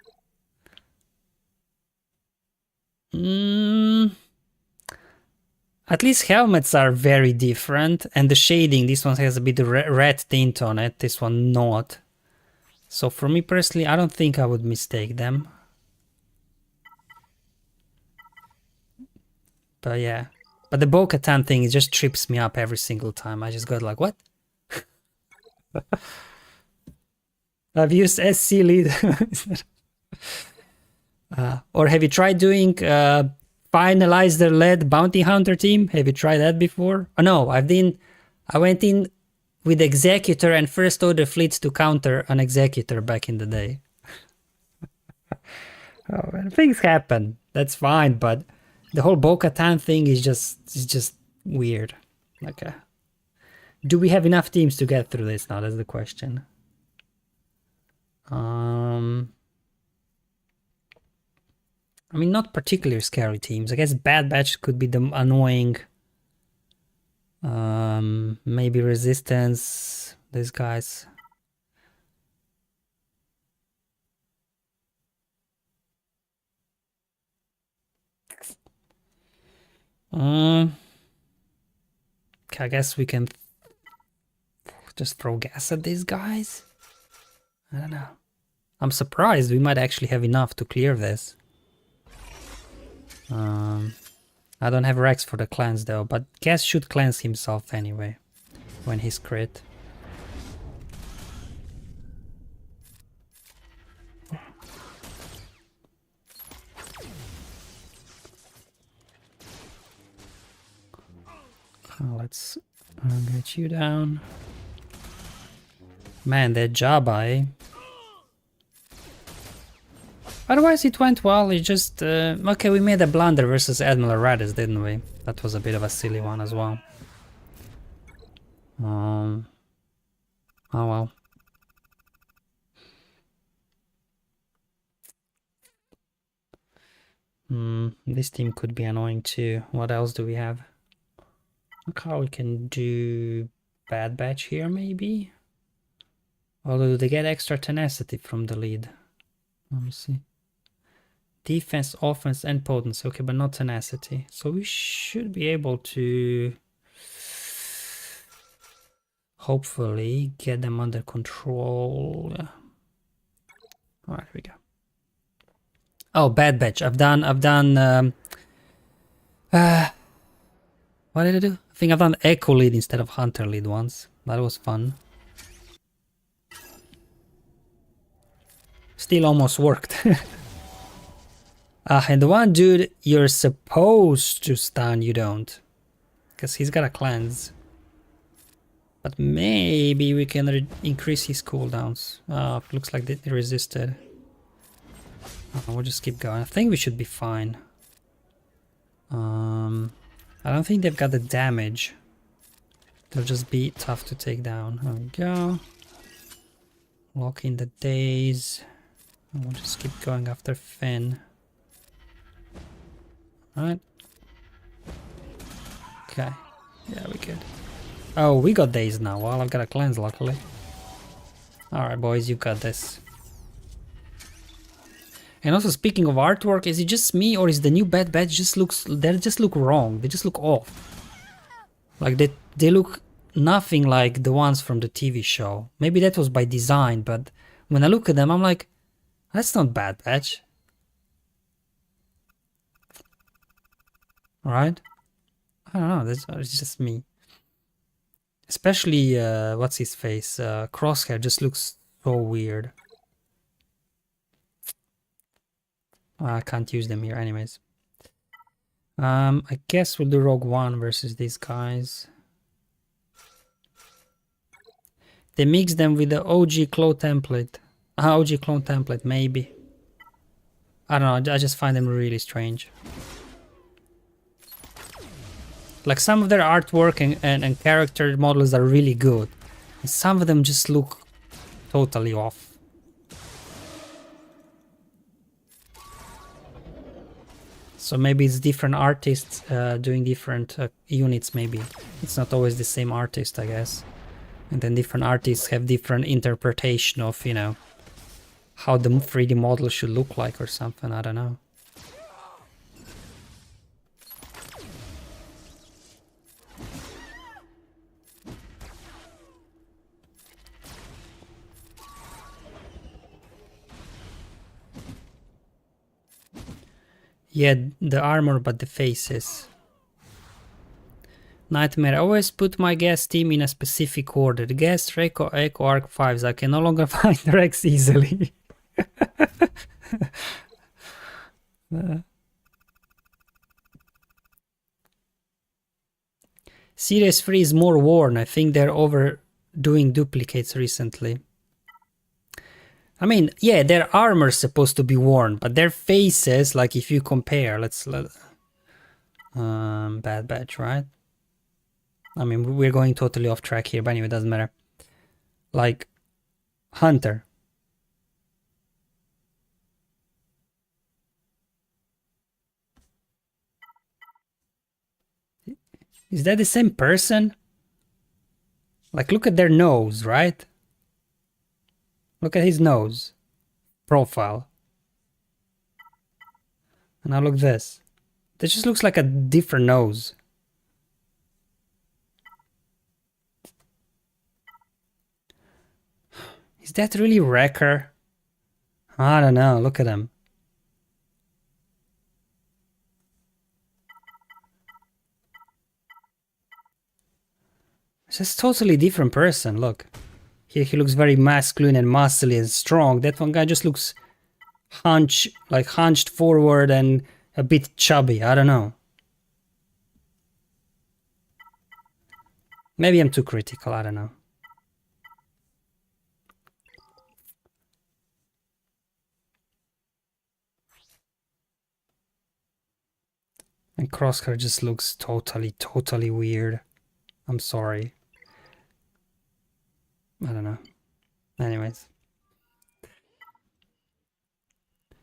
At least helmets are very different, and the shading, this one has a bit of red tint on it, this one not. So for me personally, I don't think I would mistake them. But yeah. But the Bo-Katan thing, it just trips me up every single time. I just got like, what? I've used SC lead. Or have you tried doing finalizer-led bounty hunter team? Have you tried that before? Oh, no, I went in with Executor and First Order fleets to counter an Executor back in the day. Oh man, things happen. That's fine, but the whole Bo-Katan thing is just weird. Okay. Do we have enough teams to get through this now? That's the question. I mean, not particularly scary teams. I guess Bad Batch could be the annoying. Maybe Resistance. These guys. Okay, I guess we can just throw gas at these guys. I don't know. I'm surprised we might actually have enough to clear this. I don't have Rex for the cleanse though, but Gas should cleanse himself anyway when he's crit. Let's get you down. Man, that Jabba, eh? Otherwise it went well, it just... okay, we made a blunder versus Admiral Raddus, didn't we? That was a bit of a silly one as well. Oh well. This team could be annoying too. What else do we have? Look how we can do Bad Batch here, maybe? Although, do they get extra tenacity from the lead? Let me see. Defense, offense, and potency. Okay, but not tenacity. So we should be able to hopefully get them under control. Yeah. All right, here we go. Oh, Bad Batch. I've done. What did I do? I think I've done Echo lead instead of Hunter lead once. That was fun. Still almost worked. And the one dude you're supposed to stun, you don't. Because he's got a cleanse. But maybe we can increase his cooldowns. Oh, it looks like they resisted. We'll just keep going. I think we should be fine. I don't think they've got the damage. They'll just be tough to take down. There we go. Lock in the days. We'll just keep going after Finn. Alright. Okay. Yeah, we good. Oh, we got days now. Well, I've got a cleanse, luckily. Alright, boys, you got this. And also, speaking of artwork, is it just me or is the new Bad Batch just they just look wrong? They just look off. Like they look nothing like the ones from the TV show. Maybe that was by design, but when I look at them, I'm like, that's not Bad Batch. right? I don't know, it's just me. Especially, what's his face? Crosshair just looks so weird. I can't use them here anyways. I guess we'll do Rogue One versus these guys. They mix them with the OG clone template. OG clone template, maybe. I don't know, I just find them really strange. Like some of their artwork and character models are really good. And some of them just look totally off. So maybe it's different artists doing different units maybe. It's not always the same artist, I guess. And then different artists have different interpretation of, you know, how the 3D model should look like or something, I don't know. Yeah, the armor, but the faces. Nightmare, I always put my guest team in a specific order. The guest, Echo, Arc 5s. I can no longer find Rex easily. Series 3 is more worn. I think they're overdoing duplicates recently. I mean, yeah, their armor's supposed to be worn, but their faces, like if you compare, Bad Batch, right? I mean, we're going totally off track here, but anyway, it doesn't matter. Like, Hunter. Is that the same person? Like, look at their nose, right? Look at his nose profile. And now look this. This just looks like a different nose. Is that really Wrecker? I don't know, look at him. It's just totally different person, look. Here he looks very masculine and muscly and strong. That one guy just looks hunched forward and a bit chubby. I don't know. Maybe I'm too critical, I don't know. And Crosshair just looks totally weird. I'm sorry. I don't know. Anyways.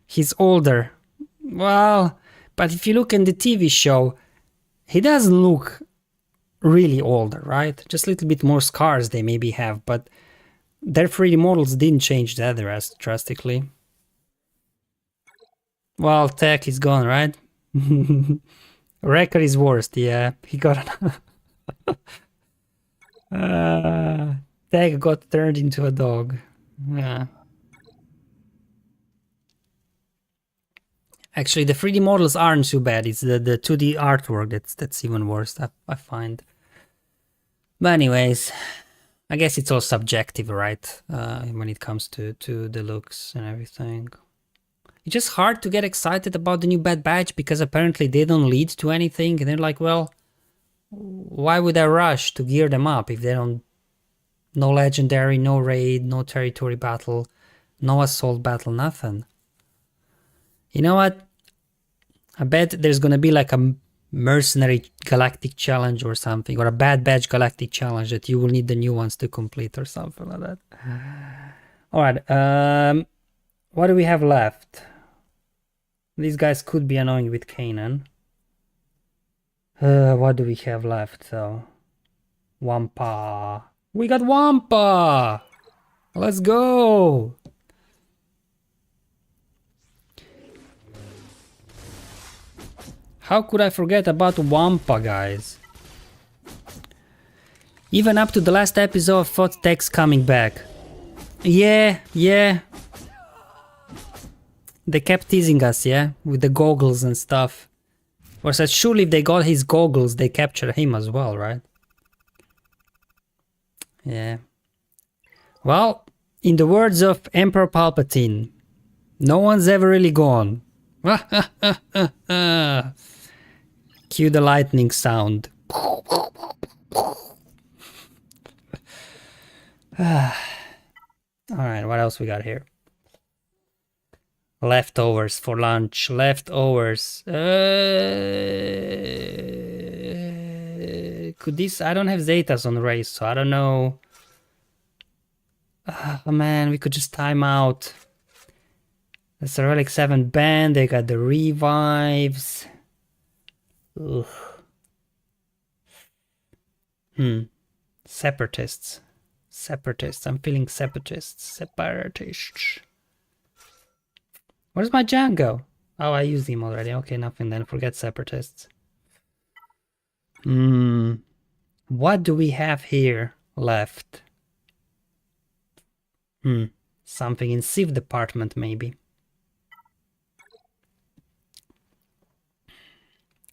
He's older. Well, but if you look in the TV show, he doesn't look really older, right? Just a little bit more scars they maybe have, but their 3D models didn't change that drastically. Well, Tech is gone, right? Wrecker is worst, yeah. He got Tech got turned into a dog. Yeah. Actually, the 3D models aren't too bad. It's the 2D artwork that's even worse, I find. But anyways, I guess it's all subjective, right? When it comes to the looks and everything. It's just hard to get excited about the new Bad Batch because apparently they don't lead to anything. And they're like, well, why would I rush to gear them up if they don't... No legendary, no raid, no territory battle, no assault battle, nothing. You know what? I bet there's gonna be like a mercenary galactic challenge or something, or a Bad Batch galactic challenge that you will need the new ones to complete or something like that. Alright, what do we have left? These guys could be annoying with Kanan. What do we have left though? Wampa. We got Wampa! Let's go! How could I forget about Wampa, guys? Even up to the last episode, I thought Tech's coming back. Yeah. They kept teasing us, yeah? With the goggles and stuff. Or said, surely if they got his goggles, they capture him as well, right? Yeah. Well, in the words of Emperor Palpatine, no one's ever really gone. Cue the lightning sound. Alright, what else we got here? Leftovers for lunch. Leftovers. Could this... I don't have Zetas on race, so I don't know. Oh man, we could just time out. That's a Relic 7 band. They got the revives. Ugh. Separatists. Separatists. I'm feeling separatists. Separatists. Where's my Django? Oh, I used him already. Okay, nothing then. Forget separatists. What do we have here left? Something in Civ department, maybe.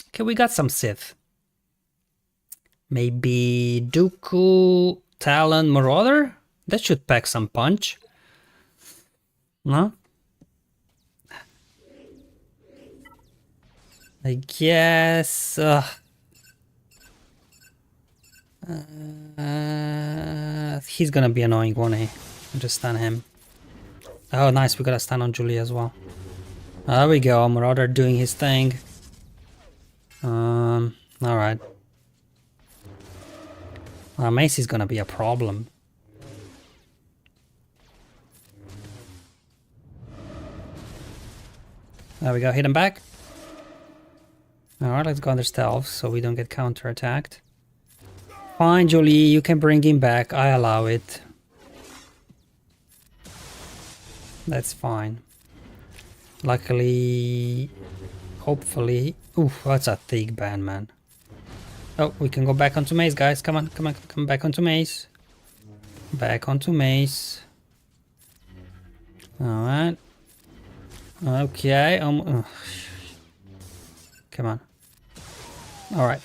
Okay, we got some Civ. Maybe Dooku, Talon, Marauder? That should pack some punch. No? I guess... he's gonna be annoying, won't he? I'll just stun him. Oh, nice, we got a stun on Julie as well. There we go, Marauder doing his thing. Alright. Mace is gonna be a problem. There we go, hit him back. Alright, let's go under stealth so we don't get counterattacked. Fine, Jolie, you can bring him back. I allow it. That's fine. Luckily, hopefully... Oof, that's a thick ban, man. Oh, we can go back onto Mace, guys. Come on, come on, come back onto Mace. Back onto Mace. Alright. Okay. Come on. Alright.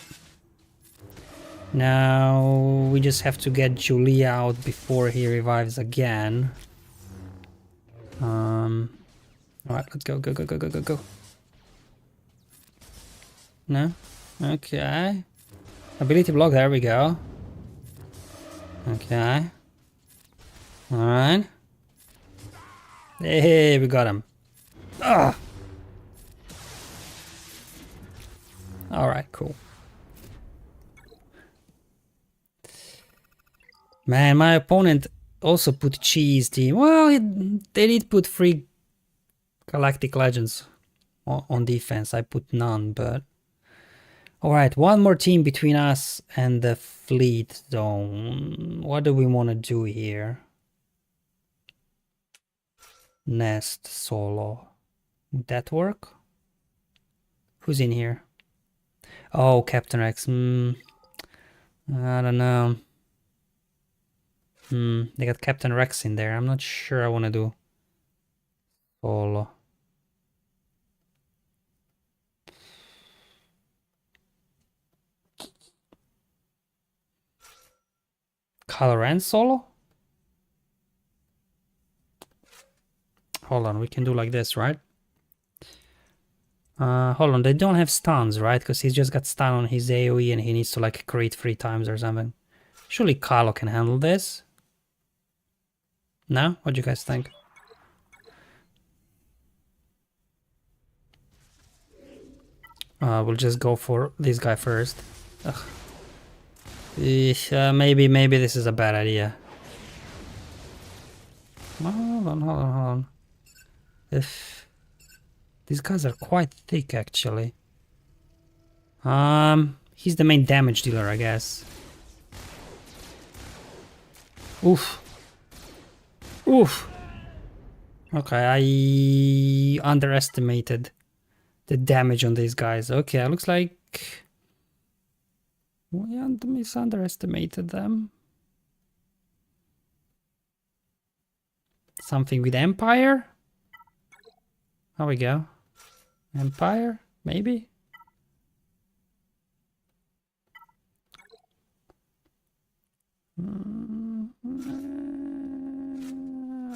Now we just have to get Julia out before he revives again. Alright, let's go, go, go, go, go, go, go. No? Okay. Ability block, there we go. Okay. Alright. Hey, we got him. Ugh. Alright, cool. Man, my opponent also put cheese team. Well, they did put 3 Galactic Legends on defense. I put none, but... Alright, one more team between us and the fleet zone. What do we want to do here? Nest solo. Would that work? Who's in here? Oh, Captain Rex. I don't know. They got Captain Rex in there. I'm not sure I want to do solo. Kylo Ren solo? Hold on, we can do like this, right? Hold on, they don't have stuns, right? Because he's just got stun on his AoE and he needs to like crit 3 times or something. Surely Kylo can handle this. No? What do you guys think? We'll just go for this guy first. Ugh. Maybe this is a bad idea. Hold on. If these guys are quite thick, actually. He's the main damage dealer, I guess. Oof. Oof. Okay, I underestimated the damage on these guys. Okay, it looks like we underestimated them. Something with Empire? There we go. Empire? Maybe? I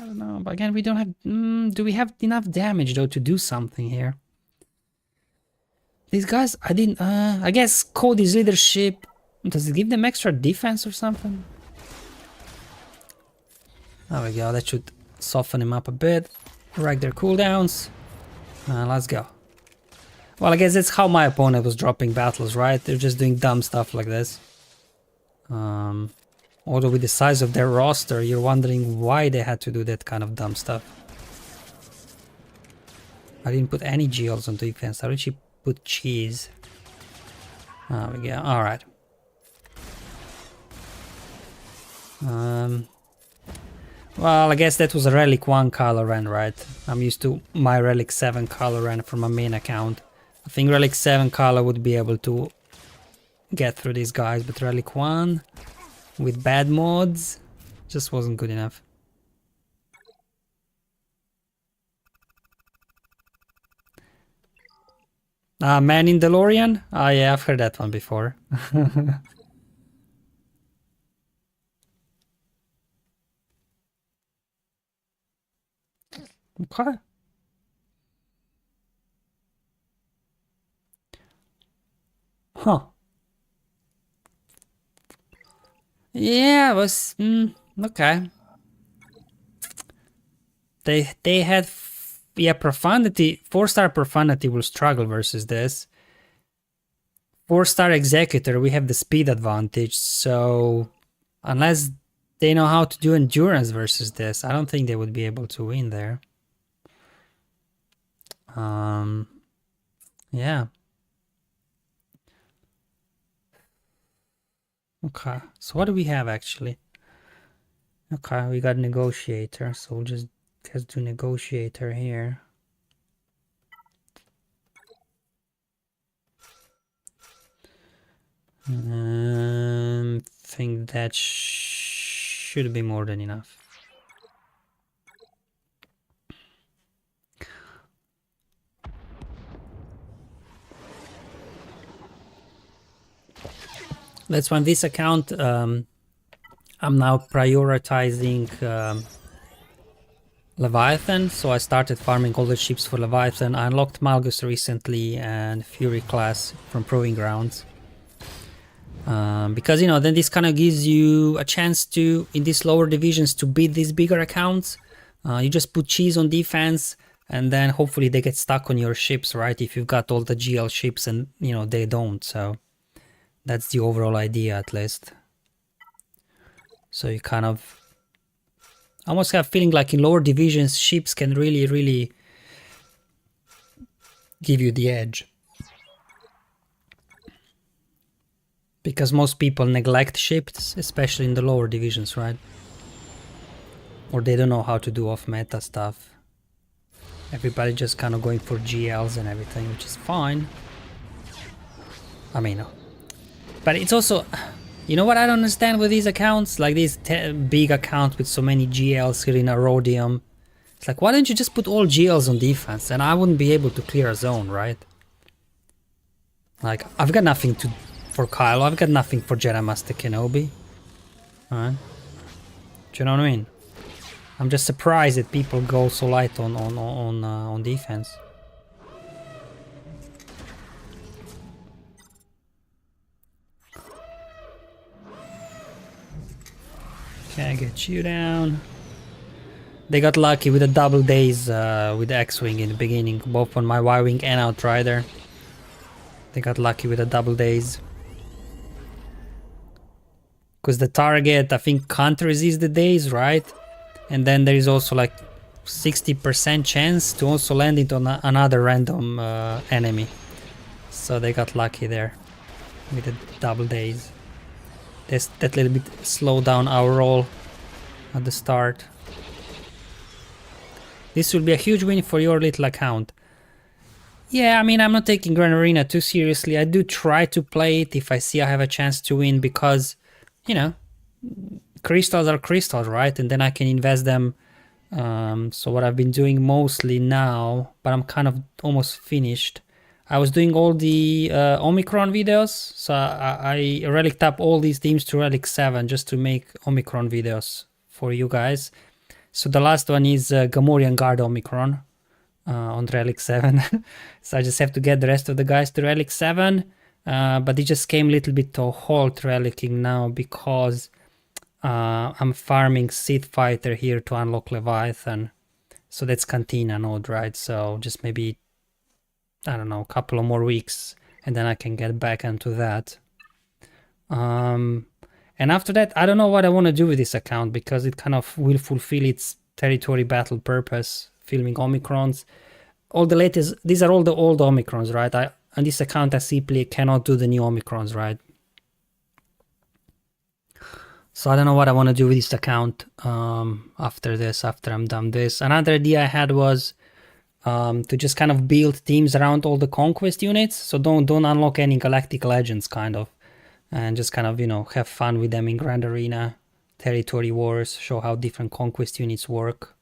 don't know, but again, we don't have... do we have enough damage, though, to do something here? These guys, I didn't... I guess Cody's leadership... Does it give them extra defense or something? There we go, that should soften him up a bit. Rack their cooldowns. Let's go. Well, I guess that's how my opponent was dropping battles, right? They're just doing dumb stuff like this. Although with the size of their roster, you're wondering why they had to do that kind of dumb stuff. I didn't put any GLs on defense, I actually put cheese. There we go, alright. Well, I guess that was a Relic 1 Kylo Ren, right? I'm used to my Relic 7 Kylo Ren from my main account. I think Relic 7 Kylo would be able to get through these guys, but Relic 1 with bad mods just wasn't good enough. Man in DeLorean? Oh yeah, I've heard that one before. Okay. Huh. Yeah, it was... okay. They had... yeah, Profundity... 4-star Profundity will struggle versus this. 4-star Executor, we have the speed advantage, so... unless they know how to do endurance versus this, I don't think they would be able to win there. Yeah. Okay, so what do we have actually? Okay, we got Negotiator, so we'll just do Negotiator here. Think that should be more than enough. That's why this account, I'm now prioritizing Leviathan, so I started farming all the ships for Leviathan. I unlocked Malgus recently and Fury class from Proving Grounds. Because, you know, then this kind of gives you a chance to, in these lower divisions, to beat these bigger accounts. You just put cheese on defense, and then hopefully they get stuck on your ships, right? If you've got all the GL ships and, you know, they don't, so... that's the overall idea, at least. So you kind of almost have a feeling like in lower divisions, ships can really give you the edge. Because most people neglect ships, especially in the lower divisions, right? Or they don't know how to do off-meta stuff. Everybody just kind of going for GLs and everything, which is fine. I mean... but it's also, you know what I don't understand with these accounts? Like these big accounts with so many GLs here in Arodium. It's like, why don't you just put all GLs on defense? And I wouldn't be able to clear a zone, right? Like, I've got nothing for Kylo, I've got nothing for Jedi Master Kenobi. Alright? Do you know what I mean? I'm just surprised that people go so light on defense. Okay, get you down. They got lucky with the double days with the X-Wing in the beginning, both on my Y-Wing and Outrider. They got lucky with the double days. Because the target, I think, can't resist the days, right? And then there is also like 60% chance to also land it on another random enemy. So they got lucky there with the double days. That little bit slow down our roll at the start. This will be a huge win for your little account. Yeah, I mean, I'm not taking Grand Arena too seriously. I do try to play it if I see I have a chance to win because, you know, crystals are crystals, right? And then I can invest them. So what I've been doing mostly now, but I'm kind of almost finished. I was doing all the Omicron videos, so I relicked up all these teams to Relic 7 just to make Omicron videos for you guys. So the last one is Gamorrean Guard Omicron on Relic 7. So I just have to get the rest of the guys to Relic 7. But it just came a little bit to a halt relicking now because I'm farming Sith Fighter here to unlock Leviathan. So that's Cantina node, right? So just maybe, I don't know, a couple of more weeks and then I can get back into that. And after that, I don't know what I want to do with this account because it kind of will fulfill its territory battle purpose, filming Omicrons. All the latest, these are all the old Omicrons, right? On this account, I simply cannot do the new Omicrons, right? So I don't know what I want to do with this account after I'm done this. Another idea I had was to just kind of build teams around all the conquest units. So don't unlock any galactic legends, kind of. And just kind of, you know, have fun with them in Grand Arena, Territory Wars, show how different conquest units work.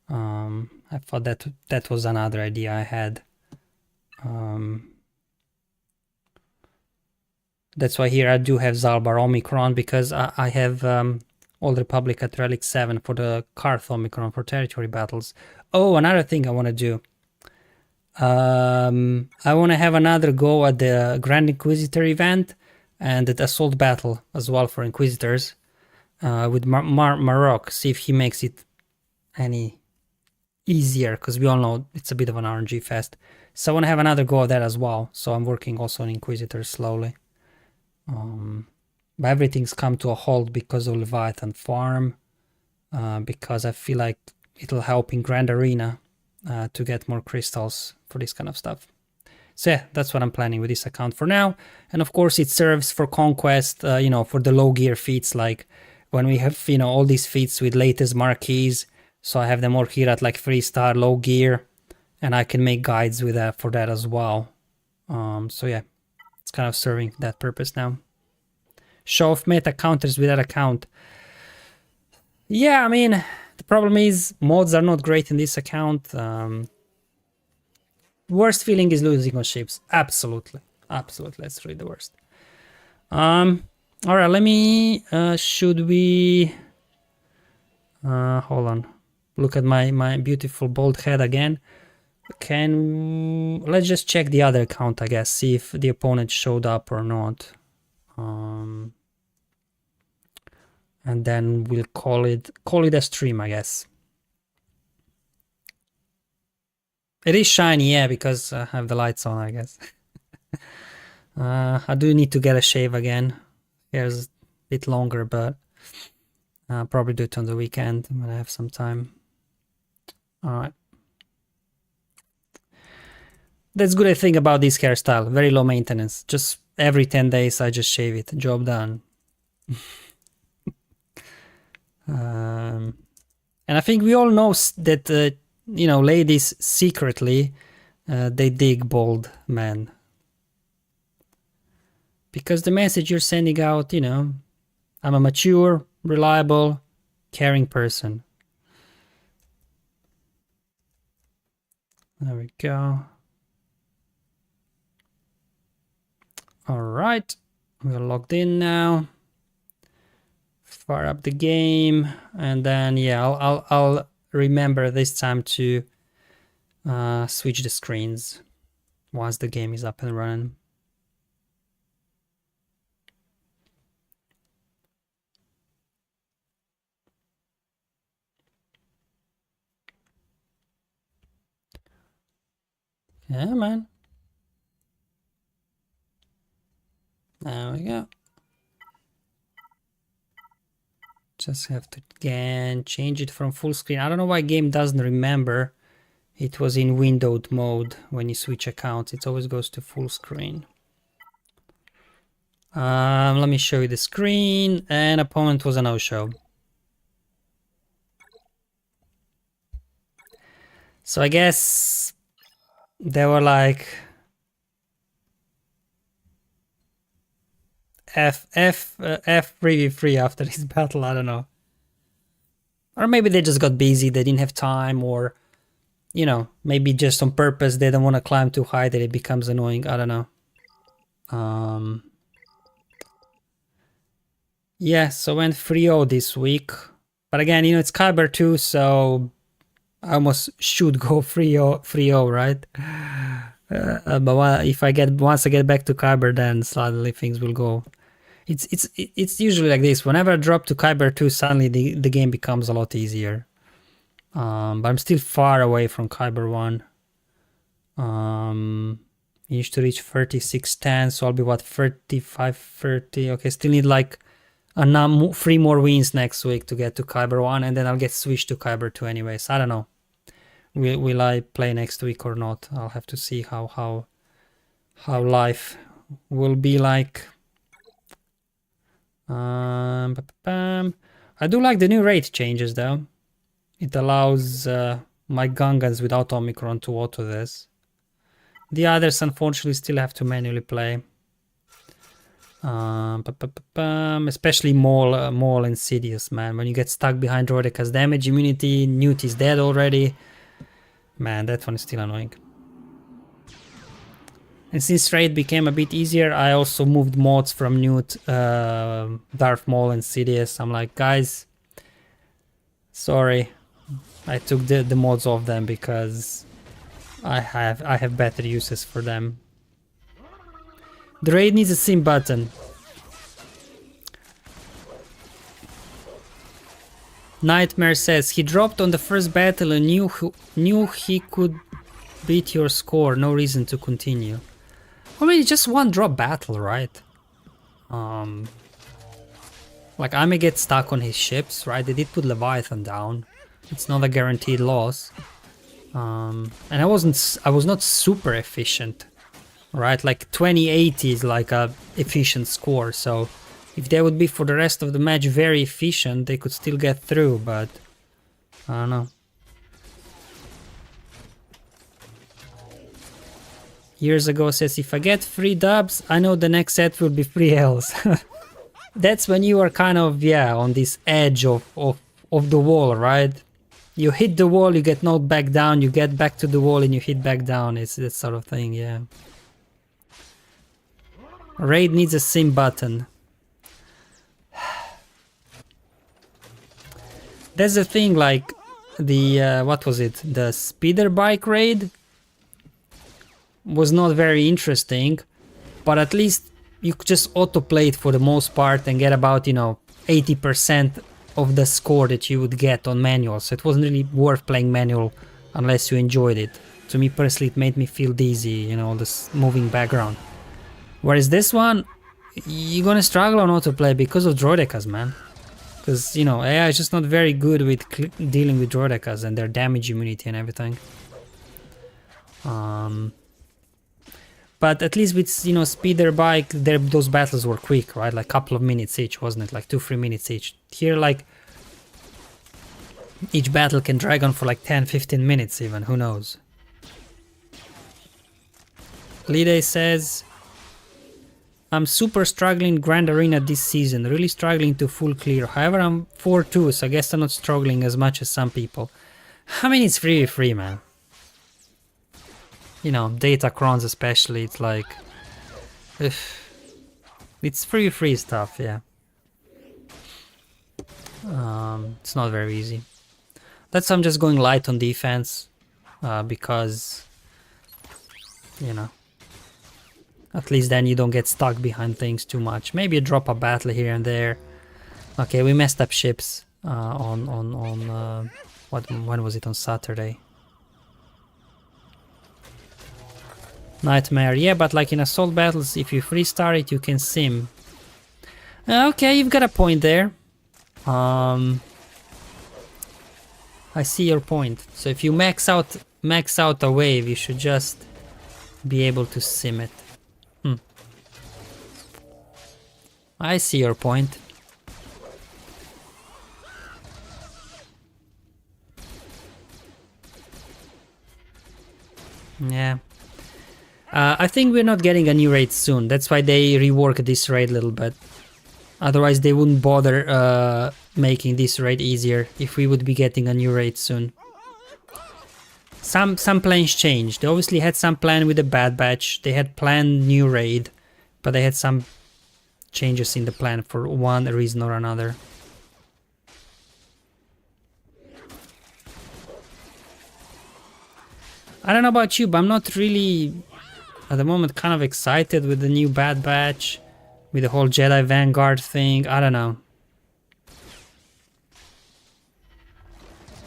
I thought that was another idea I had. That's why here I do have Zaalbar Omicron, because I have Old Republic at Relic 7 for the Karth Omicron for territory battles. Oh, another thing I want to do. I want to have another go at the Grand Inquisitor event and the Assault Battle as well for Inquisitors with Marok, see if he makes it any easier, because we all know it's a bit of an RNG fest. So I want to have another go at that as well. So I'm working also on Inquisitors slowly. But everything's come to a halt because of Leviathan farm, because I feel like it'll help in Grand Arena to get more crystals for this kind of stuff. So yeah, that's what I'm planning with this account for now. And of course it serves for conquest, you know, for the low gear feats, like when we have, you know, all these feats with latest marquees. So I have them all here at like 3-star low gear, and I can make guides with that for that as well. So yeah, it's kind of serving that purpose now. Show off meta counters with that account. Yeah, I mean, the problem is mods are not great in this account. Worst feeling is losing on ships. Absolutely. Absolutely. That's really the worst. Alright, let me... should we... hold on. Look at my beautiful bald head again. Let's just check the other account, I guess. See if the opponent showed up or not. And then we'll call it a stream, I guess. It is shiny, yeah, because I have the lights on, I guess. I do need to get a shave again. Hair's a bit longer, but I'll probably do it on the weekend when I have some time. Alright. That's good thing about this hairstyle. Very low maintenance. Just every 10 days I just shave it. Job done. And I think we all know that, you know, ladies secretly, they dig bald men. Because the message you're sending out, you know, I'm a mature, reliable, caring person. There we go. All right, we're logged in now. Fire up the game, and then yeah, I'll remember this time to switch the screens once the game is up and running. Yeah, man. There we go. Just have to again change it from full screen. I don't know why game doesn't remember it was in windowed mode when you switch accounts. It always goes to full screen. Let me show you the screen. And opponent was a no-show. So I guess they were like F3v3 after this battle, I don't know. Or maybe they just got busy, they didn't have time, or you know, maybe just on purpose they don't want to climb too high that it becomes annoying. I don't know. Yeah, so went 3-0 this week. But again, you know, it's Kyber 2, so I almost should go 3-0, right? But if once I get back to Kyber, then suddenly things will go. It's usually like this. Whenever I drop to Kyber 2, suddenly the game becomes a lot easier. But I'm still far away from Kyber 1. You used to reach 36-10, so I'll be what, 35-30. Okay, still need like 3 more wins next week to get to Kyber 1, and then I'll get switched to Kyber 2 anyways. I don't know. Will I play next week or not? I'll have to see how life will be like. I do like the new raid changes though. It allows my Gungans without Omicron to auto this. The others unfortunately still have to manually play. Especially Maul and Sidious, man. When you get stuck behind Droideka's damage immunity, Newt is dead already. Man, that one is still annoying. And since raid became a bit easier, I also moved mods from Newt, Darth Maul and Sidious. I'm like, guys, sorry, I took the mods off them because I have better uses for them. The raid needs a sim button. Nightmare says he dropped on the first battle and knew he could beat your score. No reason to continue. I mean, it's just one drop battle, right? Like I may get stuck on his ships, right? They did put Leviathan down. It's not a guaranteed loss. And I was not super efficient, right? Like 2080 is like a efficient score, so if they would be for the rest of the match very efficient, they could still get through, but I don't know. Years ago says, if I get 3 dubs, I know the next set will be 3 Ls. That's when you are kind of, yeah, on this edge of the wall, right? You hit the wall, you get knocked back down, you get back to the wall and you hit back down. It's that sort of thing, yeah. Raid needs a sim button. That's the thing, like the, what was it? The speeder bike raid was not very interesting, but at least you could just autoplay it for the most part and get about, you know, 80% of the score that you would get on manual. So it wasn't really worth playing manual unless you enjoyed it. To me personally, it made me feel dizzy, you know, this moving background. Whereas this one, you're gonna struggle on autoplay because of Droidekas, man. Because, you know, AI is just not very good with dealing with Droidekas and their damage immunity and everything. But at least with, you know, speeder bike, those battles were quick, right? Like a couple of minutes each, wasn't it? Like 2-3 minutes each. Here, like, each battle can drag on for like 10-15 minutes even, who knows? Lide says, I'm super struggling Grand Arena this season, really struggling to full clear. However, I'm 4-2, so I guess I'm not struggling as much as some people. I mean, it's free, man. You know, data crons especially, it's like... it's free stuff, yeah. It's not very easy. That's why I'm just going light on defense, because, you know, at least then you don't get stuck behind things too much. Maybe you drop a battle here and there. Okay, we messed up ships when was it, on Saturday? Nightmare, yeah, but like in assault battles, if you freestar it, you can sim. Okay, you've got a point there. I see your point. So if you max out a wave, you should just be able to sim it. I see your point. Yeah. I think we're not getting a new raid soon. That's why they rework this raid a little bit. Otherwise they wouldn't bother making this raid easier if we would be getting a new raid soon. some plans changed. They obviously had some plan with the Bad Batch. They had planned new raid, but they had some changes in the plan for one reason or another. I don't know about you, but I'm not really, at the moment, kind of excited with the new Bad Batch, with the whole Jedi Vanguard thing. I don't know.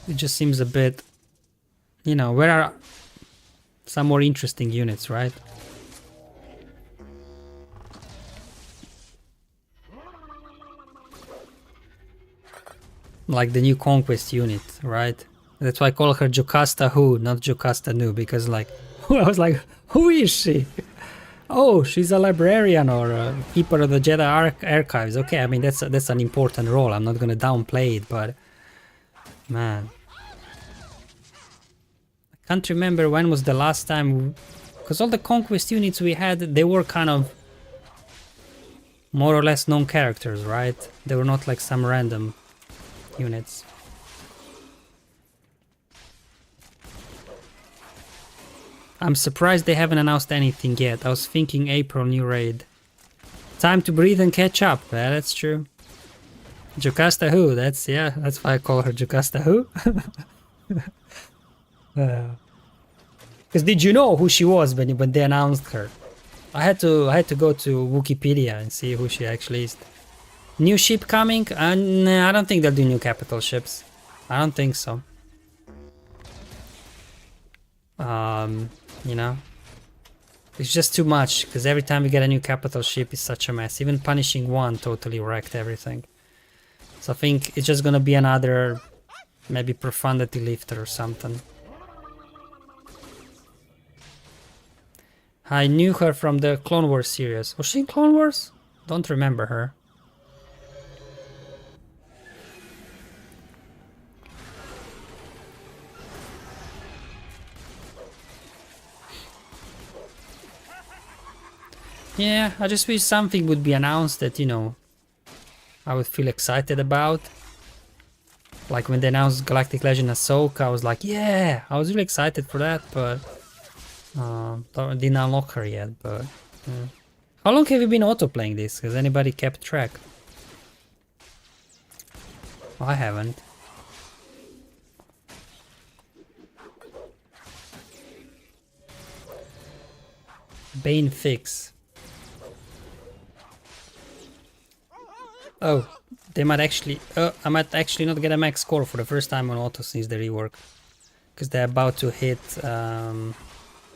It just seems a bit, you know, where are some more interesting units, right? Like the new Conquest unit, right? That's why I call her Jocasta Who, not Jocasta Nu, because like, I was like, who is she? Oh, she's a librarian or a keeper of the Jedi archives. Okay, I mean, that's an important role. I'm not gonna downplay it, but man. I can't remember when was the last time, because all the Conquest units we had, they were kind of more or less known characters, right? They were not like some random units. I'm surprised they haven't announced anything yet. I was thinking April new raid. Time to breathe and catch up. Yeah, that's true. Jocasta Who, that's why I call her Jocasta Who. Because did you know who she was when they announced her? I had to go to Wikipedia and see who she actually is. New ship coming? Nah, I don't think they'll do new capital ships. I don't think so. You know, it's just too much, because every time we get a new capital ship is such a mess. Even punishing one totally wrecked everything. So I think it's just gonna be another, maybe profundity lifter or something. I knew her from the Clone Wars series. Was she in Clone Wars? Don't remember her. Yeah, I just wish something would be announced that, you know, I would feel excited about. Like when they announced Galactic Legend Ahsoka, I was like, yeah, I was really excited for that, but didn't unlock her yet, but... Yeah. How long have you been auto-playing this? Has anybody kept track? I haven't. Bane fix. Oh, they might actually... I might actually not get a max score for the first time on auto since the rework. Because they're about to hit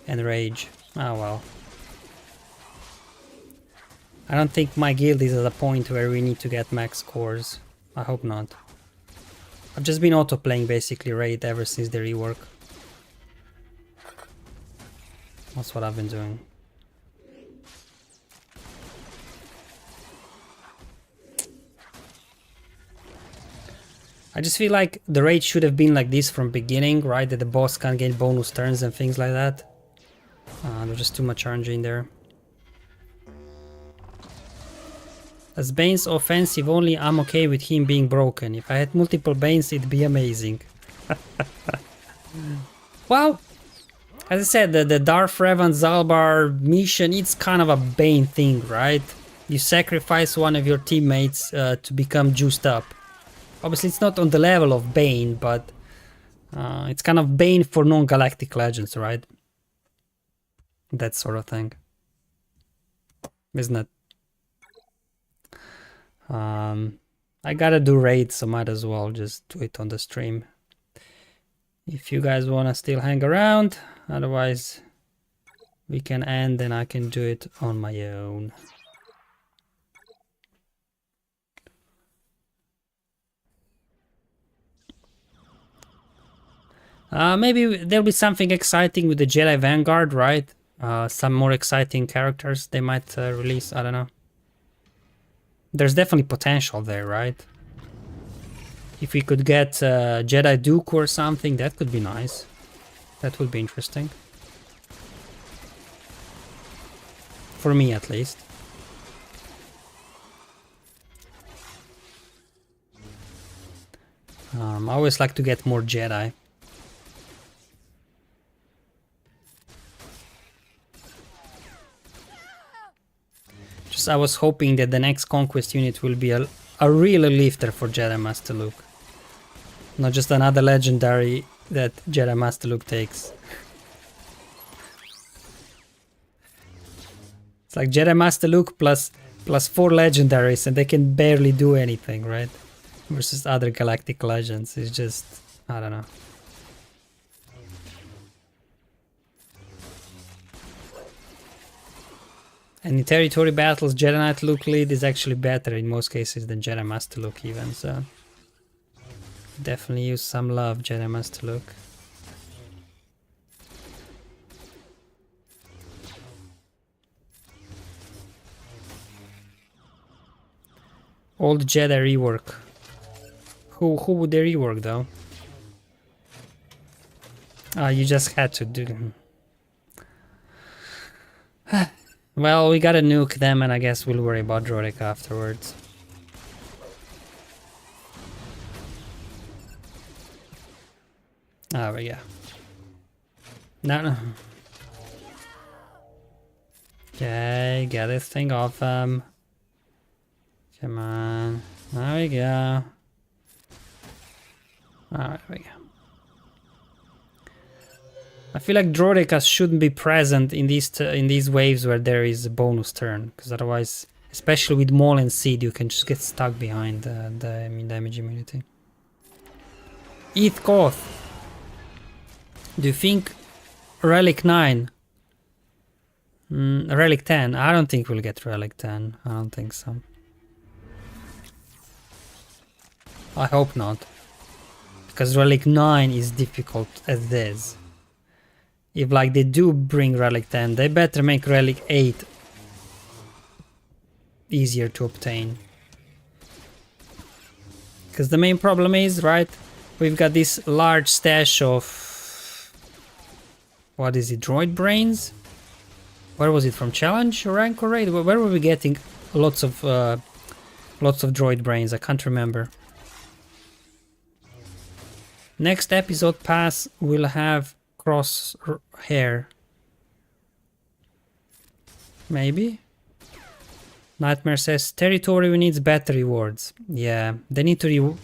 Enrage. Oh well. I don't think my guild is at a point where we need to get max scores. I hope not. I've just been auto-playing basically Raid ever since the rework. That's what I've been doing. I just feel like the raid should have been like this from beginning, right? That the boss can't get bonus turns and things like that. There's just too much RNG in there. As Bane's offensive only, I'm okay with him being broken. If I had multiple Banes, it'd be amazing. Well, as I said, the Darth Revan Zaalbar mission, it's kind of a Bane thing, right? You sacrifice one of your teammates to become juiced up. Obviously, it's not on the level of Bane, but it's kind of Bane for non-galactic legends, right? That sort of thing. Isn't it? I gotta do raids, so might as well just do it on the stream. If you guys wanna still hang around, otherwise we can end and I can do it on my own. Maybe there'll be something exciting with the Jedi Vanguard, right? Some more exciting characters they might release, I don't know. There's definitely potential there, right? If we could get Jedi Dooku or something, that could be nice. That would be interesting. For me, at least. I always like to get more Jedi. I was hoping that the next Conquest unit will be a real lifter for Jedi Master Luke. Not just another legendary that Jedi Master Luke takes. It's like Jedi Master Luke plus 4 legendaries and they can barely do anything, right? Versus other galactic legends. It's just, I don't know. And in territory battles, Jedi Knight Luke lead is actually better in most cases than Jedi Master Luke even, so... Definitely use some love, Jedi Master Luke. Old Jedi rework. Who would they rework though? Ah, you just had to do... Well, we gotta nuke them and I guess we'll worry about Droidic afterwards. Oh, yeah. No. Okay, get this thing off them. Come on. There we go. Alright, there we go. I feel like Droidicas shouldn't be present in these waves where there is a bonus turn, because otherwise, especially with Maul and Seed, you can just get stuck behind the damage immunity. Koth. Do you think Relic 9? Relic 10? I don't think we'll get Relic 10. I don't think so. I hope not. Because Relic 9 is difficult as this. If like they do bring Relic 10, they better make Relic 8 easier to obtain. Because the main problem is, right, we've got this large stash of... What is it, droid brains? Where was it, from challenge or rank or raid? Where were we getting lots of droid brains? I can't remember. Next episode pass will have cross hair. Maybe? Nightmare says territory needs better rewards. Yeah, they need to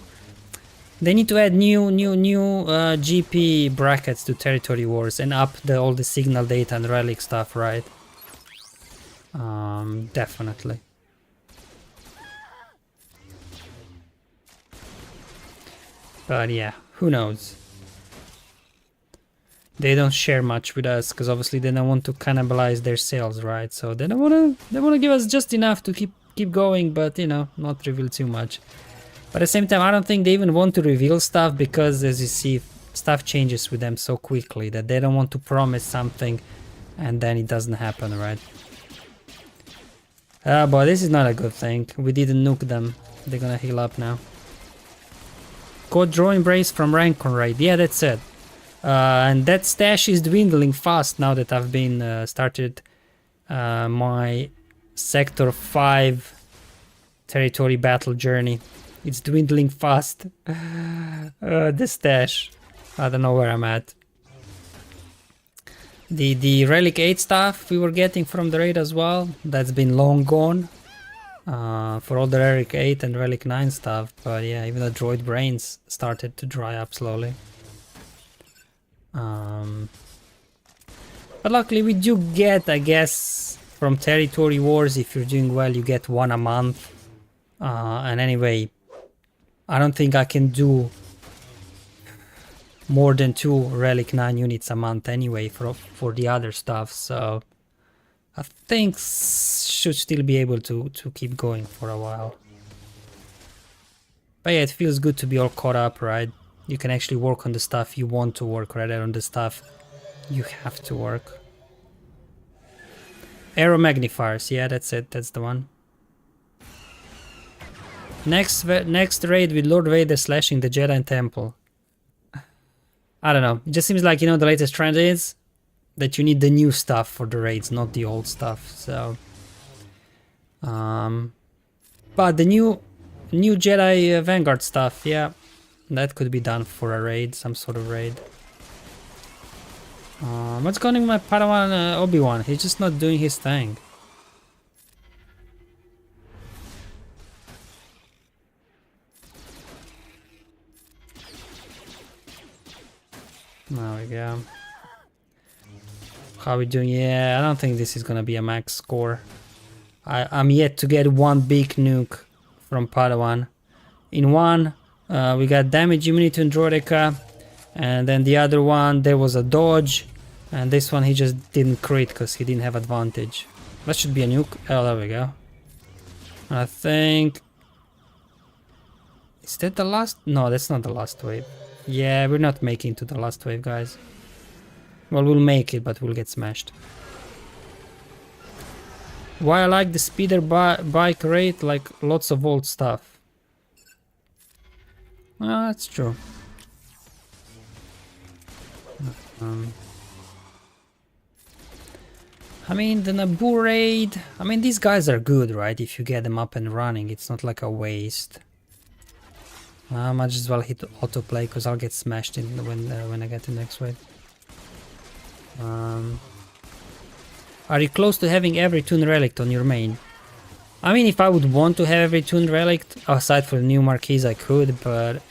add new GP brackets to territory wars and up all the signal data and relic stuff, right? Definitely. But yeah, who knows? They don't share much with us because obviously they don't want to cannibalize their sales, right? So they don't want to give us just enough to keep going, but you know, not reveal too much. But at the same time, I don't think they even want to reveal stuff because, as you see, stuff changes with them so quickly that they don't want to promise something and then it doesn't happen, right? But this is not a good thing. We didn't nuke them. They're gonna heal up now. Code draw embrace from rank on raid. Yeah, that's it. And that stash is dwindling fast now that I've been started my Sector 5 territory battle journey. It's dwindling fast. The stash. I don't know where I'm at. The Relic 8 stuff we were getting from the raid as well, that's been long gone. For all the Relic 8 and Relic 9 stuff. But yeah, even the droid brains started to dry up slowly. But luckily we do get, I guess, from territory wars, if you're doing well, you get 1 a month. And anyway, I don't think I can do more than 2 Relic 9 units a month anyway for the other stuff, so I think should still be able to keep going for a while. But yeah, it feels good to be all caught up, right? You can actually work on the stuff you want to work rather than on the stuff you have to work. Aero magnifiers, yeah, that's it, that's the one. Next raid with Lord Vader slashing the Jedi Temple. I don't know, it just seems like, you know, the latest trend is that you need the new stuff for the raids, not the old stuff, so... But the new Jedi Vanguard stuff, yeah, that could be done for a raid, some sort of raid. What's going on with my Padawan Obi-Wan? He's just not doing his thing. There we go. How are we doing? Yeah, I don't think this is gonna be a max score. I'm yet to get one big nuke from Padawan. In one, we got damage immunity to Droideca, and then the other one, there was a dodge, and this one he just didn't crit because he didn't have advantage. That should be a nuke. Oh, there we go. I think... Is that the last? No, that's not the last wave. Yeah, we're not making to the last wave, guys. Well, we'll make it, but we'll get smashed. Why I like the speeder bike rate, like lots of old stuff. Oh, that's true. I mean, the NABOO raid, I mean, these guys are good, right? If you get them up and running, it's not like a waste. I might as well hit autoplay because I'll get smashed in when I get to the next wave. Are you close to having every toon relic on your main? I mean, if I would want to have every toon relic, aside from the new marquees, I could, but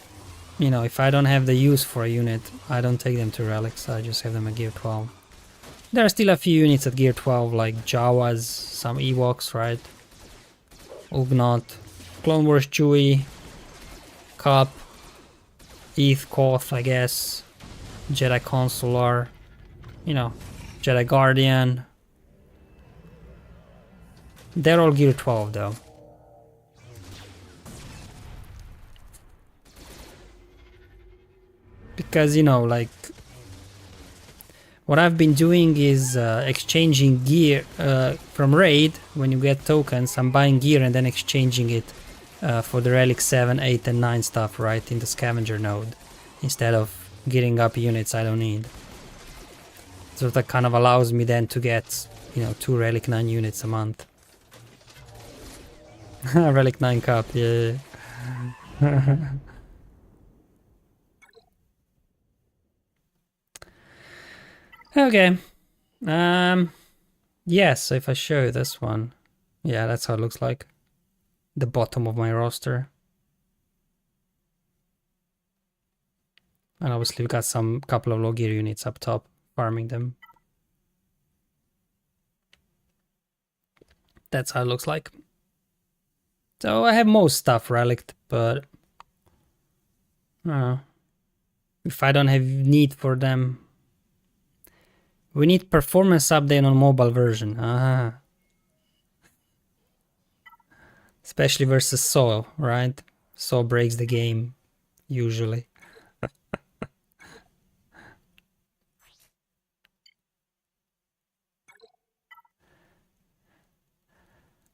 you know, if I don't have the use for a unit, I don't take them to relics, I just have them at gear 12. There are still a few units at gear 12, like Jawas, some Ewoks, right? Ugnaught, Clone Wars Chewie, Cup, Eth Koth, I guess, Jedi Consular, you know, Jedi Guardian. They're all gear 12 though. Because, you know, like, what I've been doing is exchanging gear from raid. When you get tokens, I'm buying gear and then exchanging it for the relic 7, 8 and 9 stuff, right, in the scavenger node, instead of gearing up units I don't need. So that kind of allows me then to get, you know, 2 relic 9 units a month. Relic 9 cup, yeah. Okay. Yeah, so if I show this one, yeah, that's how it looks like. The bottom of my roster. And obviously we've got some couple of low gear units up top, farming them. That's how it looks like. So I have most stuff relic, but if I don't have need for them. We need performance update on mobile version. Especially versus Saw, right? Saw breaks the game, usually.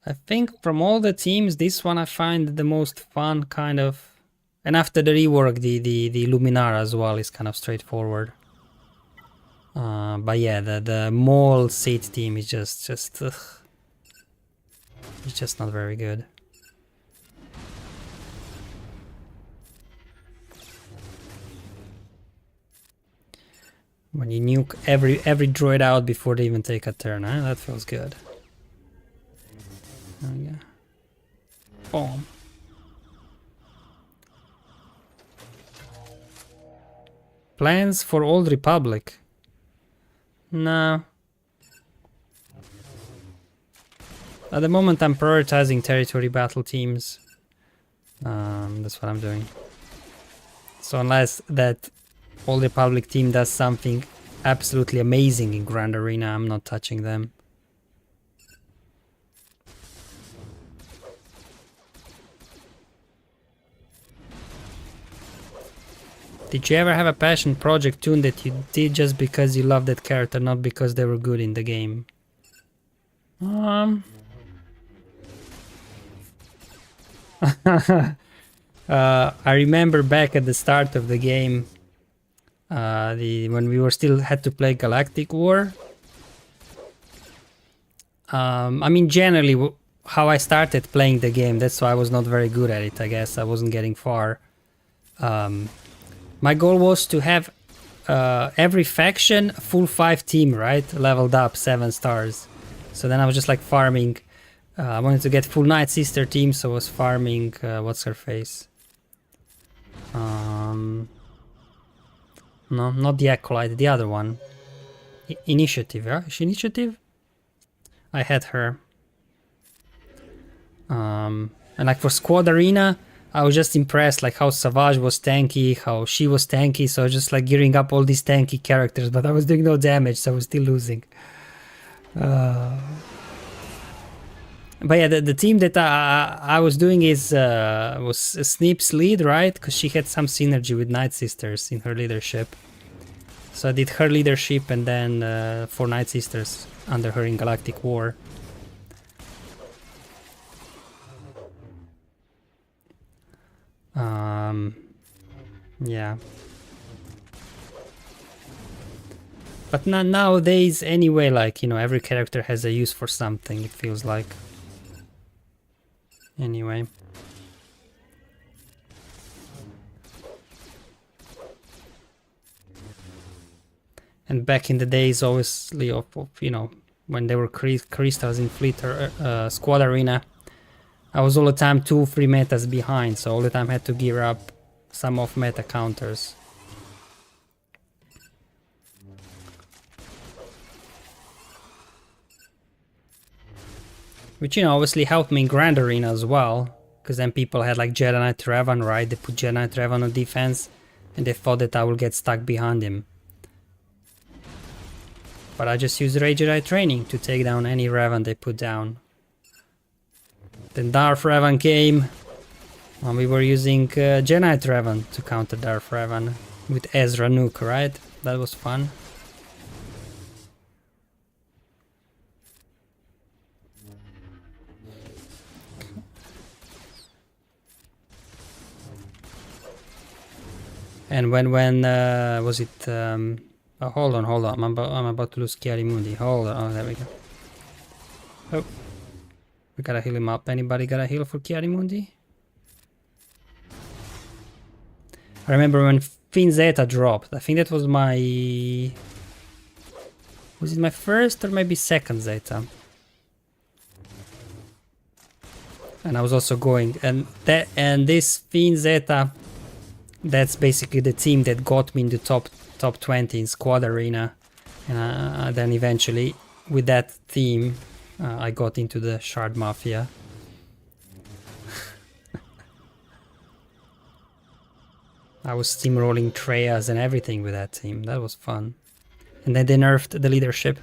I think from all the teams, this one I find the most fun, kind of. And after the rework, the Luminara as well is kind of straightforward. But yeah, the Maul Seed team is just ugh. It's just not very good. When you nuke every droid out before they even take a turn, huh? That feels good. There we go. Boom. Plans for Old Republic? No. At the moment I'm prioritizing territory battle teams. That's what I'm doing. So unless that Old Republic team does something absolutely amazing in Grand Arena, I'm not touching them. Did you ever have a passion project toon that you did just because you loved that character, not because they were good in the game? I remember back at the start of the game, when we were still had to play Galactic War. I mean, generally, how I started playing the game, that's why I was not very good at it, I guess. I wasn't getting far. My goal was to have every faction full 5 team, right? Leveled up 7 stars. So then I was just like farming. I wanted to get full Night Sister team, so I was farming, what's her face? No, not the Acolyte, the other one. Initiative, yeah? Is she Initiative? I had her. And like for Squad Arena, I was just impressed like how Savage was tanky, how she was tanky, so I was just like gearing up all these tanky characters, but I was doing no damage, so I was still losing. But yeah, the team that I was doing is was Sneep's lead, right? Because she had some synergy with Night Sisters in her leadership. So I did her leadership and then 4 Night Sisters under her in Galactic War. Yeah. But nowadays, anyway, like, you know, every character has a use for something, it feels like. Anyway. And back in the days, obviously, of you know, when there were crystals in Fleet or Squad Arena, I was all the time 2-3 metas behind, so all the time had to gear up some off meta counters. Which, you know, obviously helped me in Grand Arena as well, because then people had like Jedi Knight Revan, right? They put Jedi Knight Revan on defense, and they thought that I will get stuck behind him. But I just used Rage Jedi training to take down any Revan they put down. Then Darth Revan came, and we were using Jedi Knight Revan to counter Darth Revan with Ezra Nuke, right? That was fun. And when was it? Oh, hold on. I'm about to lose Chiarimundi. Hold on. Oh, there we go. Oh, we gotta heal him up. Anybody got a heal for Chiarimundi? I remember when Fin Zeta dropped. I think that was my... Was it my first or maybe second Zeta? And I was also going, and this Fin Zeta, that's basically the team that got me in the top 20 in Squad Arena, and then eventually with that team I got into the Shard Mafia. I was steamrolling Treyas and everything with that team. That was fun. And then they nerfed the leadership.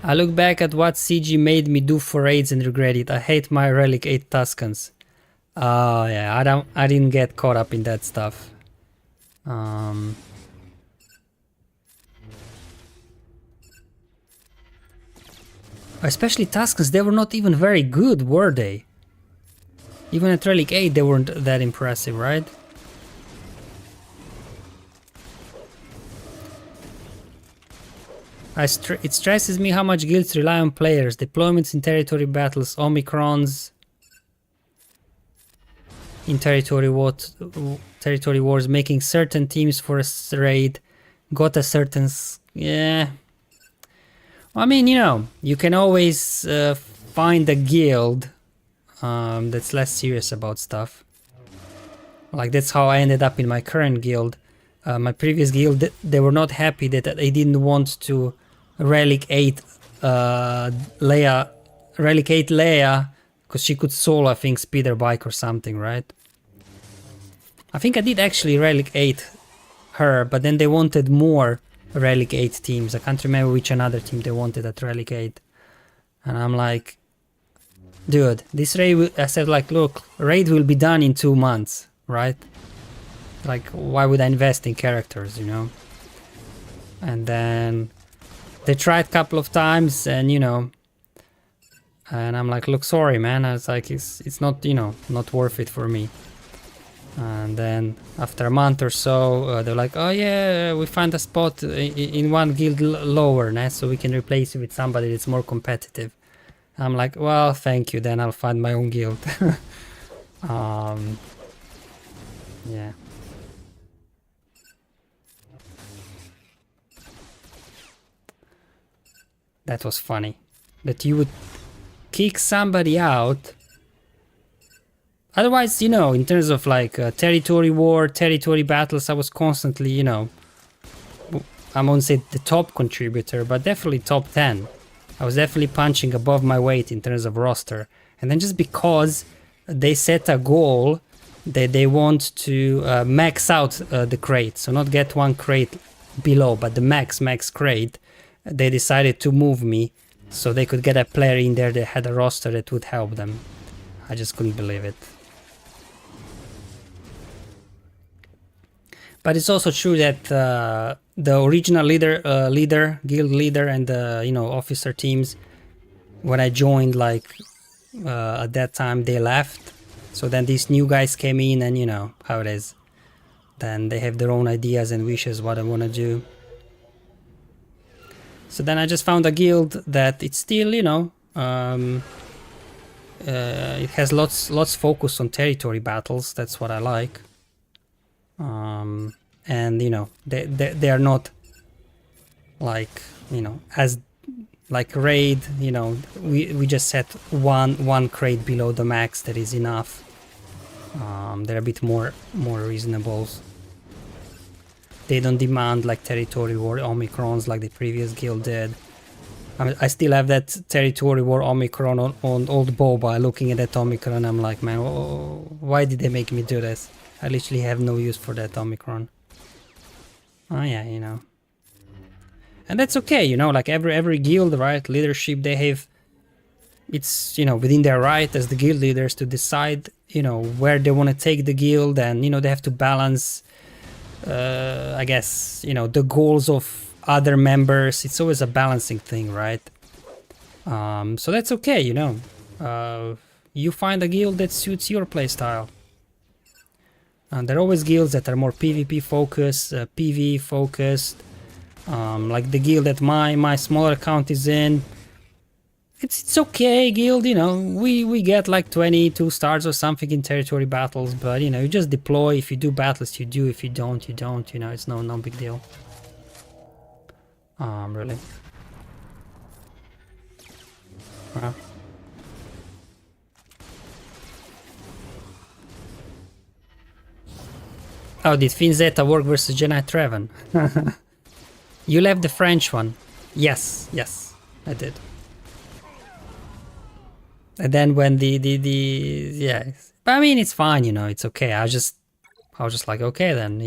I look back at what CG made me do for raids and regret it. I hate my Relic 8 Tuskens. Oh yeah, I didn't get caught up in that stuff. Especially Tuskens, they were not even very good, were they? Even at Relic 8 they weren't that impressive, right? It stresses me how much guilds rely on players, deployments in territory battles, Omicrons in territory wars, making certain teams for a raid, got a certain... yeah. I mean, you know, you can always find a guild that's less serious about stuff. Like, that's how I ended up in my current guild. My previous guild, they were not happy that they didn't want to Relic 8 Leia, because she could solo, I think, speeder bike or something, right? I think I did actually Relic 8 her, but then they wanted more Relic 8 teams. I can't remember which another team they wanted at Relic 8. And I'm like, dude, this raid, I said like, look, raid will be done in 2 months, right? Like, why would I invest in characters, you know? And then they tried a couple of times, and you know, and I'm like, look, sorry man, I was like, it's not, you know, not worth it for me. And then after a month or so, they're like, oh yeah, we find a spot in one guild lower, nah, so we can replace you with somebody that's more competitive. I'm like, well, thank you, then I'll find my own guild. Yeah. That was funny. That you would kick somebody out Otherwise, you know, in terms of like territory war, territory battles, I was constantly, you know, I won't say the top contributor, but definitely top 10. I was definitely punching above my weight in terms of roster. And then just because they set a goal that they want to max out the crate, so not get one crate below, but the max crate, they decided to move me so they could get a player in there that had a roster that would help them. I just couldn't believe it. But it's also true that the original leader, guild leader, and the officer teams, when I joined, like at that time, they left. So then these new guys came in, and you know how it is. Then they have their own ideas and wishes what I want to do. So then I just found a guild that it's still, it has lots focus on territory battles. That's what I like. And you know they are not like as like raid. We just set one crate below the max. That is enough. They're a bit more reasonable. They don't demand like territory war Omicrons like the previous guild did. I mean, I still have that territory war Omicron on old Boba. Looking at that Omicron, I'm like, man, why did they make me do this? I literally have no use for that Omicron. Oh yeah, and that's okay, like every guild, right? Leadership, they have, it's within their right as the guild leaders to decide where they want to take the guild, and they have to balance I guess the goals of other members. It's always a balancing thing, right? So that's okay. You find a guild that suits your playstyle. And there are always guilds that are more PvP focused, PvE focused, like the guild that my smaller account is in. It's okay guild, we get like 22 stars or something in territory battles, but you just deploy. If you do battles, you do. If you don't, you don't. It's no big deal. Really. Wow. Oh, did Fin Zeta work versus Jedi Treven? You left the French one. Yes, I did. And then when yeah, but I mean it's fine, it's okay. I was just like, okay then,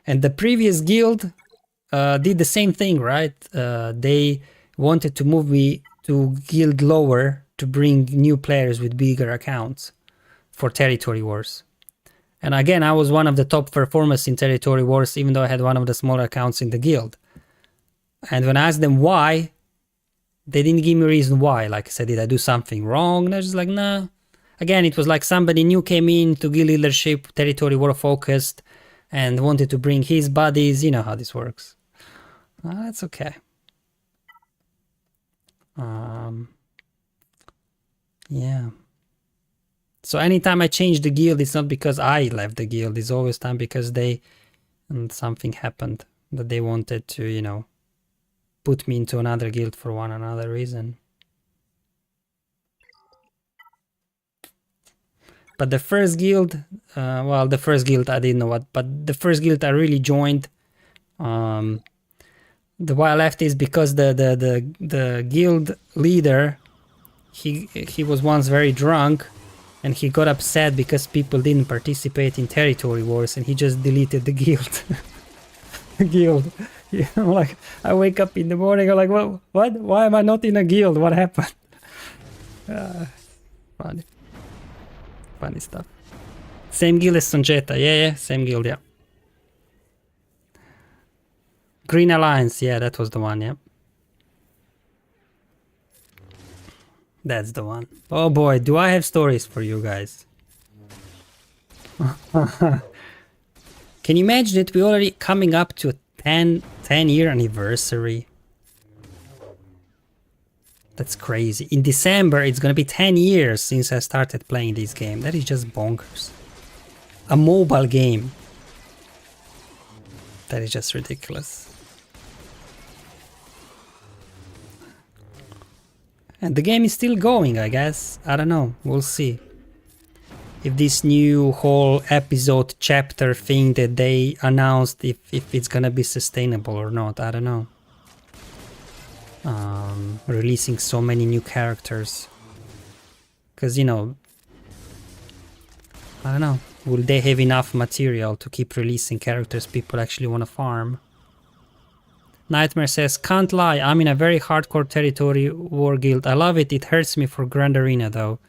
And the previous guild did the same thing, right? They wanted to move me to guild lower to bring new players with bigger accounts for territory wars. And again, I was one of the top performers in territory wars, even though I had one of the smaller accounts in the guild. And when I asked them why, they didn't give me a reason why. Like I said, did I do something wrong? And I was just like, nah. Again, it was like somebody new came in to guild leadership, territory war focused, and wanted to bring his buddies. You know how this works. That's okay. Yeah. So anytime I change the guild, it's not because I left the guild. It's always time because something happened that they wanted to, put me into another guild for one another reason. But the first guild, the first guild I didn't know what, but the first guild I really joined, the why I left is because the guild leader, he was once very drunk, and he got upset because people didn't participate in territory wars, and he just deleted the guild. The guild. Like I wake up in the morning, I'm like, what? Why am I not in a guild? What happened? Funny stuff. Same guild as Sonjeta. Yeah, same guild, yeah. Green Alliance, yeah, that was the one, yeah. That's the one. Oh boy, do I have stories for you guys. Can you imagine it? We're already coming up to a 10-year anniversary. That's crazy. In December, it's gonna be 10 years since I started playing this game. That is just bonkers. A mobile game. That is just ridiculous. And the game is still going, I guess. I don't know. We'll see. If this new whole episode chapter thing that they announced, if it's gonna be sustainable or not, I don't know. Releasing so many new characters. Because, you know, I don't know. Will they have enough material to keep releasing characters people actually want to farm? Nightmare says, can't lie, I'm in a very hardcore territory war guild. I love it. It hurts me for Grand Arena though.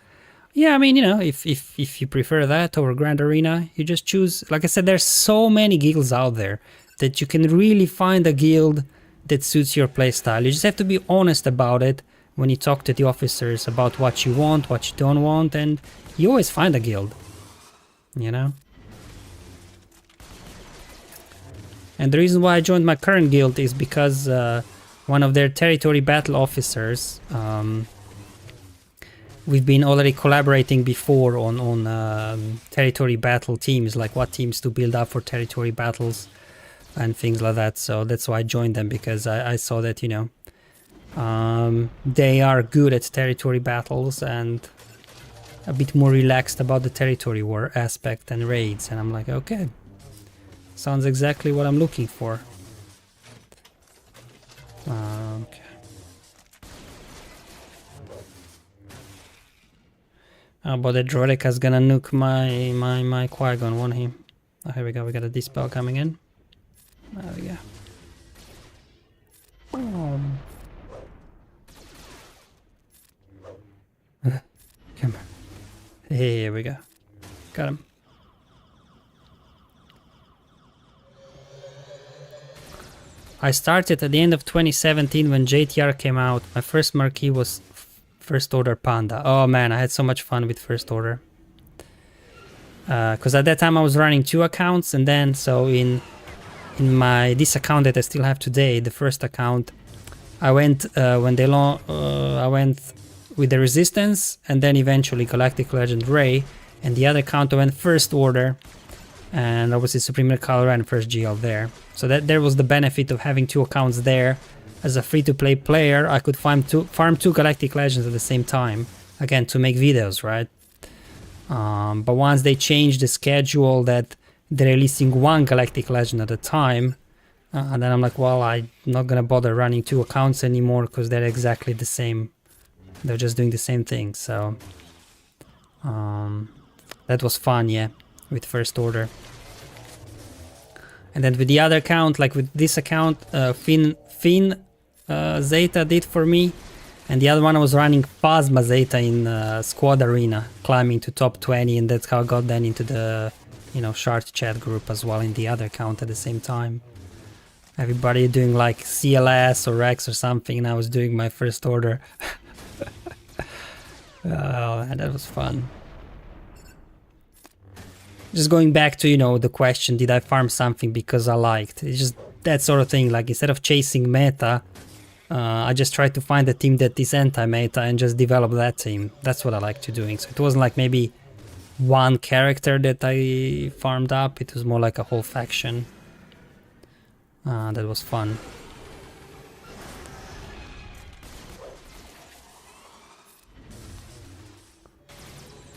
Yeah, I mean, you know, if you prefer that over Grand Arena, you just choose. Like I said, there's so many guilds out there that you can really find a guild that suits your playstyle. You just have to be honest about it when you talk to the officers about what you want, what you don't want, and you always find a guild, you know? And the reason why I joined my current guild is because one of their territory battle officers, we've been already collaborating before on territory battle teams, like what teams to build up for territory battles and things like that. So that's why I joined them, because I saw that, you know, they are good at territory battles and a bit more relaxed about the territory war aspect and raids. And I'm like, okay. Sounds exactly what I'm looking for. Okay. Oh, but the Droideka's gonna nuke my Qui-Gon, won't he? Oh, here we go. We got a dispel coming in. There we go. Come on. Here we go. Got him. I started at the end of 2017 when JTR came out. My first marquee was First Order Panda. Oh man, I had so much fun with First Order. Because at that time I was running 2 accounts, and then so in this account that I still have today, the first account, I went when they I went with the Resistance, and then eventually Galactic Legend Rey, and the other account I went First Order, and obviously Supreme Kylo Ren First GL there. So that there was the benefit of having 2 accounts there. As a free-to-play player, I could farm two Galactic Legends at the same time, again, to make videos, right? But once they changed the schedule that they're releasing 1 Galactic Legend at a time, and then I'm like, well, I'm not gonna bother running 2 accounts anymore because they're exactly the same. They're just doing the same thing, so... that was fun, yeah, with First Order. And then with the other account, like with this account, Finn Zeta did for me, and the other one I was running Phasma Zeta in Squad Arena, climbing to top 20, and that's how I got then into the, you know, Shard chat group as well in the other account at the same time. Everybody doing like CLS or Rex or something, and I was doing my First Order. Oh, and that was fun. Just going back to, you know, the question, did I farm something because I liked? It's just that sort of thing, like instead of chasing meta, I just tried to find a team that is anti-meta and just develop that team. That's what I like to doing. So it wasn't like maybe 1 character that I farmed up, it was more like a whole faction. That was fun.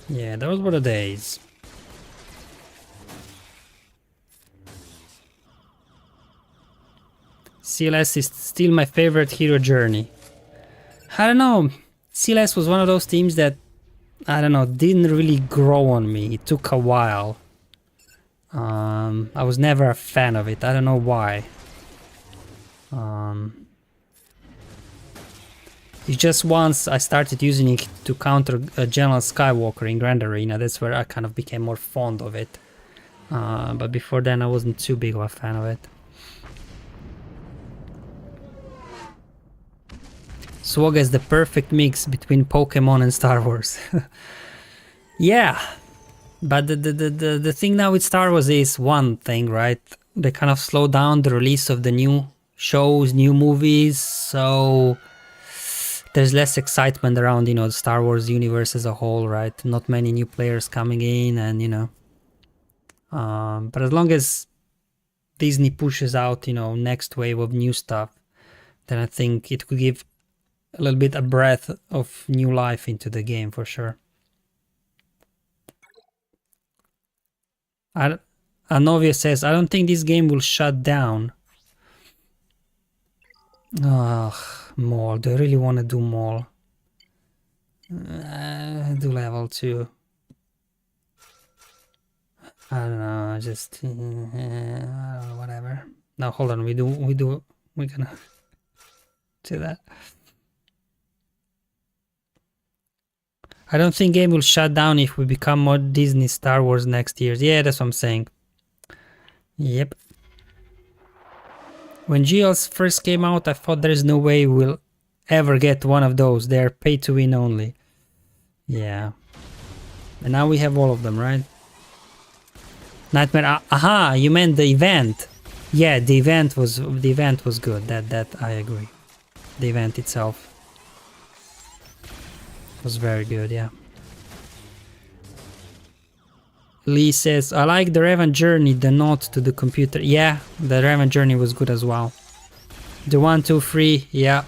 Yeah, those were the days. CLS is still my favorite hero journey. I don't know, CLS was one of those teams that, I don't know, didn't really grow on me. It took a while. I was never a fan of it, I don't know why. It's just once I started using it to counter General Skywalker in Grand Arena, that's where I kind of became more fond of it. But before then I wasn't too big of a fan of it. SWGOH is the perfect mix between Pokemon and Star Wars. Yeah, but the thing now with Star Wars is one thing, right? They kind of slow down the release of the new shows, new movies, so there's less excitement around, you know, the Star Wars universe as a whole, right? Not many new players coming in, and you know. But as long as Disney pushes out, you know, next wave of new stuff, then I think it could give a little bit a breath of new life into the game for sure. Anovia says, I don't think this game will shut down. Ugh, Maul. Do I really want to do Maul? Do level 2. I don't know, just whatever. Now hold on, we're gonna do that. I don't think game will shut down if we become more Disney Star Wars next year. Yeah, that's what I'm saying. Yep. When GLs first came out, I thought there's no way we'll ever get one of those. They're pay to win only. Yeah. And now we have all of them, right? Nightmare. Aha, you meant the event. Yeah, the event was good. That I agree. The event itself was very good, yeah. Lee says, I like the Revan Journey, the nod to the computer. Yeah, the Revan Journey was good as well. The 1, 2, 3, yeah.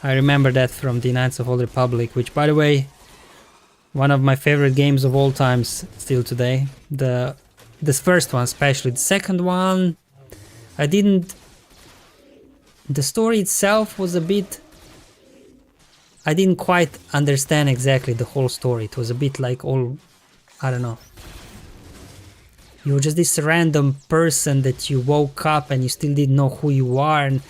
I remember that from the Knights of the Old Republic, which, by the way, one of my favorite games of all times still today. This first one especially. The second one, the story itself was a bit... I didn't quite understand exactly the whole story. It was a bit like all... I don't know. You were just this random person that you woke up and you still didn't know who you are. And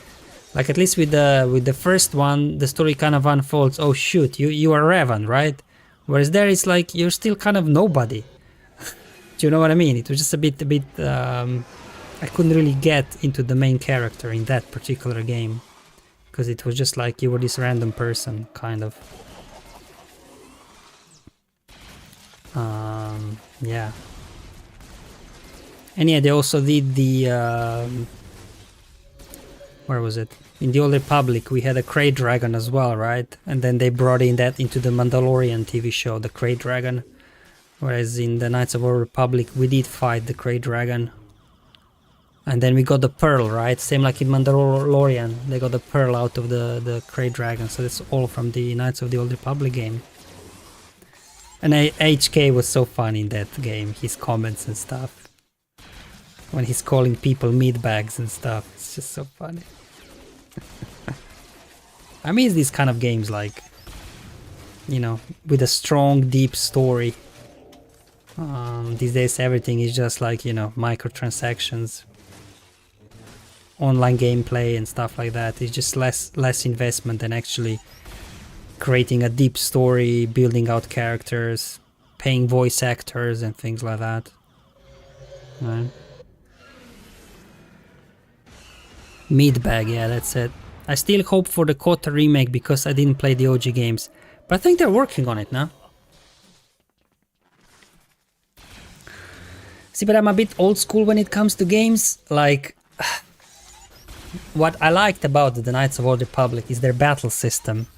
like, at least with the first one, the story kind of unfolds. Oh shoot, you are Revan, right? Whereas there it's like you're still kind of nobody. Do you know what I mean? It was just a bit I couldn't really get into the main character in that particular game, because it was just like you were this random person, kind of. Yeah. And yeah, they also did the where was it? In the Old Republic, we had a Krayt Dragon as well, right? And then they brought in that into the Mandalorian TV show, the Krayt Dragon. Whereas in the Knights of the Old Republic, we did fight the Krayt Dragon. And then we got the Pearl, right? Same like in Mandalorian, they got the Pearl out of the Krayt Dragon. So that's all from the Knights of the Old Republic game. And HK was so fun in that game, his comments and stuff. When he's calling people meatbags and stuff, it's just so funny. I miss these kind of games, like, you know, with a strong, deep story. These days everything is just like, you know, microtransactions, online gameplay and stuff like that. It's just less investment than actually creating a deep story, building out characters, paying voice actors and things like that. Right. Meatbag, yeah, that's it. I still hope for the KOTOR remake because I didn't play the OG games, but I think they're working on it now. See, but I'm a bit old school when it comes to games. Like, what I liked about the Knights of the Old Republic is their battle system.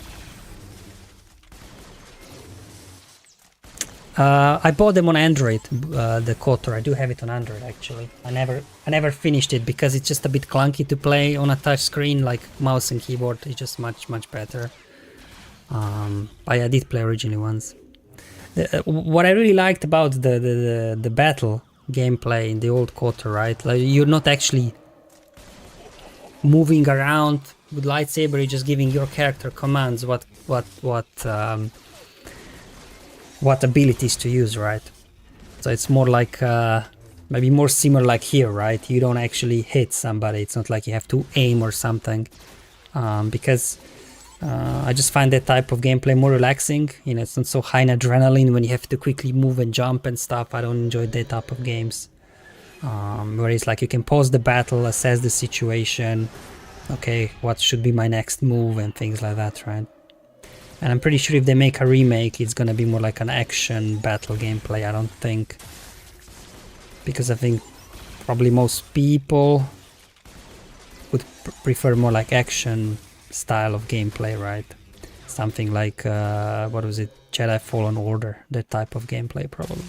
I bought them on Android, the KOTOR. I do have it on Android actually. I never finished it because it's just a bit clunky to play on a touch screen. Like mouse and keyboard is just much better. But I did play originally once. What I really liked about the battle gameplay in the old KOTOR, right? Like, you're not actually moving around with lightsaber. You're just giving your character commands what abilities to use, right? So it's more like maybe more similar like here, right? You don't actually hit somebody. It's not like you have to aim or something, because I just find that type of gameplay more relaxing. You know, it's not so high in adrenaline when you have to quickly move and jump and stuff. I don't enjoy that type of games. Where it's like you can pause the battle, assess the situation, okay, what should be my next move and things like that, right? And I'm pretty sure if they make a remake, it's gonna be more like an action battle gameplay, I don't think. Because I think probably most people would prefer more like action style of gameplay, right? Something like, what was it, Jedi Fallen Order, that type of gameplay probably.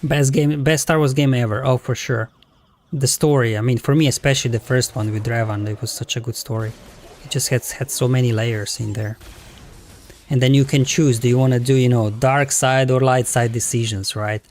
Best Star Wars game ever, oh for sure. the story. I mean, for me, especially the first one with Revan, it was such a good story. It just had so many layers in there. And then you can choose, do you want to do, you know, dark side or light side decisions, right?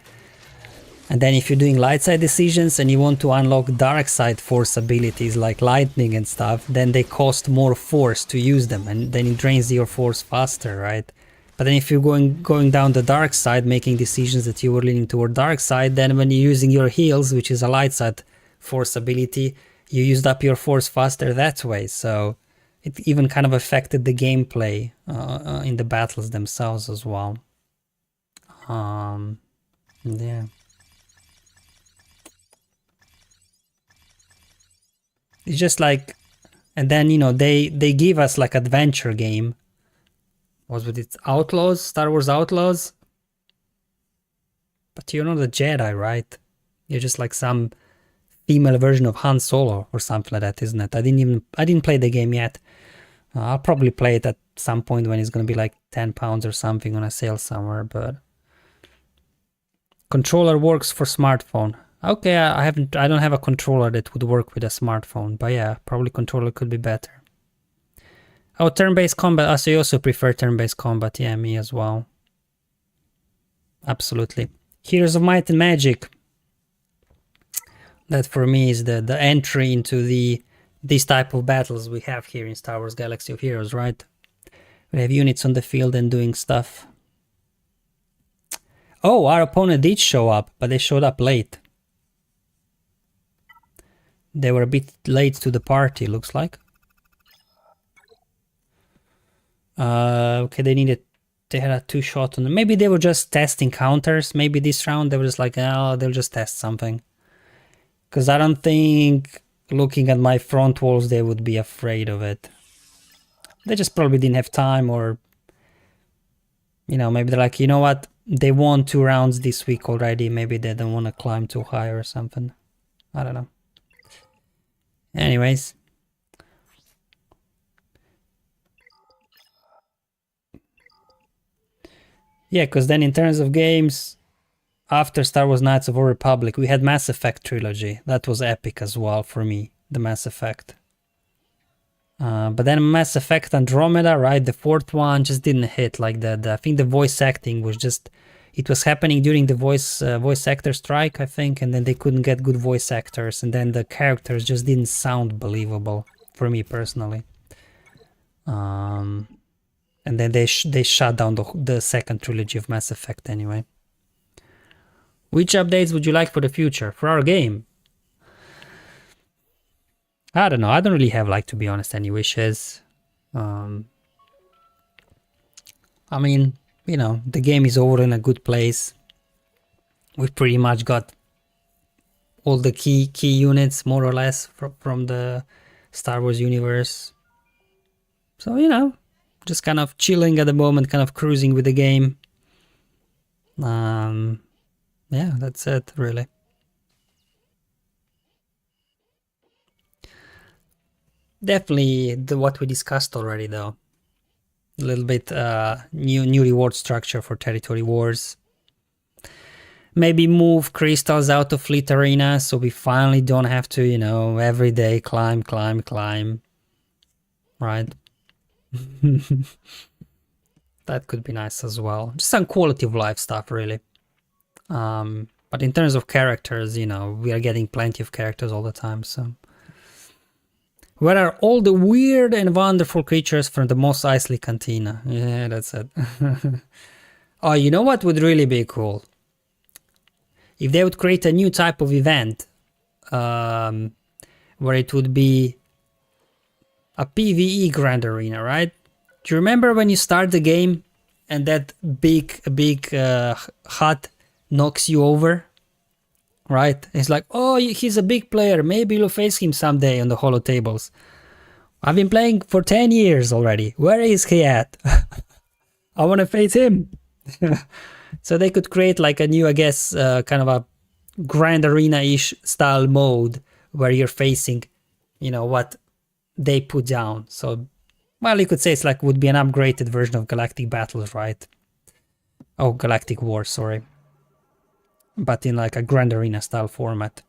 And then if you're doing light side decisions and you want to unlock dark side force abilities like lightning and stuff, then they cost more force to use them, and then it drains your force faster, right? But then if you're going down the dark side, making decisions that you were leaning toward dark side, then when you're using your heals, which is a light side force ability, you used up your force faster that way. So it even kind of affected the gameplay in the battles themselves as well. Yeah. It's just like, and then, you know, they give us like adventure game. Was it Outlaws? Star Wars Outlaws? But you're not a Jedi, right? You're just like some female version of Han Solo or something like that, isn't it? I didn't play the game yet. I'll probably play it at some point when it's gonna be like £10 or something on a sale somewhere, but controller works for smartphone. Okay, I don't have a controller that would work with a smartphone, but yeah, probably controller could be better. Oh, turn-based combat. So you also prefer turn-based combat. Yeah, me as well. Absolutely. Heroes of Might and Magic. That for me is the entry into these type of battles we have here in Star Wars Galaxy of Heroes, right? We have units on the field and doing stuff. Oh, our opponent did show up, but they showed up late. They were a bit late to the party, looks like. Okay, they had a 2-shot on them. Maybe they were just testing counters. Maybe this round they were just like, oh, they'll just test something. Because I don't think, looking at my front walls, they would be afraid of it. They just probably didn't have time, or, you know, maybe they're like, you know what, they won 2 rounds this week already. Maybe they don't want to climb too high or something. I don't know. Anyways. Yeah, because then in terms of games, after Star Wars Knights of the Old Republic, we had Mass Effect trilogy. That was epic as well for me, the Mass Effect. But then Mass Effect Andromeda, right, the 4th one just didn't hit like that. I think the voice acting was just, it was happening during the voice actor strike, I think, and then they couldn't get good voice actors, and then the characters just didn't sound believable for me personally. And then they shut down the second trilogy of Mass Effect anyway. Which updates would you like for the future? For our game? I don't know. I don't really have, like, to be honest, any wishes. I mean, you know, the game is over in a good place. We've pretty much got all the key units, more or less, from the Star Wars universe. So, you know, just kind of chilling at the moment, kind of cruising with the game. Yeah, that's it, really. Definitely what we discussed already, though. A little bit new reward structure for territory wars. Maybe move crystals out of Fleet Arena so we finally don't have to, you know, every day climb. Right? That could be nice as well. Just some quality of life stuff, really. But in terms of characters, you know, we are getting plenty of characters all the time, so. Where are all the weird and wonderful creatures from the Mos Eisley Cantina? Yeah, that's it. Oh, you know what would really be cool? If they would create a new type of event, where it would be a PvE Grand Arena, right? Do you remember when you start the game and that big hut knocks you over? Right? It's like, oh, he's a big player. Maybe you'll face him someday on the holo tables. I've been playing for 10 years already. Where is he at? I want to face him. So they could create like a new, I guess, kind of a Grand Arena-ish style mode where you're facing, you know, what they put down. So, well, you could say it's like would be an upgraded version of Galactic Battles, right? Oh, Galactic Wars, sorry. But in like a Grand Arena style format.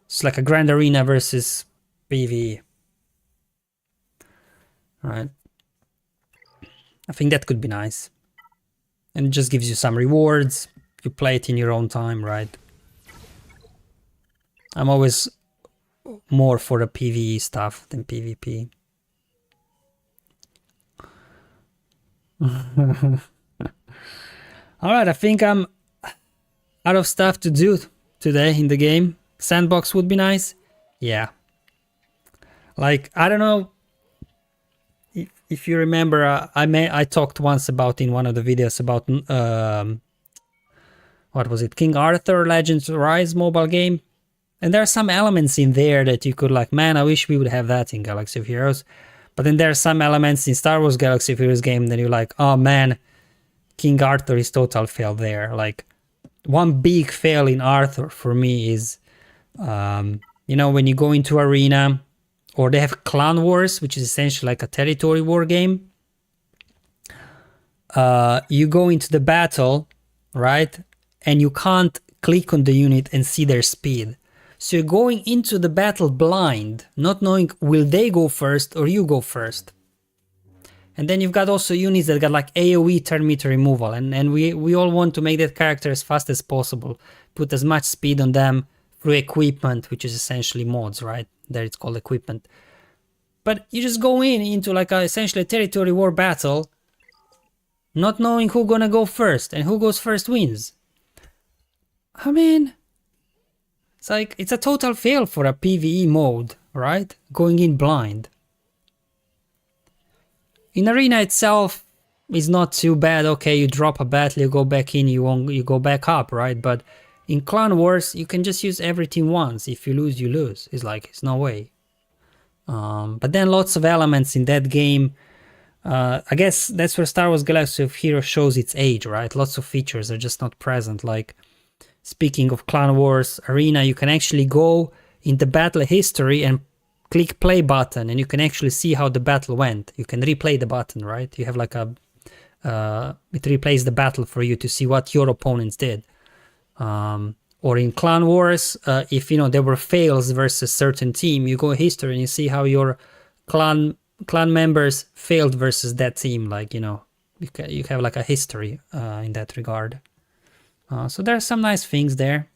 It's like a Grand Arena versus PvE. Right. I think that could be nice. And it just gives you some rewards. You play it in your own time, right? I'm always more for the PvE stuff than PvP. Alright, I think I'm out of stuff to do today in the game. Sandbox would be nice. Yeah. Like, I don't know if you remember, I talked once about in one of the videos about what was it, King Arthur Legends Rise mobile game, and there are some elements in there that you could like, man, I wish we would have that in Galaxy of Heroes. But then there are some elements in Star Wars Galaxy of Heroes game that you're like, oh man, King Arthur is total fail there. Like, one big fail in Arthur for me is, you know, when you go into arena, or they have Clan Wars, which is essentially like a territory war game. You go into the battle, right? And you can't click on the unit and see their speed. So you're going into the battle blind, not knowing will they go first or you go first. And then you've got also units that got like AoE turn meter removal. And we all want to make that character as fast as possible. Put as much speed on them through equipment, which is essentially mods, right? There it's called equipment. But you just go into like essentially a territory war battle, not knowing who's gonna go first, and who goes first wins. I mean, it's like, it's a total fail for a PvE mode, right? Going in blind. In arena itself is not too bad. Okay, you drop a battle, you go back in, you go back up, right? But in Clan Wars, you can just use everything once. If you lose, you lose. It's like, it's no way. But then lots of elements in that game. I guess that's where Star Wars Galaxy of Heroes shows its age, right? Lots of features are just not present. Like, speaking of Clan Wars Arena, you can actually go in the battle history and click play button, and you can actually see how the battle went. You can replay the button, right? You have like a... it replays the battle for you to see what your opponents did. Or in Clan Wars, if you know there were fails versus certain team, you go history and you see how your clan members failed versus that team. Like, you know, you have like a history in that regard. So there are some nice things there.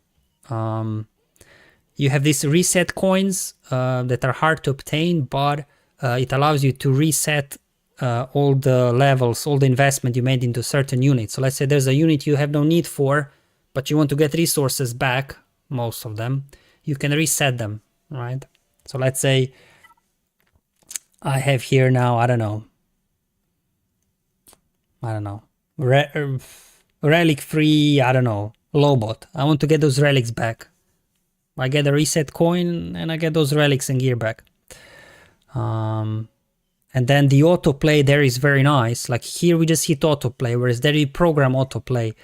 You have these reset coins that are hard to obtain, but it allows you to reset all the levels, all the investment you made into certain units. So let's say there's a unit you have no need for, but you want to get resources back, most of them, you can reset them, right? So let's say I have here now, I don't know, relic free, I don't know, Lobot. I want to get those relics back. I get a reset coin and I get those relics and gear back. And then the autoplay there is very nice. Like here we just hit autoplay, whereas there you program autoplay.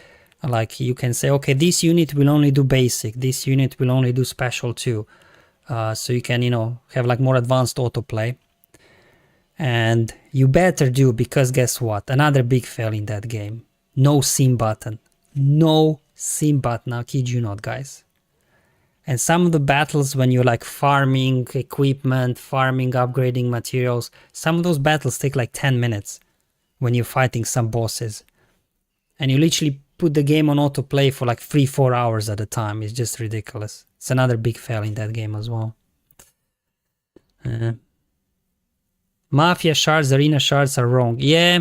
Like you can say, okay, this unit will only do basic, this unit will only do special too. So you can, you know, have like more advanced autoplay. And you better do, because guess what? Another big fail in that game. No sim button. No sim button. I kid you not, guys. And some of the battles when you're like farming equipment, farming, upgrading materials, some of those battles take like 10 minutes when you're fighting some bosses. And you literally put the game on autoplay for like 3-4 hours at a time. It's just ridiculous. It's another big fail in that game as well. Mafia shards, arena shards are wrong. Yeah,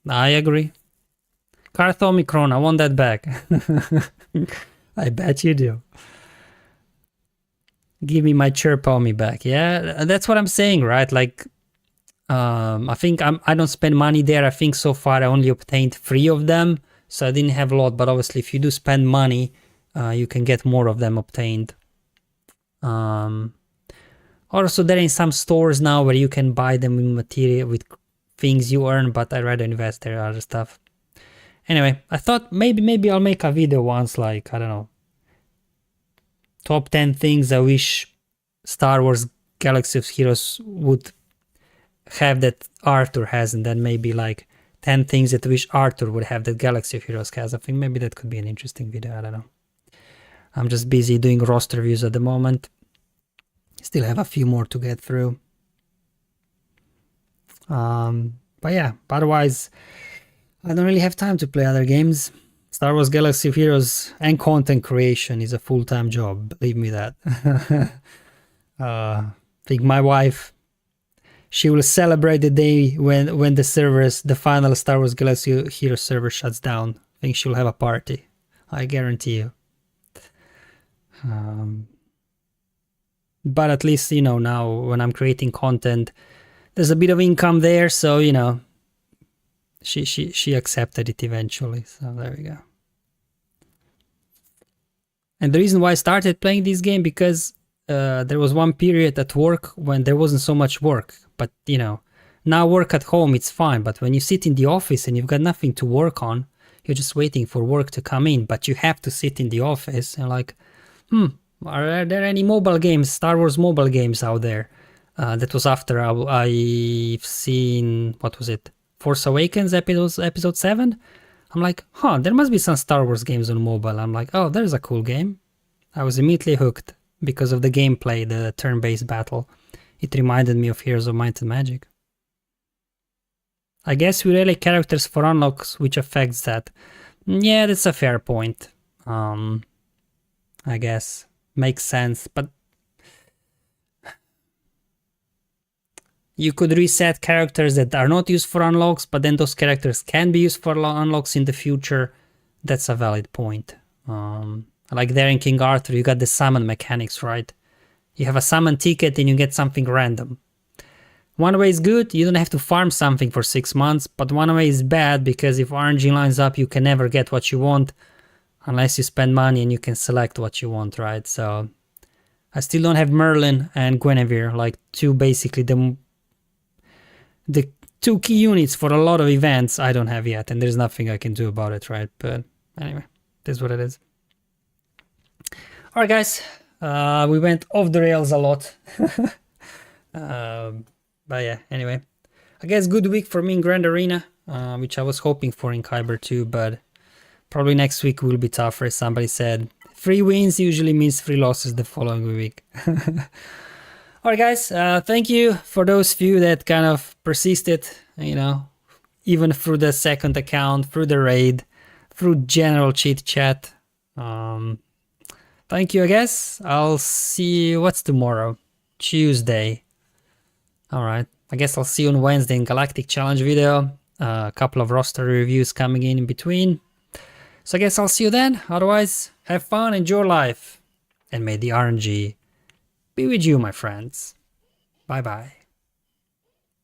I agree. Karth Omicron, I want that back. I bet you do. Give me my chirp Omi back. Yeah, that's what I'm saying, right? Like, I think I don't spend money there. I think so far I only obtained 3 of them. So I didn't have a lot, but obviously if you do spend money, you can get more of them obtained. Also, there are some stores now where you can buy them with material, with things you earn, but I'd rather invest there in other stuff. Anyway, I thought maybe I'll make a video once, like, I don't know, top 10 things I wish Star Wars Galaxy of Heroes would have that Arthur has, and then maybe like 10 things that I wish Arthur would have that Galaxy of Heroes has. I think maybe that could be an interesting video, I don't know. I'm just busy doing roster reviews at the moment. Still have a few more to get through. But yeah, otherwise, I don't really have time to play other games. Star Wars Galaxy of Heroes and content creation is a full-time job, believe me that. I think my wife, she will celebrate the day when the servers, the final Star Wars Galaxy of Heroes server shuts down. I think she'll have a party, I guarantee you. But at least, you know, now when I'm creating content, there's a bit of income there, so, you know, she accepted it eventually, so there we go. And the reason why I started playing this game, because there was one period at work when there wasn't so much work, but, you know, now work at home, it's fine, but when you sit in the office and you've got nothing to work on, you're just waiting for work to come in, but you have to sit in the office and like, are there any mobile games, Star Wars mobile games out there? That was after I've seen, what was it? Force Awakens episode 7? I'm like, there must be some Star Wars games on mobile. I'm like, oh, there's a cool game. I was immediately hooked because of the gameplay, the turn-based battle. It reminded me of Heroes of Might and Magic. I guess we rally characters for unlocks, which affects that. Yeah, that's a fair point. I guess. Makes sense, but you could reset characters that are not used for unlocks, but then those characters can be used for unlocks in the future. That's a valid point. Like there in King Arthur, you got the summon mechanics, right? You have a summon ticket and you get something random. One way is good, you don't have to farm something for 6 months, but one way is bad because if RNG lines up, you can never get what you want unless you spend money and you can select what you want, right? So I still don't have Merlin and Guinevere, like basically the 2 key units for a lot of events I don't have yet, and there's nothing I can do about it, right? But anyway, this is what it is. Alright guys, we went off the rails a lot. But yeah, anyway. I guess good week for me in Grand Arena, which I was hoping for in Kyber too, but probably next week will be tougher, as somebody said. 3 wins usually means 3 losses the following week. Alright guys, thank you for those few that kind of persisted, you know, even through the second account, through the raid, through general chit chat. Thank you, I guess. I'll see you, what's tomorrow? Tuesday. Alright, I guess I'll see you on Wednesday in Galactic Challenge video. A couple of roster reviews coming in between. So I guess I'll see you then. Otherwise, have fun, enjoy life, and may the RNG be with you, my friends. Bye bye.